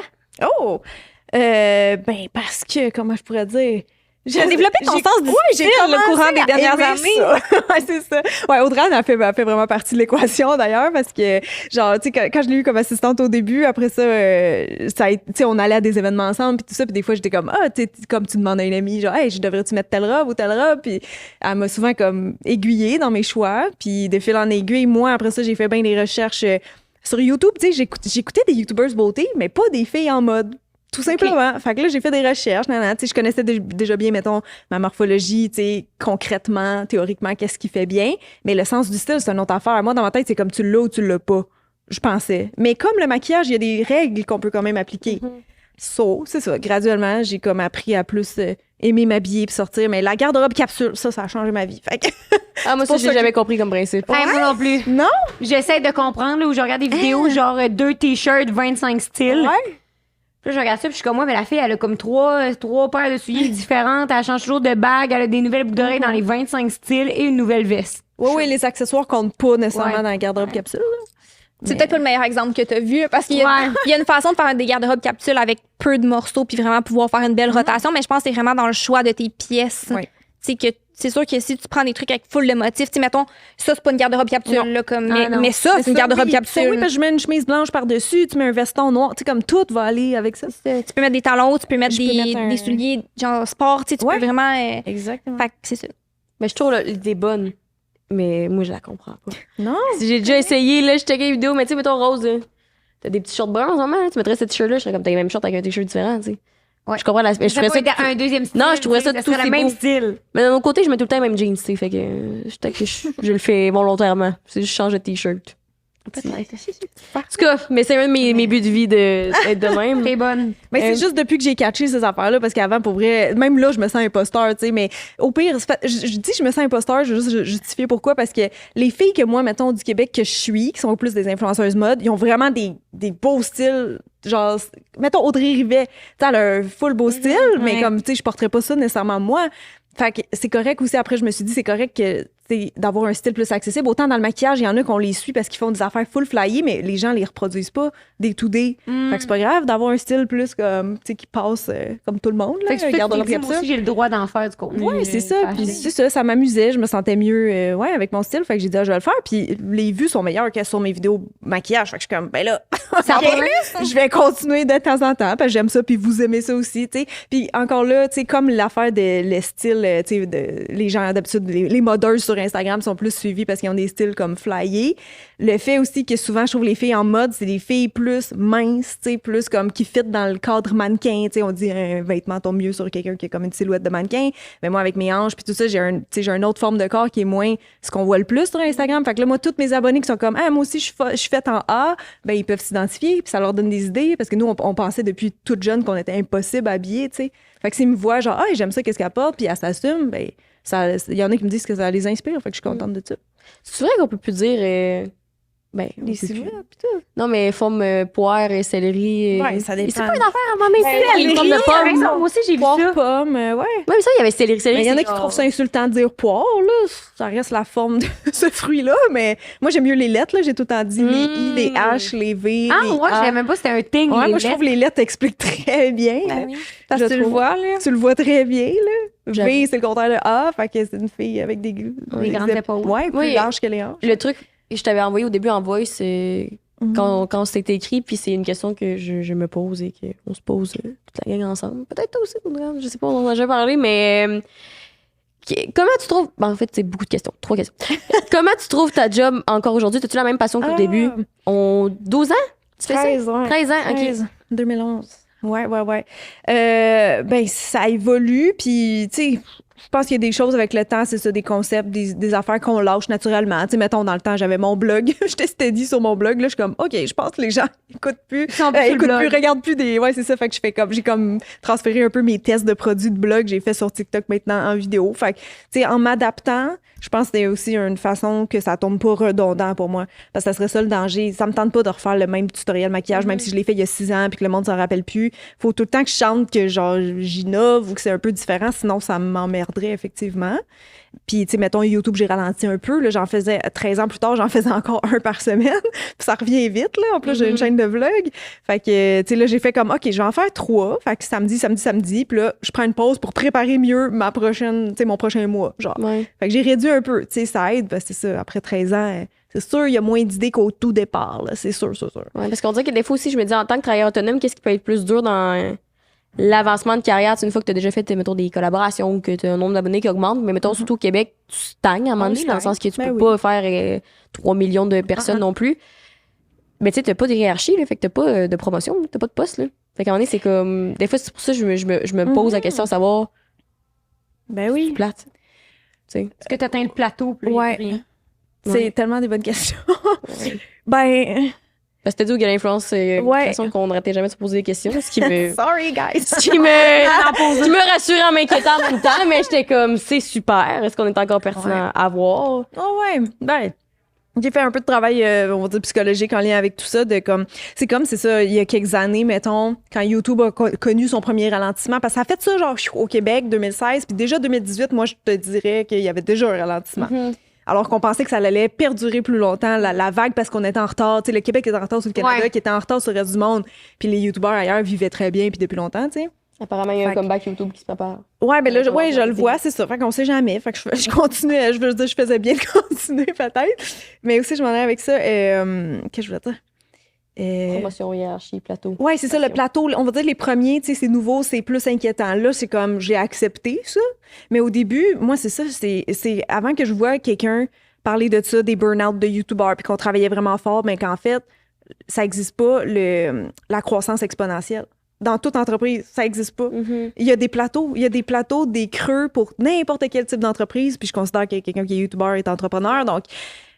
Ben, parce que, comment je pourrais dire, J'ai développé ton sens du style commencé au courant des à dernières aimer années. ça. Ouais, c'est ça. Ouais, Audrey, elle fait vraiment partie de l'équation, d'ailleurs, parce que, genre, tu sais, quand je l'ai eu comme assistante au début, après ça, tu sais, on allait à des événements ensemble, puis tout ça, puis des fois, j'étais comme, tu sais, comme tu demandes à une amie, genre, hey, devrais-tu mettre telle robe ou telle robe? Puis elle m'a souvent, comme, aiguillée dans mes choix, puis de fil en aiguille, moi, après ça, j'ai fait bien des recherches sur YouTube, tu sais, j'écoutais des YouTubers beauté, mais pas des filles en mode. Tout simplement. Fait que là, j'ai fait des recherches. Tu sais, je connaissais déjà bien, mettons, ma morphologie, tu sais, concrètement, théoriquement, qu'est-ce qui fait bien. Mais le sens du style, c'est une autre affaire. Moi, dans ma tête, c'est comme tu l'as ou tu l'as pas. Je pensais. Mais comme le maquillage, il y a des règles qu'on peut quand même appliquer. C'est ça. Graduellement, j'ai comme appris à plus aimer m'habiller puis sortir. Mais la garde-robe capsule, ça a changé ma vie. Fait que Ah, moi, ça, j'ai jamais compris comme principe. Hey, moi non plus. non? J'essaie de comprendre, là, où je regarde des vidéos, genre 2 t-shirts, 25 styles. Ouais. Puis là, je regarde ça, puis je suis comme moi, mais la fille, elle a comme trois paires de souliers différentes. Elle change toujours de bague. Elle a des nouvelles boucles d'oreilles dans les 25 styles et une nouvelle veste. Oui, les accessoires comptent pas nécessairement Ouais. dans la garde-robe capsule. là. C'est peut-être pas le meilleur exemple que tu as vu, parce qu'il y a, Ouais. il y a une façon de faire des garde-robes capsules avec peu de morceaux puis vraiment pouvoir faire une belle rotation, mais je pense que c'est vraiment dans le choix de tes pièces. Ouais. Tu sais, que c'est sûr que si tu prends des trucs avec full de motifs, tu sais, mettons, ça, c'est pas une garde-robe capsule, Non. là, comme, Ah, non. mais ça, c'est une garde-robe oui, capsule. ça, oui, parce que je mets une chemise blanche par-dessus, tu mets un veston noir. Tu sais, comme tout va aller avec ça. Tu peux mettre des talons hauts, tu peux mettre, Je peux mettre un- des souliers genre sport, tu sais, tu Ouais. peux vraiment. Exactement. Fait que c'est ça. Mais je trouve l'idée bonne. Mais moi, je la comprends pas. Non? Si j'ai déjà essayé, là, je checkais les vidéos, mais tu sais, mettons Rose, là, t'as des petits shorts bruns en ce moment, là, tu mettrais ce t-shirt-là, je serais comme t'as les mêmes shorts avec un t-shirt différent, tu sais. Ouais. Je comprends la. Mais je Ça ferais peut ça. être un deuxième style. Non, je trouverais ça tu sais, tout serait aussi le même beau. style. Mais d'un autre côté, je mets tout le temps les mêmes jeans, tu sais. Fait que je le fais volontairement. C'est juste changer de t-shirt. En tout cas, mais c'est un de mes buts de vie d'être de même. T'es bonne. Mais c'est juste depuis que j'ai catché ces affaires-là, parce qu'avant, pour vrai, même là, je me sens imposteur, tu sais, mais au pire, je dis je me sens imposteur, je veux juste justifier pourquoi, parce que les filles que moi, mettons, du Québec que je suis, qui sont plus des influenceuses mode, ils ont vraiment des beaux styles, genre, mettons Audrey Rivet, tu sais, elle a un full beau style, mais ouais. comme, tu sais, je porterais pas ça nécessairement moi. Fait que c'est correct aussi. Après, je me suis dit, c'est correct que, tu sais, d'avoir un style plus accessible. Autant dans le maquillage, il y en a qu'on les suit parce qu'ils font des affaires full flyées, mais les gens les reproduisent pas day to day. Fait que c'est pas grave d'avoir un style plus comme, tu sais, qui passe comme tout le monde, là. Fait que tu peux Garde-robe te dire, moi capsule. aussi, j'ai le droit d'en faire du contenu. Ouais, c'est ça. fashion. Puis c'est ça, ça m'amusait. Je me sentais mieux ouais, avec mon style. Fait que j'ai dit, ah, je vais le faire. Puis les vues sont meilleures que sur mes vidéos maquillage. Fait que je suis comme, ben là, Ça ok, je vais continuer de temps en temps. Parce que j'aime ça. Puis vous aimez ça aussi, tu sais. Puis encore là, tu sais, comme l'affaire de le style, tu sais, les gens d'habitude, les modeurs sur Instagram sont plus suivis parce qu'ils ont des styles comme flyés. Le fait aussi que souvent, je trouve les filles en mode, c'est des filles plus minces, tu sais, plus comme qui fit dans le cadre mannequin. Tu sais, on dit un vêtement tombe mieux sur quelqu'un qui a comme une silhouette de mannequin. Mais moi, avec mes hanches puis tout ça, j'ai une autre forme de corps qui est moins ce qu'on voit le plus sur Instagram. Fait que là, moi, toutes mes abonnés qui sont comme, ah, moi aussi, je suis faite en A, ben, ils peuvent s'identifier puis ça leur donne des idées parce que nous, on pensait depuis toute jeune qu'on était impossible à habiller, tu sais. Fait que s'ils me voient, genre, ah, j'aime ça, qu'est-ce qu'elle porte, puis elle s'assume, ben, il y en a qui me disent que ça les inspire. Fait que je suis contente de ça. C'est vrai qu'on peut plus dire. Ben, on Les peut plus. silhouettes, puis tout. Non, mais forme poire et céleri. Ouais, ça dépend. C'est pas une affaire à moi, mais c'est une forme de T'as raison, pomme. moi aussi, j'ai vu Poire, ça. pomme, ouais. Ouais, mais ça, il y avait céleri. Mais il y en a c'est qui genre- trouvent ça insultant de dire poire, là. Ça reste la forme de ce fruit-là, mais moi, j'aime mieux les lettres, là. J'ai tout le temps dit les I, les H, les V, Ah, les moi, je A. savais même pas que c'était un thing. Ouais, les moi, je trouve que les lettres expliquent très bien. là. Parce Je que tu le trouve. vois, là. Tu le vois très bien, là. J'avoue. V, c'est le contraire de A, fait que c'est une fille avec des grandes épaules. Ouais, plus Oui. larges que les hanches. Le truc que je t'avais envoyé au début en voice, c'est Mhm. quand c'était écrit, puis c'est une question que je me pose et qu'on se pose toute la gang ensemble. Peut-être toi aussi, Audrey, je sais pas, on en a déjà parlé, mais comment tu trouves... Ben, en fait, c'est beaucoup de questions, 3 questions. Comment tu trouves ta job encore aujourd'hui? As-tu la même passion qu'au début? 12 ans? Tu fais ça? 13 ans. 13 ans, OK. 13, 2011. Ouais. Ben, ça évolue, puis, tu sais, je pense qu'il y a des choses avec le temps, c'est ça, des concepts, des affaires qu'on lâche naturellement. Tu sais, mettons, dans le temps, j'avais mon blog, j'étais steady sur mon blog, là, je suis comme, OK, je pense que les gens écoutent plus, sont plus sur le blog. regardent plus des... Ouais, c'est ça, fait que j'ai comme transféré un peu mes tests de produits de blog, j'ai fait sur TikTok maintenant en vidéo. Fait que, tu sais, en m'adaptant, je pense que c'est aussi une façon que ça tombe pas redondant pour moi, parce que ça serait ça le danger. Ça me tente pas de refaire le même tutoriel maquillage, même si je l'ai fait il y a 6 ans puis que le monde s'en rappelle plus. Faut tout le temps que je chante que, genre, j'innove ou que c'est un peu différent, sinon ça m'emmerde. perdrais effectivement. Puis, tu sais, mettons, YouTube, j'ai ralenti un peu. Là, j'en faisais 13 ans plus tard, j'en faisais encore un par semaine. Puis ça revient vite, là. En plus, j'ai une chaîne de vlog. Fait que, tu sais, là, j'ai fait comme, OK, je vais en faire 3. Fait que samedi. Puis là, je prends une pause pour préparer mieux mon prochain mois, genre. Ouais. Fait que j'ai réduit un peu. Tu sais, ça aide, parce que c'est ça, après 13 ans, c'est sûr, il y a moins d'idées qu'au tout départ, là. C'est sûr. Ouais, parce qu'on dirait que des fois aussi, je me dis, en tant que travailleur autonome, qu'est-ce qui peut être plus dur dans l'avancement de carrière? C'est une fois que tu as déjà fait, mettons, des collaborations ou que tu as un nombre d'abonnés qui augmente, mais mettons, surtout au Québec, tu stagnes à un moment donné, dans le sens que tu peux pas faire 3 millions de personnes non plus. Mais tu sais, t'as pas de hiérarchie, là, fait que t'as pas de promotion, t'as pas de poste, là. Fait qu'à un moment donné, c'est comme... Des fois, c'est pour ça que je me pose la question de savoir... Ben oui. C'est plate. Tu sais. Est-ce que tu atteins le plateau? Puis rien? C'est tellement des bonnes questions. Ben... Parce que t'as dit au Gala Influence, c'est une façon qu'on n'arrêtait jamais de se poser des questions. Ce qui me... Sorry, guys. Ce qui me rassurait en m'inquiétant en même temps, mais j'étais comme, c'est super. Est-ce qu'on est encore pertinent à voir? Oh ouais. Ben... J'ai fait un peu de travail, on va dire, psychologique en lien avec tout ça. C'est ça, il y a quelques années, mettons, quand YouTube a connu son premier ralentissement, parce que ça a fait ça, genre, au Québec, 2016, puis déjà 2018, moi, je te dirais qu'il y avait déjà un ralentissement. Alors qu'on pensait que ça allait perdurer plus longtemps, la vague, parce qu'on était en retard. Tu sais, le Québec était en retard sur le Canada, qui était en retard sur le reste du monde, puis les YouTubeurs ailleurs vivaient très bien, puis depuis longtemps, tu sais. Apparemment, il y a un comeback YouTube qui se prépare. Ouais, mais là, je le vois, c'est ça. Fait qu'on sait jamais. Fait que je continuais. Je veux dire, je faisais bien de continuer, peut-être. Mais aussi, je m'en allais avec ça. Qu'est-ce que je voulais dire? Promotion, hiérarchie, plateau. Ouais, c'est ça, le plateau. On va dire les premiers, tu sais, c'est nouveau, c'est plus inquiétant. Là, c'est comme, j'ai accepté ça. Mais au début, moi, c'est ça. C'est avant que je vois quelqu'un parler de ça, des burn-out de YouTubers, puis qu'on travaillait vraiment fort, mais qu'en fait, ça n'existe pas, la croissance exponentielle. Dans toute entreprise, ça n'existe pas. Il y a des plateaux, des creux pour n'importe quel type d'entreprise. Puis je considère que quelqu'un qui est YouTuber est entrepreneur. Donc,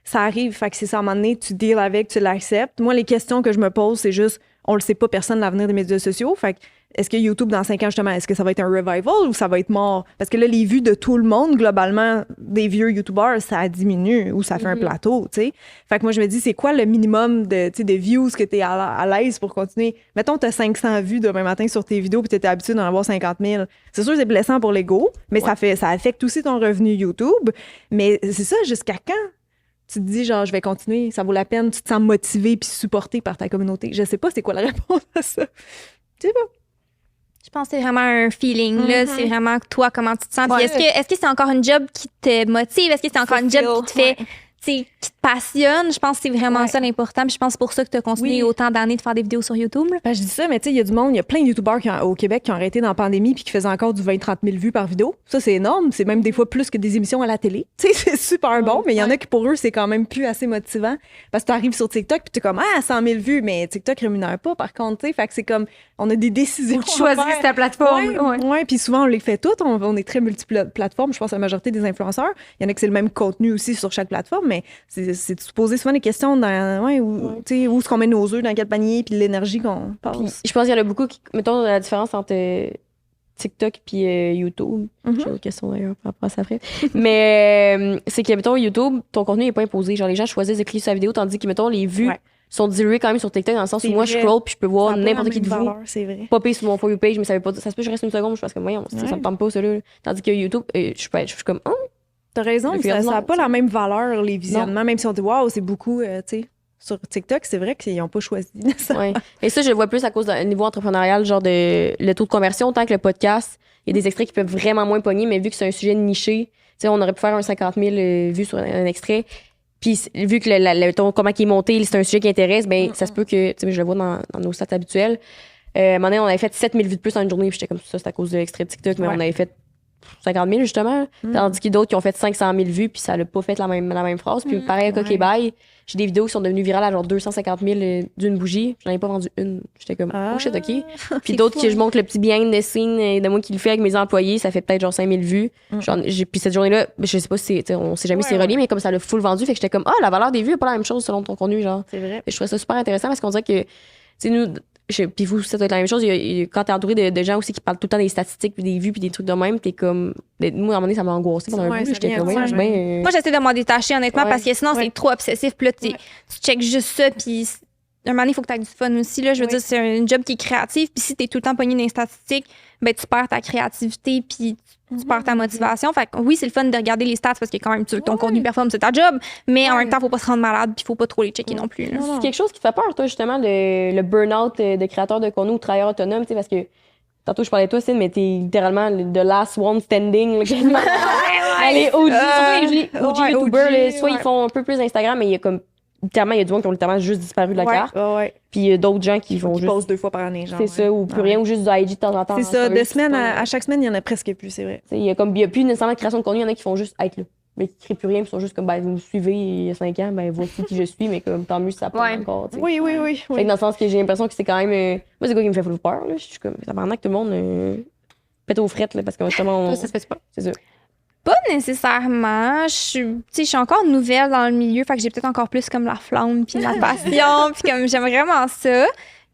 ça arrive. Fait que c'est ça, à un moment donné, tu deals avec, tu l'acceptes. Moi, les questions que je me pose, c'est juste, on le sait pas, personne, l'avenir des médias sociaux. Fait que, est-ce que YouTube, dans 5 ans, justement, est-ce que ça va être un revival ou ça va être mort? Parce que là, les vues de tout le monde, globalement, des vieux YouTubers, ça diminue ou ça fait un plateau, tu sais. Fait que moi, je me dis, c'est quoi le minimum de views que t'es à l'aise pour continuer? Mettons, t'as 500 vues demain matin sur tes vidéos puis t'étais habitué d'en avoir 50 000. C'est sûr, c'est blessant pour l'ego, mais ça affecte aussi ton revenu YouTube. Mais c'est ça, jusqu'à quand? Tu te dis, genre, je vais continuer, ça vaut la peine, tu te sens motivé puis supporté par ta communauté. Je sais pas c'est quoi la réponse à ça. Tu sais pas. Je pense que c'est vraiment un feeling, là. C'est vraiment toi, comment tu te sens. Puis est-ce que c'est encore un job qui te motive? Est-ce que c'est encore un job qui te fait, tu sais, qui te passionne? Je pense que c'est vraiment ça l'important. Puis je pense que c'est pour ça que tu as continué autant d'années de faire des vidéos sur YouTube. Ben, je dis ça, mais tu sais, il y a du monde, il y a plein de YouTubeurs au Québec qui ont arrêté dans la pandémie puis qui faisaient encore du 20-30 000 vues par vidéo. Ça, c'est énorme. C'est même des fois plus que des émissions à la télé. Tu sais, c'est super bon, mais il y en a qui, pour eux, c'est quand même plus assez motivant. Parce que tu arrives sur TikTok puis tu es comme, 100 000 vues, mais TikTok rémunère pas, par contre, tu sais. Fait que c'est comme, on a des décisions. Tu choisis ta plateforme. Ouais, puis souvent, on les fait toutes. On est très multiplateformes. Je pense que la majorité des influenceurs, il y en a que c'est le même contenu aussi sur chaque plateforme, mais c'est de se poser souvent des questions dans, où est-ce qu'on met nos œufs, dans quel panier, puis l'énergie qu'on passe. Puis, je pense qu'il y en a beaucoup qui, mettons, la différence entre TikTok puis YouTube. J'ai une question d'ailleurs par rapport à ça après. Mais c'est que, mettons, YouTube, ton contenu n'est pas imposé. Genre, les gens choisissent de cliquer sur la vidéo, tandis que, mettons, les vues sont diluées quand même sur TikTok, dans le sens où moi, je scroll puis je peux voir n'importe qui de vous popper sur mon For You page, mais ça veut pas dire, ça se peut que je reste une seconde, je pense que, voyons, ça me tente pas, ça, là. Tandis que YouTube, je suis comme, T'as raison, ça n'a pas la même valeur, les visionnements, même si on dit, waouh, c'est beaucoup, tu sais. Sur TikTok, c'est vrai qu'ils n'ont pas choisi ça. Ouais. Et ça, je le vois plus à cause d'un niveau entrepreneurial, genre le taux de conversion, tant que le podcast, il y a des extraits qui peuvent vraiment moins pogner, mais vu que c'est un sujet niché, tu sais, on aurait pu faire un 50 000 vues sur un extrait. Puis vu que le ton, comment il est monté, c'est un sujet qui intéresse, ben ça se peut que, tu sais, je le vois dans nos stats habituels. À un moment donné, on avait fait 7 000 vues de plus en une journée, puis j'étais comme ça, c'est à cause de l'extrait de TikTok, mais on avait fait 50 000 justement, tandis qu'il y a d'autres qui ont fait 500 000 vues, puis ça n'a pas fait la même phrase. Puis pareil à Coq et Bye, j'ai des vidéos qui sont devenues virales à genre 250 000 d'une bougie. J'en ai pas vendu une. J'étais comme, oh shit, OK. Puis d'autres que je montre le petit behind the scene de moi qui le fait avec mes employés, ça fait peut-être genre 5 000 vues. Puis cette journée-là, je sais pas si on sait jamais si c'est relié, mais comme ça l'a full vendu, fait que j'étais comme, la valeur des vues n'est pas la même chose selon ton contenu, genre. C'est vrai. Et je trouvais ça super intéressant parce qu'on dirait que, tu sais, nous, puis vous, ça doit être la même chose. Quand t'es entouré de gens aussi qui parlent tout le temps des statistiques, puis des vues, puis des trucs de même, t'es comme. Moi, à un moment donné, ça m'a angoissé pendant un bout. J'étais comme, moi, j'essaie de m'en détacher, honnêtement, parce que sinon, c'est trop obsessif. Puis là, tu checkes juste ça, puis un moment donné, il faut que tu aies du fun aussi. Là. Je veux dire, c'est un job qui est créatif. Puis si tu es tout le temps pogné dans les statistiques, ben, tu perds ta créativité puis tu perds ta motivation. Fait que oui, c'est le fun de regarder les stats parce que quand même, tu veux que ton contenu performe, c'est ta job. Mais en même temps, il faut pas se rendre malade puis il faut pas trop les checker non plus. Là. C'est quelque chose qui te fait peur, toi, justement, le burn-out de créateur de contenu ou travailleur autonome, tu sais, parce que tantôt, je parlais de toi, Cine, mais t'es littéralement the last one standing. Là, quasiment. Les OG, surtout les OG YouTubers, là, soit ils font un peu plus d'Instagram, mais il y a comme littéralement, il y a du monde qui ont littéralement juste disparu de la carte. Puis il y a d'autres gens qui vont qui juste. posent 2 fois par année, genre. C'est ça, ou plus rien, ou juste du IG de temps en temps. C'est ça, de semaine à chaque semaine, il y en a presque plus, c'est vrai. Il y a plus nécessairement de création de contenu, il y en a qui font juste être là. Mais qui créent plus rien, puis sont juste comme, ben, vous me suivez il y a 5 ans, ben, voici qui je suis, mais comme, tant mieux si ça prend encore. T'sais. Oui. Fait que dans le sens que j'ai l'impression que c'est quand même. Moi, c'est quoi qui me fait full peur, là. Je suis comme, ça pendant que tout le monde pète aux frettes, là, parce que justement. Ça se fait pas. C'est ça. Pas nécessairement. Je suis encore nouvelle dans le milieu, fait que j'ai peut-être encore plus comme la flamme puis la passion, puis comme j'aime vraiment ça.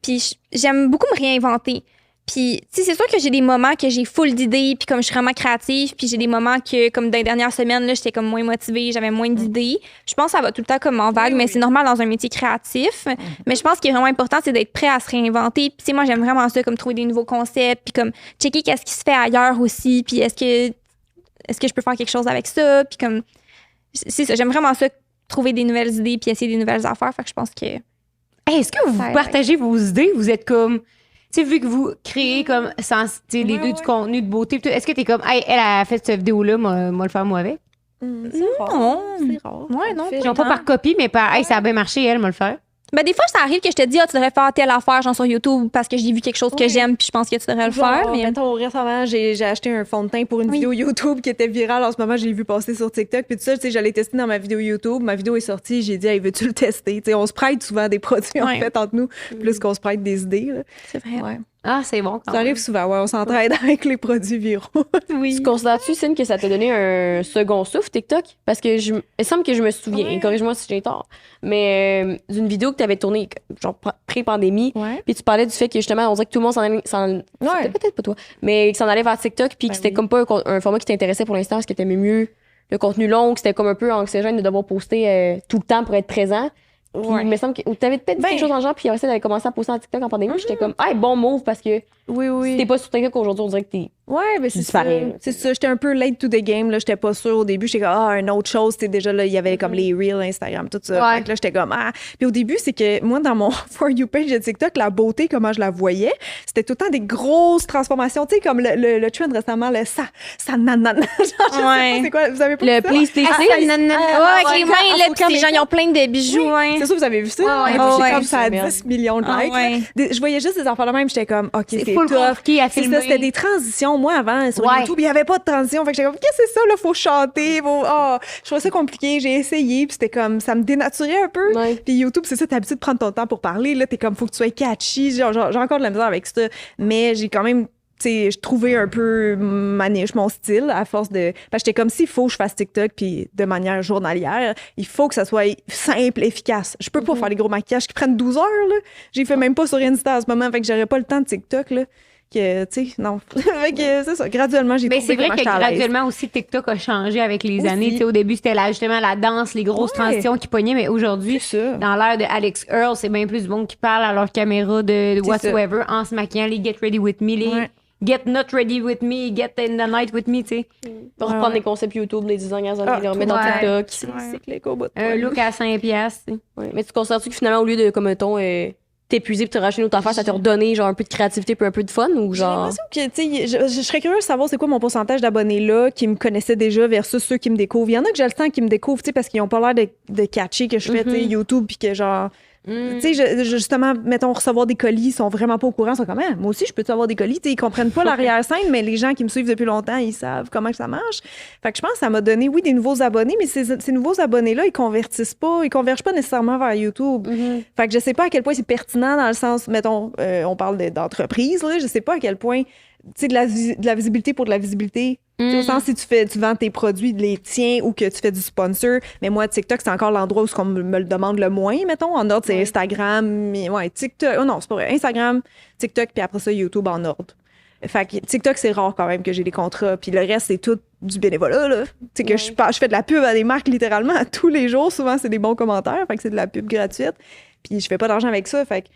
Puis j'aime beaucoup me réinventer. Puis, tu sais, c'est sûr que j'ai des moments que j'ai full d'idées, puis comme je suis vraiment créative, puis j'ai des moments que, comme dans les dernières semaines, là, j'étais comme moins motivée, j'avais moins d'idées. Je pense que ça va tout le temps comme en vague, mais c'est normal dans un métier créatif. Mais je pense qu'il est vraiment important, c'est d'être prêt à se réinventer. Puis, tu sais, moi, j'aime vraiment ça, comme trouver des nouveaux concepts, puis comme checker qu'est-ce qui se fait ailleurs aussi, puis est-ce que je peux faire quelque chose avec ça, puis comme, c'est ça, j'aime vraiment ça, trouver des nouvelles idées, puis essayer des nouvelles affaires. Fait que je pense que... Hey, est-ce que vous partagez vos idées? Vous êtes comme... Tu sais, vu que vous créez comme les deux du contenu de beauté, est-ce que t'es comme, hey, elle a fait cette vidéo-là, moi le faire moi avec? C'est rare. C'est rare. Ouais, non, Genre pas par copie, mais par, hey, ça a bien marché, elle, moi le faire. Ben, des fois, ça arrive que je te dis, tu devrais faire telle affaire, genre sur YouTube, parce que j'ai vu quelque chose que j'aime, puis je pense que tu devrais le faire. Mais... Mettons, récemment, j'ai acheté un fond de teint pour une vidéo YouTube qui était virale en ce moment. J'ai vu passer sur TikTok. Puis tout ça, tu sais, j'allais tester dans ma vidéo YouTube. Ma vidéo est sortie. J'ai dit, hey, veux-tu le tester? Tu sais, on se prête souvent des produits, en fait, entre nous, plus qu'on se prête des idées. Là. C'est vrai. Ouais. Ah, c'est bon. Ça arrive souvent, on s'entraide avec les produits viraux. Tu considères-tu, Cine, que ça t'a donné un second souffle, TikTok? Parce que il semble que je me souviens, corrige-moi si j'ai tort, mais d'une vidéo que tu avais tournée, genre pré-pandémie, puis tu parlais du fait que justement, on dirait que tout le monde c'était peut-être pas toi, mais que s'en allait vers TikTok, puis que c'était comme pas un format qui t'intéressait pour l'instant, parce que t'aimais mieux le contenu long, que c'était comme un peu anxiogène de devoir poster tout le temps pour être présent. Puis, il me semble que t'avais peut-être dit quelque chose dans le genre, puis après ça, t'avais commencé à poster en TikTok en pandémie. J'étais comme, hey, bon move, parce que si t'es pas sur TikTok aujourd'hui, on dirait que t'es. Ouais, mais c'est ça. C'est ça. J'étais un peu late to the game, là. J'étais pas sûre au début. J'étais comme, une autre chose. T'sais, déjà, là, il y avait comme les Reels, Instagram, tout ça. Fait que là, j'étais comme, Puis au début, c'est que moi, dans mon For You page de TikTok, la beauté, comment je la voyais, c'était tout le temps des grosses transformations. Tu sais, comme le trend récemment, le ça nanana. Genre, je sais pas, c'est quoi? Vous avez pas le vu ça? please, please, avec les mains, là, puis les gens, ils ont plein de bijoux, C'est ça, vous avez vu ça? J'étais comme ça à 10 millions de likes. Je voyais juste des enfants de même, j'étais comme, OK, c'est full compliqué à filmer. C'était des transitions. Moi, avant, sur YouTube, il n'y avait pas de transition. Fait que j'étais comme, qu'est-ce que c'est ça, là? Faut chanter. Je trouvais ça compliqué. J'ai essayé. Puis c'était comme, ça me dénaturait un peu. Puis YouTube, c'est ça, t'es habitué de prendre ton temps pour parler. Là, t'es comme, faut que tu sois catchy. J'ai encore de la misère avec ça. Mais j'ai quand même, tu sais, je trouvais un peu ma niche, mon style, à force de. Parce que j'étais comme, s'il faut que je fasse TikTok, puis de manière journalière, il faut que ça soit simple, efficace. Je peux pas faire les gros maquillages qui prennent 12 heures, là. J'ai fait même pas sur Insta en ce moment. Fait que j'aurais pas le temps de TikTok, là. Que, tu sais, non. Fait que c'est ça. Graduellement, j'ai trouvé c'est vrai comment que j'étais à l'aise. graduellement aussi, TikTok a changé avec les années. Tu sais, au début, c'était justement la danse, les grosses transitions qui pognaient, mais aujourd'hui, dans l'ère de Alex Earl, c'est bien plus du monde qui parle à leur caméra de whatsoever en se maquillant, les Get Ready With Me, les Get Not Ready With Me, Get In The Night With Me, tu sais. Pour reprendre les concepts YouTube des 10 dernières années, les remettre dans TikTok. C'est clic au bout. Un look à 5$, tu sais. Mais tu considères-tu que finalement, au lieu de, comme mettons, t'épuiser puis te racheter une autre affaire, ça t'a redonné genre un peu de créativité puis un peu de fun ou genre. J'ai l'impression que, tu sais, je serais curieuse de savoir c'est quoi mon pourcentage d'abonnés là qui me connaissaient déjà versus ceux qui me découvrent. Il y en a que j'ai le temps qui me découvrent, tu sais, parce qu'ils ont pas l'air de catcher que je fais, tu sais, YouTube puis que genre. Tu sais, justement, mettons, recevoir des colis, ils sont vraiment pas au courant. Ils sont comme, moi aussi, je peux avoir des colis. T'sais, ils comprennent pas l'arrière-scène, mais les gens qui me suivent depuis longtemps, ils savent comment que ça marche. Fait que je pense que ça m'a donné, oui, des nouveaux abonnés, mais ces nouveaux abonnés-là, ils convergent pas nécessairement vers YouTube. Fait que je sais pas à quel point c'est pertinent dans le sens, mettons, on parle d'entreprise, là, je sais pas à quel point, tu sais, de la visibilité pour de la visibilité. Au sens, si tu vends tes produits, les tiens, ou que tu fais du sponsor. Mais moi, TikTok, c'est encore l'endroit où on me le demande le moins, mettons. En ordre, c'est Instagram. Mais TikTok. Oh non, c'est pas vrai. Instagram, TikTok, puis après ça, YouTube en ordre. Fait que TikTok, c'est rare quand même que j'ai des contrats. Puis le reste, c'est tout du bénévolat, là. Tu sais, que je fais de la pub à des marques littéralement à tous les jours. Souvent, c'est des bons commentaires. Fait que c'est de la pub gratuite. Puis je fais pas d'argent avec ça. Fait que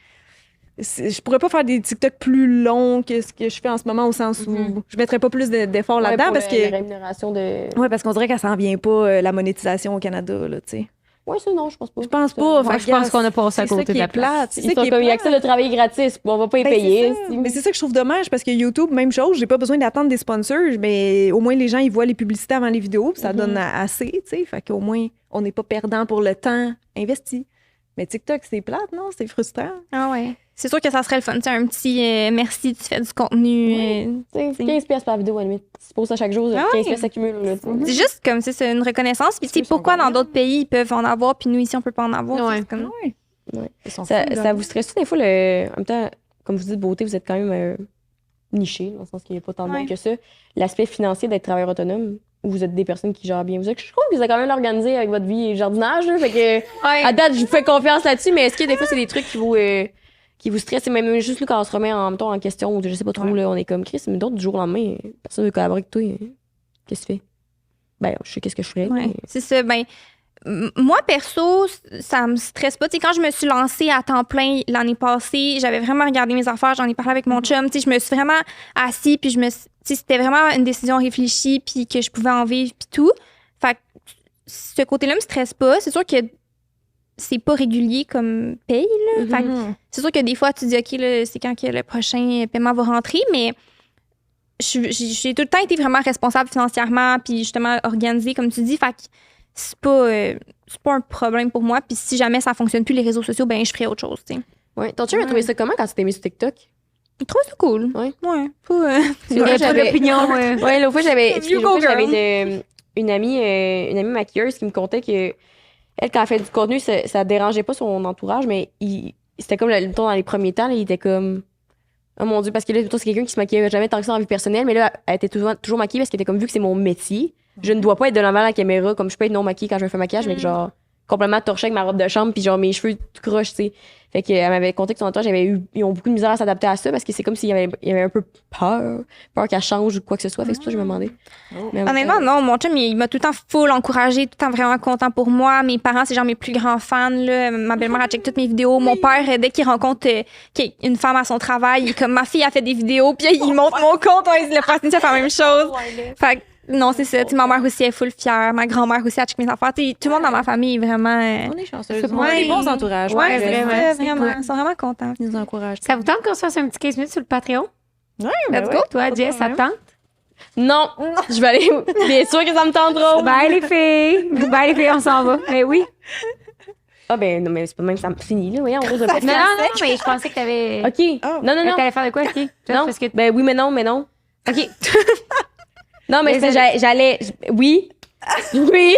je pourrais pas faire des TikTok plus longs que ce que je fais en ce moment, au sens où je mettrais pas plus d'efforts là-dedans. pour Parce la que rémunération de... ouais, parce qu'on dirait qu'elle s'en vient pas, la monétisation au Canada, là, tu sais. Ouais, ça, non, je pense pas. Je pense pas. Moi, Fait je que, pense qu'on a passé à c'est ça côté qui de la est plate. place. C'est Ils ça sont qui est comme, il y a plate. accès de travailler gratis, on va pas y Ben, payer. c'est ça. Mais c'est ça que je trouve dommage parce que YouTube, même chose, j'ai pas besoin d'attendre des sponsors, mais au moins les gens ils voient les publicités avant les vidéos, puis ça donne assez, tu sais, fait qu'au moins on n'est pas perdant pour le temps investi. Mais TikTok, c'est plate, non? C'est frustrant. Ah ouais. C'est sûr que ça serait le fun. Tu sais, un petit merci, tu fais du contenu. Tu sais, 15 pièces par vidéo, à la limite. Tu poses ça chaque jour, 15 pièces s'accumulent. Là, tu sais. C'est juste comme c'est une reconnaissance. Puis tu sais, pourquoi dans d'autres pays ils peuvent en avoir, puis nous ici on peut pas en avoir. Ouais. C'est comme... Ouais. Ils sont Ça, fous, là. ça vous stresse des fois, en même temps, comme vous dites, beauté, vous êtes quand même niché, dans le sens qu'il n'y a pas tant de monde que ça. L'aspect financier d'être travailleur autonome, où vous êtes des personnes qui gèrent bien. Je trouve que vous avez quand même l'organisé avec votre vie et jardinage. Là, fait que, à date, je vous fais confiance là-dessus, mais est-ce que des fois, c'est des trucs qui vous stressent? Et même juste là, quand on se remet en, mettons, en question, ou je sais pas trop, là, on est comme Chris, mais d'autres, du jour au lendemain, personne ne veut collaborer avec toi. Qu'est-ce que tu fais? Ben, je sais qu'est-ce que je ferais. Ouais, mais- c'est ça. Ben, moi, perso, ça me stresse pas. Tu sais, quand je me suis lancée à temps plein l'année passée, j'avais vraiment regardé mes affaires, j'en ai parlé avec mon chum. Tu sais, je me suis vraiment assis, puis tu sais, c'était vraiment une décision réfléchie, puis que je pouvais en vivre, puis tout. Fait que ce côté-là me stresse pas. C'est sûr que c'est pas régulier comme paye, là. Fait que c'est sûr que des fois, tu dis, OK, là, c'est quand que le prochain paiement va rentrer, mais j'ai tout le temps été vraiment responsable financièrement, puis justement organisée, comme tu dis. Fait que c'est pas un problème pour moi. Puis si jamais ça fonctionne plus, les réseaux sociaux, ben je ferai autre chose, tu sais. Ouais. Ton chum a trouvé ça comment quand tu t'es mis sur TikTok? Je trouve ça cool. Ouais. Ouais. Pas, C'est vrai, Pas d'opinion. Ouais, l'autre fois, j'avais You go, une amie maquilleuse qui me contait que elle, quand elle fait du contenu, ça dérangeait pas son entourage, mais c'était comme dans les premiers temps, là, il était comme oh mon Dieu, parce que là, c'est quelqu'un qui se maquillait jamais tant que ça en vie personnelle, mais là, elle était toujours maquillée parce qu'elle était comme vu que c'est mon métier, je ne dois pas être de l'envers de la caméra, comme je peux être non maquillée quand je fais un maquillage, mais que genre complètement torchée avec ma robe de chambre, puis genre mes cheveux tout croches, tu sais. Fait qu'elle m'avait conté que son entourage, ils ont beaucoup de misère à s'adapter à ça parce que c'est comme s'il y avait un peu peur qu'elle change ou quoi que ce soit. Fait que c'est pour ça que je me demandais. Mais honnêtement, non, mon chum, il m'a tout le temps full encouragé, tout le temps vraiment content pour moi. Mes parents, c'est genre mes plus grands fans, là. Ma belle-mère, elle check toutes mes vidéos. Mon père, dès qu'il rencontre une femme à son travail, il est comme ma fille a fait des vidéos, puis il montre mon compte, le fascine, ça fait la même chose. Fait que, non, c'est ça. Tu sais, ma mère aussi est full fière. Ma grand-mère aussi, elle check mes affaires. Tu sais, tout le monde dans ma famille est vraiment. On est chanceux. C'est On a des ouais. bons entourages. Ouais, vraiment. Vraiment. Ils sont vraiment contents. Ils nous encouragent. Ça vous tente qu'on se fasse un petit 15 minutes sur le Patreon? Ouais, Let's go. Toi, Jess, ça te tente? non, je vais aller. Bien sûr que ça me tente trop. Bye les filles! Bye les filles, on s'en va. Mais oui. Ah ben non, mais c'est pas même ça me finit là, voyons, on rose de Non, non, mais je pensais que t'avais. OK. Oh. Non, non, non. T'allais faire de quoi, OK? Toi, Non. parce que... Ben oui, mais non, mais non. OK. Non, mais Mais j'allais. Oui. Oui.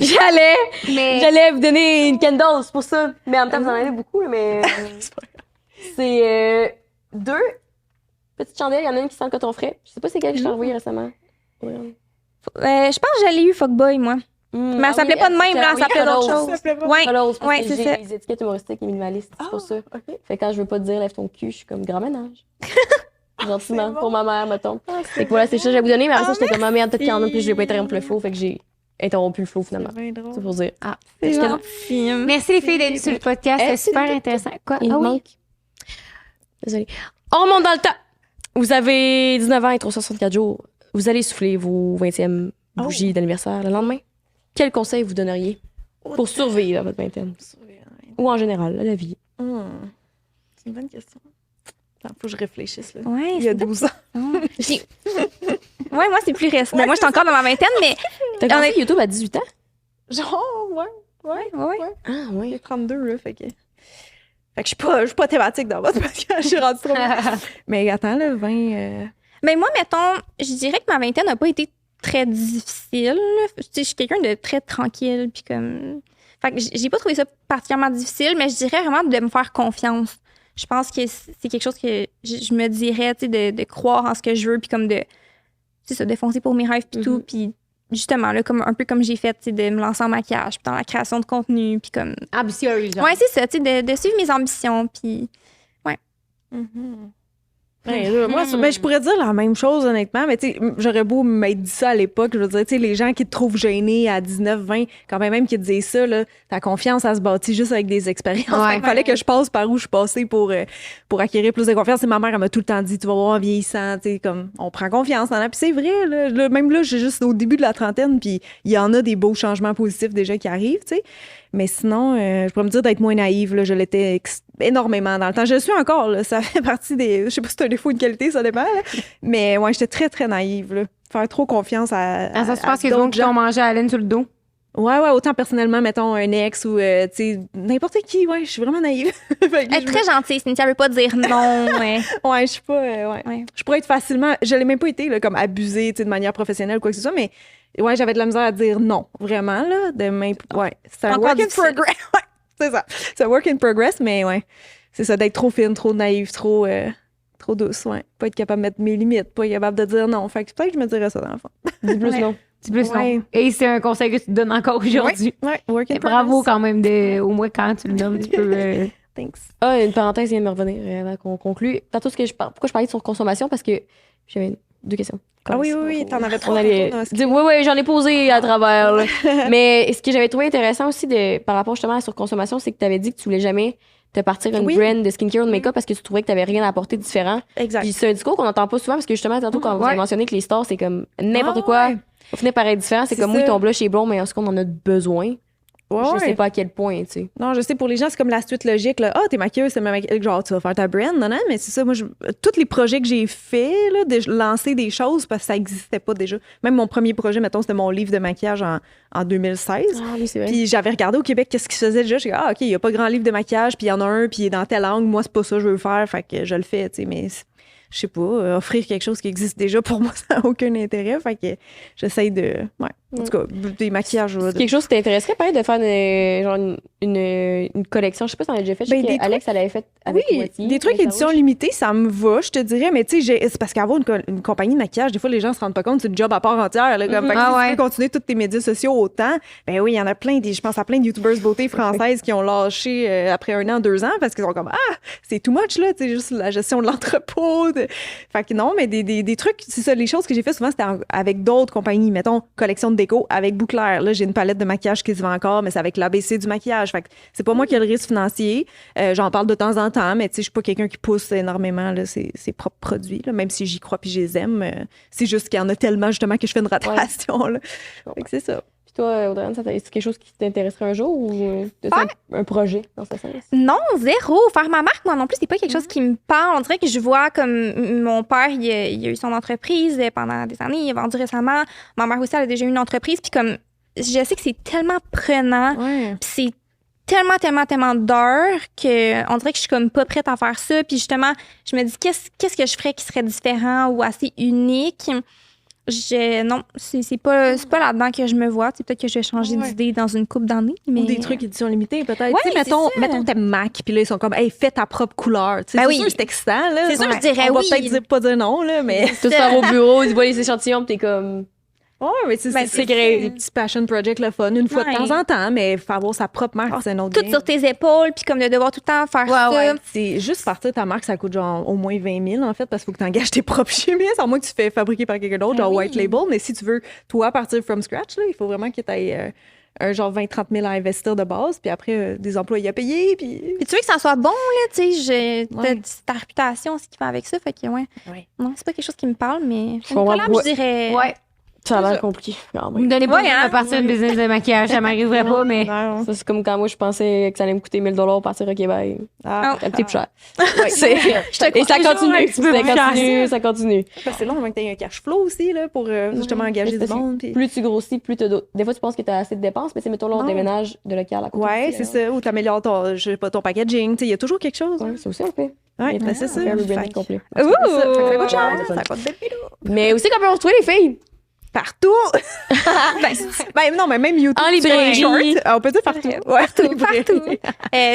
Mais... J'allais vous donner une candle, c'est pour ça. Mais en même temps, vous en avez beaucoup, là, mais. C'est 2 petites chandelles. Il y en a une qui sent le coton frais. Je sais pas c'est quelle que je t'ai envoyée récemment. Je pense que je l'ai eu Fuckboy, moi. Mais elle s'appelait pas de même, là. Elle s'appelait d'autres choses. Ouais. Ouais, c'est ça. Les étiquettes humoristiques et minimalistes, c'est pour ça. Fait que quand je veux pas te dire lève ton cul, je suis comme grand ménage. Gentiment, pour ma mère, mettons. Fait que voilà, c'est ça que j'allais vous donner, mais après ça, j'étais comme, ah merde, peut-être qu'il y en a, puis je vais pas interrompre le flow, fait que j'ai interrompu le flow finalement. C'est bien drôle. C'est pour dire. Ah, C'est c'était gentil. Merci les filles d'être sur le podcast. C'est super intéressant. Quoi? Il Ah oui? manque. Désolée. On remonte dans le temps. Vous avez 19 ans et 364 jours. Vous allez souffler vos 20e bougies d'anniversaire le lendemain. Quel conseil vous donneriez pour survivre à votre vingtaine? Ou en général, à la vie? C'est une bonne question. Attends, faut que je réfléchisse. Là. Ouais, Il y a 12 ans. Ouais, moi, c'est plus récent. Ben, moi, je suis encore dans ma vingtaine, mais. T'as commencé YouTube à 18 ans? Genre, ouais. Ouais. Ah oui. J'ai 32, là, fait que je suis pas thématique dans votre podcast, je suis rendue trop loin. Mais attends, le 20... Mais moi, mettons, je dirais que ma vingtaine n'a pas été très difficile. Tu sais, je suis quelqu'un de très tranquille, puis comme. Fait que j'ai pas trouvé ça particulièrement difficile, mais je dirais vraiment de me faire confiance. Je pense que c'est quelque chose que je me dirais, tu sais, de croire en ce que je veux, puis comme de, tu sais, se défoncer pour mes rêves, puis tout, puis justement, là, comme, un peu comme j'ai fait, tu sais, de me lancer en maquillage, puis dans la création de contenu, puis comme... Ambitieuse, genre. Ouais, c'est ça, tu sais, de suivre mes ambitions, puis... Moi, je pourrais dire la même chose, honnêtement, mais tu sais, j'aurais beau m'être dit ça à l'époque, je veux dire, tu sais, les gens qui te trouvent gêné à 19, 20, quand même qui te disent ça, là, ta confiance, elle se bâtit juste avec des expériences. Ouais. Il fallait que je passe par où je suis passée pour acquérir plus de confiance. Et ma mère, elle m'a tout le temps dit, tu vas voir en vieillissant, tu sais, comme, on prend confiance en elle. Puis c'est vrai, là, même là, j'ai juste au début de la trentaine, puis il y en a des beaux changements positifs déjà qui arrivent, tu sais. Mais sinon, je pourrais me dire d'être moins naïve. Là, je l'étais énormément dans le temps. Je le suis encore. Là, ça fait partie des... Je sais pas si c'est un défaut ou une qualité, ça dépend. Là. Mais ouais, j'étais très, très naïve. Là. Faire trop confiance à Ça se passe qu'ils d'autres ont qui t'ont mangé à la laine sur le dos. Ouais, autant personnellement, mettons, un ex ou, tu sais, n'importe qui. Ouais, je suis vraiment naïve. Fait que Elle est très gentille, Cynthia, elle veut pas dire non. Ouais. Ouais, je suis pas... Ouais. Je pourrais être facilement... Je l'ai même pas été, là, comme abusée, tu sais, de manière professionnelle ou quoi que ce soit, mais ouais, j'avais de la misère à dire non, vraiment, là. Ouais, c'est un Encore work in difficile. progress. Ouais, c'est ça. C'est un work in progress, mais ouais. C'est ça, d'être trop fine, trop naïve, trop douce, ouais. Pas être capable de mettre mes limites, pas être capable de dire non. Fait que peut-être que je me dirais ça dans le fond. Dis plus Ouais. non. C'est plus Ouais. non. Et c'est un conseil que tu te donnes encore aujourd'hui. Ouais, work in Et progress. bravo quand même, au moins quand tu le nommes, tu peux... Thanks. Ah, une parenthèse vient de me revenir avant qu'on conclue. Tantôt, pourquoi je parlais de surconsommation? Parce que j'avais 2 questions. Ah oui, t'en avais On 3. allait... Oui, j'en ai posé à travers. Là. Mais ce que j'avais trouvé intéressant aussi par rapport justement à la surconsommation, c'est que tu avais dit que tu voulais jamais te partir une Oui. brand de skincare ou de make-up parce que tu trouvais que tu n'avais rien à apporter de différent. Exact. Puis c'est un discours qu'on n'entend pas souvent parce que justement, tantôt, quand vous avez mentionné que les stores, c'est comme n'importe quoi. Ouais. Au final, pareil différent. C'est C'est comme, ça. oui, ton blush est blond, mais en ce qu'on en a besoin. Ouais, Je ouais. sais pas à quel point, tu sais. Non, je sais, pour les gens, c'est comme la suite logique. Là. Ah, t'es maquilleuse, c'est ma maquilleuse. Genre, tu vas faire ta brand, non, mais c'est ça. Moi, tous les projets que j'ai faits, là, de lancer des choses, parce que ça n'existait pas déjà. Même mon premier projet, mettons, c'était mon livre de maquillage en 2016. Ah oui, c'est vrai. Puis j'avais regardé au Québec qu'est-ce qui se faisait déjà. J'ai dit, OK, il n'y a pas grand livre de maquillage, puis il y en a un, puis il est dans telle langue. Moi, c'est pas ça que je veux faire, fait que je le fais, tu sais. Mais je sais pas, offrir quelque chose qui existe déjà, pour moi, ça n'a aucun intérêt. Fait que j'essaye de. Ouais. En tout cas, des maquillages. C'est quelque chose qui t'intéresserait peut-être de faire genre une collection. Je sais pas si t'en as déjà fait. Je sais Ben, des Alex, elle avait fait avec Oui, Moitié. des trucs avec édition Sarouche. limitée, ça me va, je te dirais, mais tu sais, c'est parce qu'avoir une compagnie de maquillage, des fois, les gens se rendent pas compte, c'est une job à part entière. Là, comme, fait que Ah si ouais. tu veux continuer tous tes médias sociaux autant, ben oui, il y en a plein, je pense à plein de YouTubers beauté françaises qui ont lâché après 1 an, 2 ans, parce qu'ils sont comme, c'est too much, là, tu sais, juste la gestion de l'entrepôt. Fait que non, mais des trucs, c'est ça, les choses que j'ai fait souvent, c'était avec d'autres compagnies, mettons, collection de déco avec Bouclair. Là, j'ai une palette de maquillage qui se vend encore, mais c'est avec l'ABC du maquillage. Fait que c'est pas moi qui ai le risque financier. J'en parle de temps en temps, mais tu sais, je suis pas quelqu'un qui pousse énormément là, ses propres produits, là, même si j'y crois puis je les aime. C'est juste qu'il y en a tellement, justement, que je fais une rotation. Là. Fait que c'est ça. Puis toi, Audrey, est-ce quelque chose qui t'intéresserait un jour ou t'as un projet dans ce sens? Non, zéro. Faire ma marque, moi non plus, c'est pas quelque chose qui me parle. On dirait que je vois comme mon père, il a eu son entreprise pendant des années, il a vendu récemment. Ma mère aussi, elle a déjà eu une entreprise. Puis comme, je sais que c'est tellement prenant, Ouais. puis c'est tellement d'heures que on dirait que je suis comme pas prête à faire ça. Puis justement, je me dis, qu'est-ce que je ferais qui serait différent ou assez unique? Non, c'est pas là-dedans que je me vois. C'est peut-être que je vais changer Ouais. d'idée dans une couple d'années. Mais... Ou des trucs édition limitée, peut-être. Ouais, Tu sais, c'est ça. mettons t'aimes MAC, puis là, ils sont comme, hey, fais ta propre couleur. Tu sais, Ben c'est oui. sûr, c'est excitant, là. C'est sûr, Ouais. je dirais On va oui. peut-être pas dire non, là, mais. Tout faire au bureau, tu vois les échantillons, puis t'es comme. Ouais, mais c'est Ben, c'est c'est créer ça. des petits passion projects le fun, une fois de Ouais. temps en temps, mais faut avoir sa propre marque, c'est un autre Tout game. sur tes épaules, puis comme de devoir tout le temps faire ça. Ouais. C'est juste partir ta marque, ça coûte genre au moins 20 000 en fait, parce qu'il faut que tu engages tes propres chimistes, à moins que tu fais fabriquer par quelqu'un d'autre, Ben genre oui. white label. Mais si tu veux, toi, partir from scratch, là, il faut vraiment que tu aies un genre 20-30 000 à investir de base, puis après, des employés à payer, puis. Puis tu veux que ça soit bon, là, tu sais, Ouais. ta réputation, ce qui va avec ça, fait que, ouais. Ouais. Non, c'est pas quelque chose qui me parle, mais comprends une collab, pourquoi. je dirais... Ouais. Ça a C'est l'air ça. compliqué. quand Vous même. me donnez pas Ouais, le hein? de partir une business de maquillage, ça m'arriverait pas, mais... Non. Ça, c'est comme quand moi, je pensais que ça allait me coûter 1 000 partir au Québec. Ah, Un petit peu cher. ouais. C'est- Et ça toujours continue. un petit peu plus Ça continue. Parce que là, on va que tu aies un cash flow aussi, là, pour justement engager Mais du monde. Puis... Plus tu grossis, plus t'as d'autres. Des fois, tu penses que t'as assez de dépenses, mais c'est mettons là, on Non. déménage de local à côté. Ouais, aussi, c'est ça. Ou t'améliores ton, je sais pas, ton packaging. Tu sais, il y a toujours quelque chose. Ouais, c'est aussi un peu. Ouais, ben, c'est ça. On fait un Fait rebranding que- complet. C'est ça. Fait que ça coûte Ouais, cher, c'est ça ça. coûte des bidous. Mais aussi, quand on retrouve les filles. Partout! ben, non, mais même YouTube. En librairie. Short, on peut dire partout. Ouais, Partout.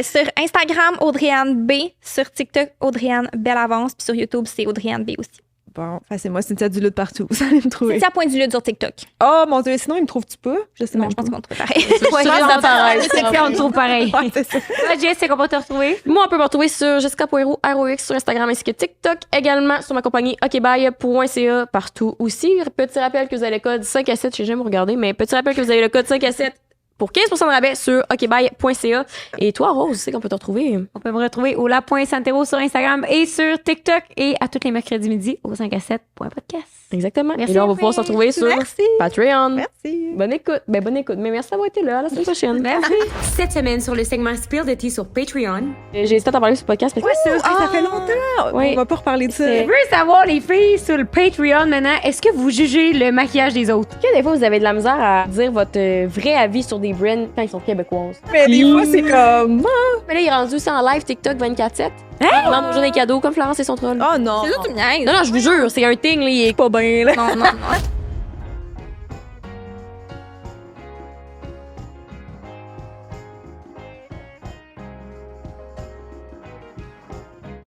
Sur Instagram, Audrey-Anne B. Sur TikTok, Audrey-Anne Belle Avance. Puis sur YouTube, c'est Audrey-Anne B aussi. Bon, c'est moi, Cynthia Duluth partout. Vous allez me trouver. C'est à point du lutte sur TikTok. Oh mon Dieu, sinon, il me trouve-tu pas? Je sais Non, même je pense pas. qu'on te trouve pareil. Ouais, pareil. on te trouve pareil. Ouais, c'est ça. Toi, Jess, c'est qu'on va te retrouver? Moi, on peut me retrouver sur Jessica Poirot, ROX sur Instagram ainsi que TikTok. Également sur ma compagnie okbye.ca partout aussi. Petit rappel que vous avez le code 5 à 7, je sais jamais regarder, mais petit rappel que vous avez le code 5 à 7 pour 15% de rabais sur okbye.ca. Et toi, Rose, c'est qu'on peut te retrouver? On peut me retrouver au la.santero sur Instagram et sur TikTok et à tous les mercredis midi au 5à7.podcast. Exactement. Merci, Et là, on va Marie. pouvoir se retrouver sur Merci. Patreon. Merci. Bonne écoute. Bonne écoute. Mais merci d'avoir été là. À la semaine prochaine. Merci. Cette semaine, sur le segment Spill the Tea sur Patreon, J'ai hésité à t'en parler sur le podcast parce que Ça aussi, ça fait longtemps. Oui. On va pas reparler de ça. Je veux savoir, les filles, sur le Patreon maintenant, est-ce que vous jugez le maquillage des autres? que des fois, vous avez de la misère à dire votre vrai avis sur des brands quand ils sont québécoises. Mais des fois, c'est comme... Mais là, il est rendu aussi en live TikTok 24/7. On vend nos des cadeaux comme Florence et son troll. Oh non. C'est ça, tu me niaises. Non, non, je vous jure, c'est un thing, là, il est pas bien, là. Non, non, non.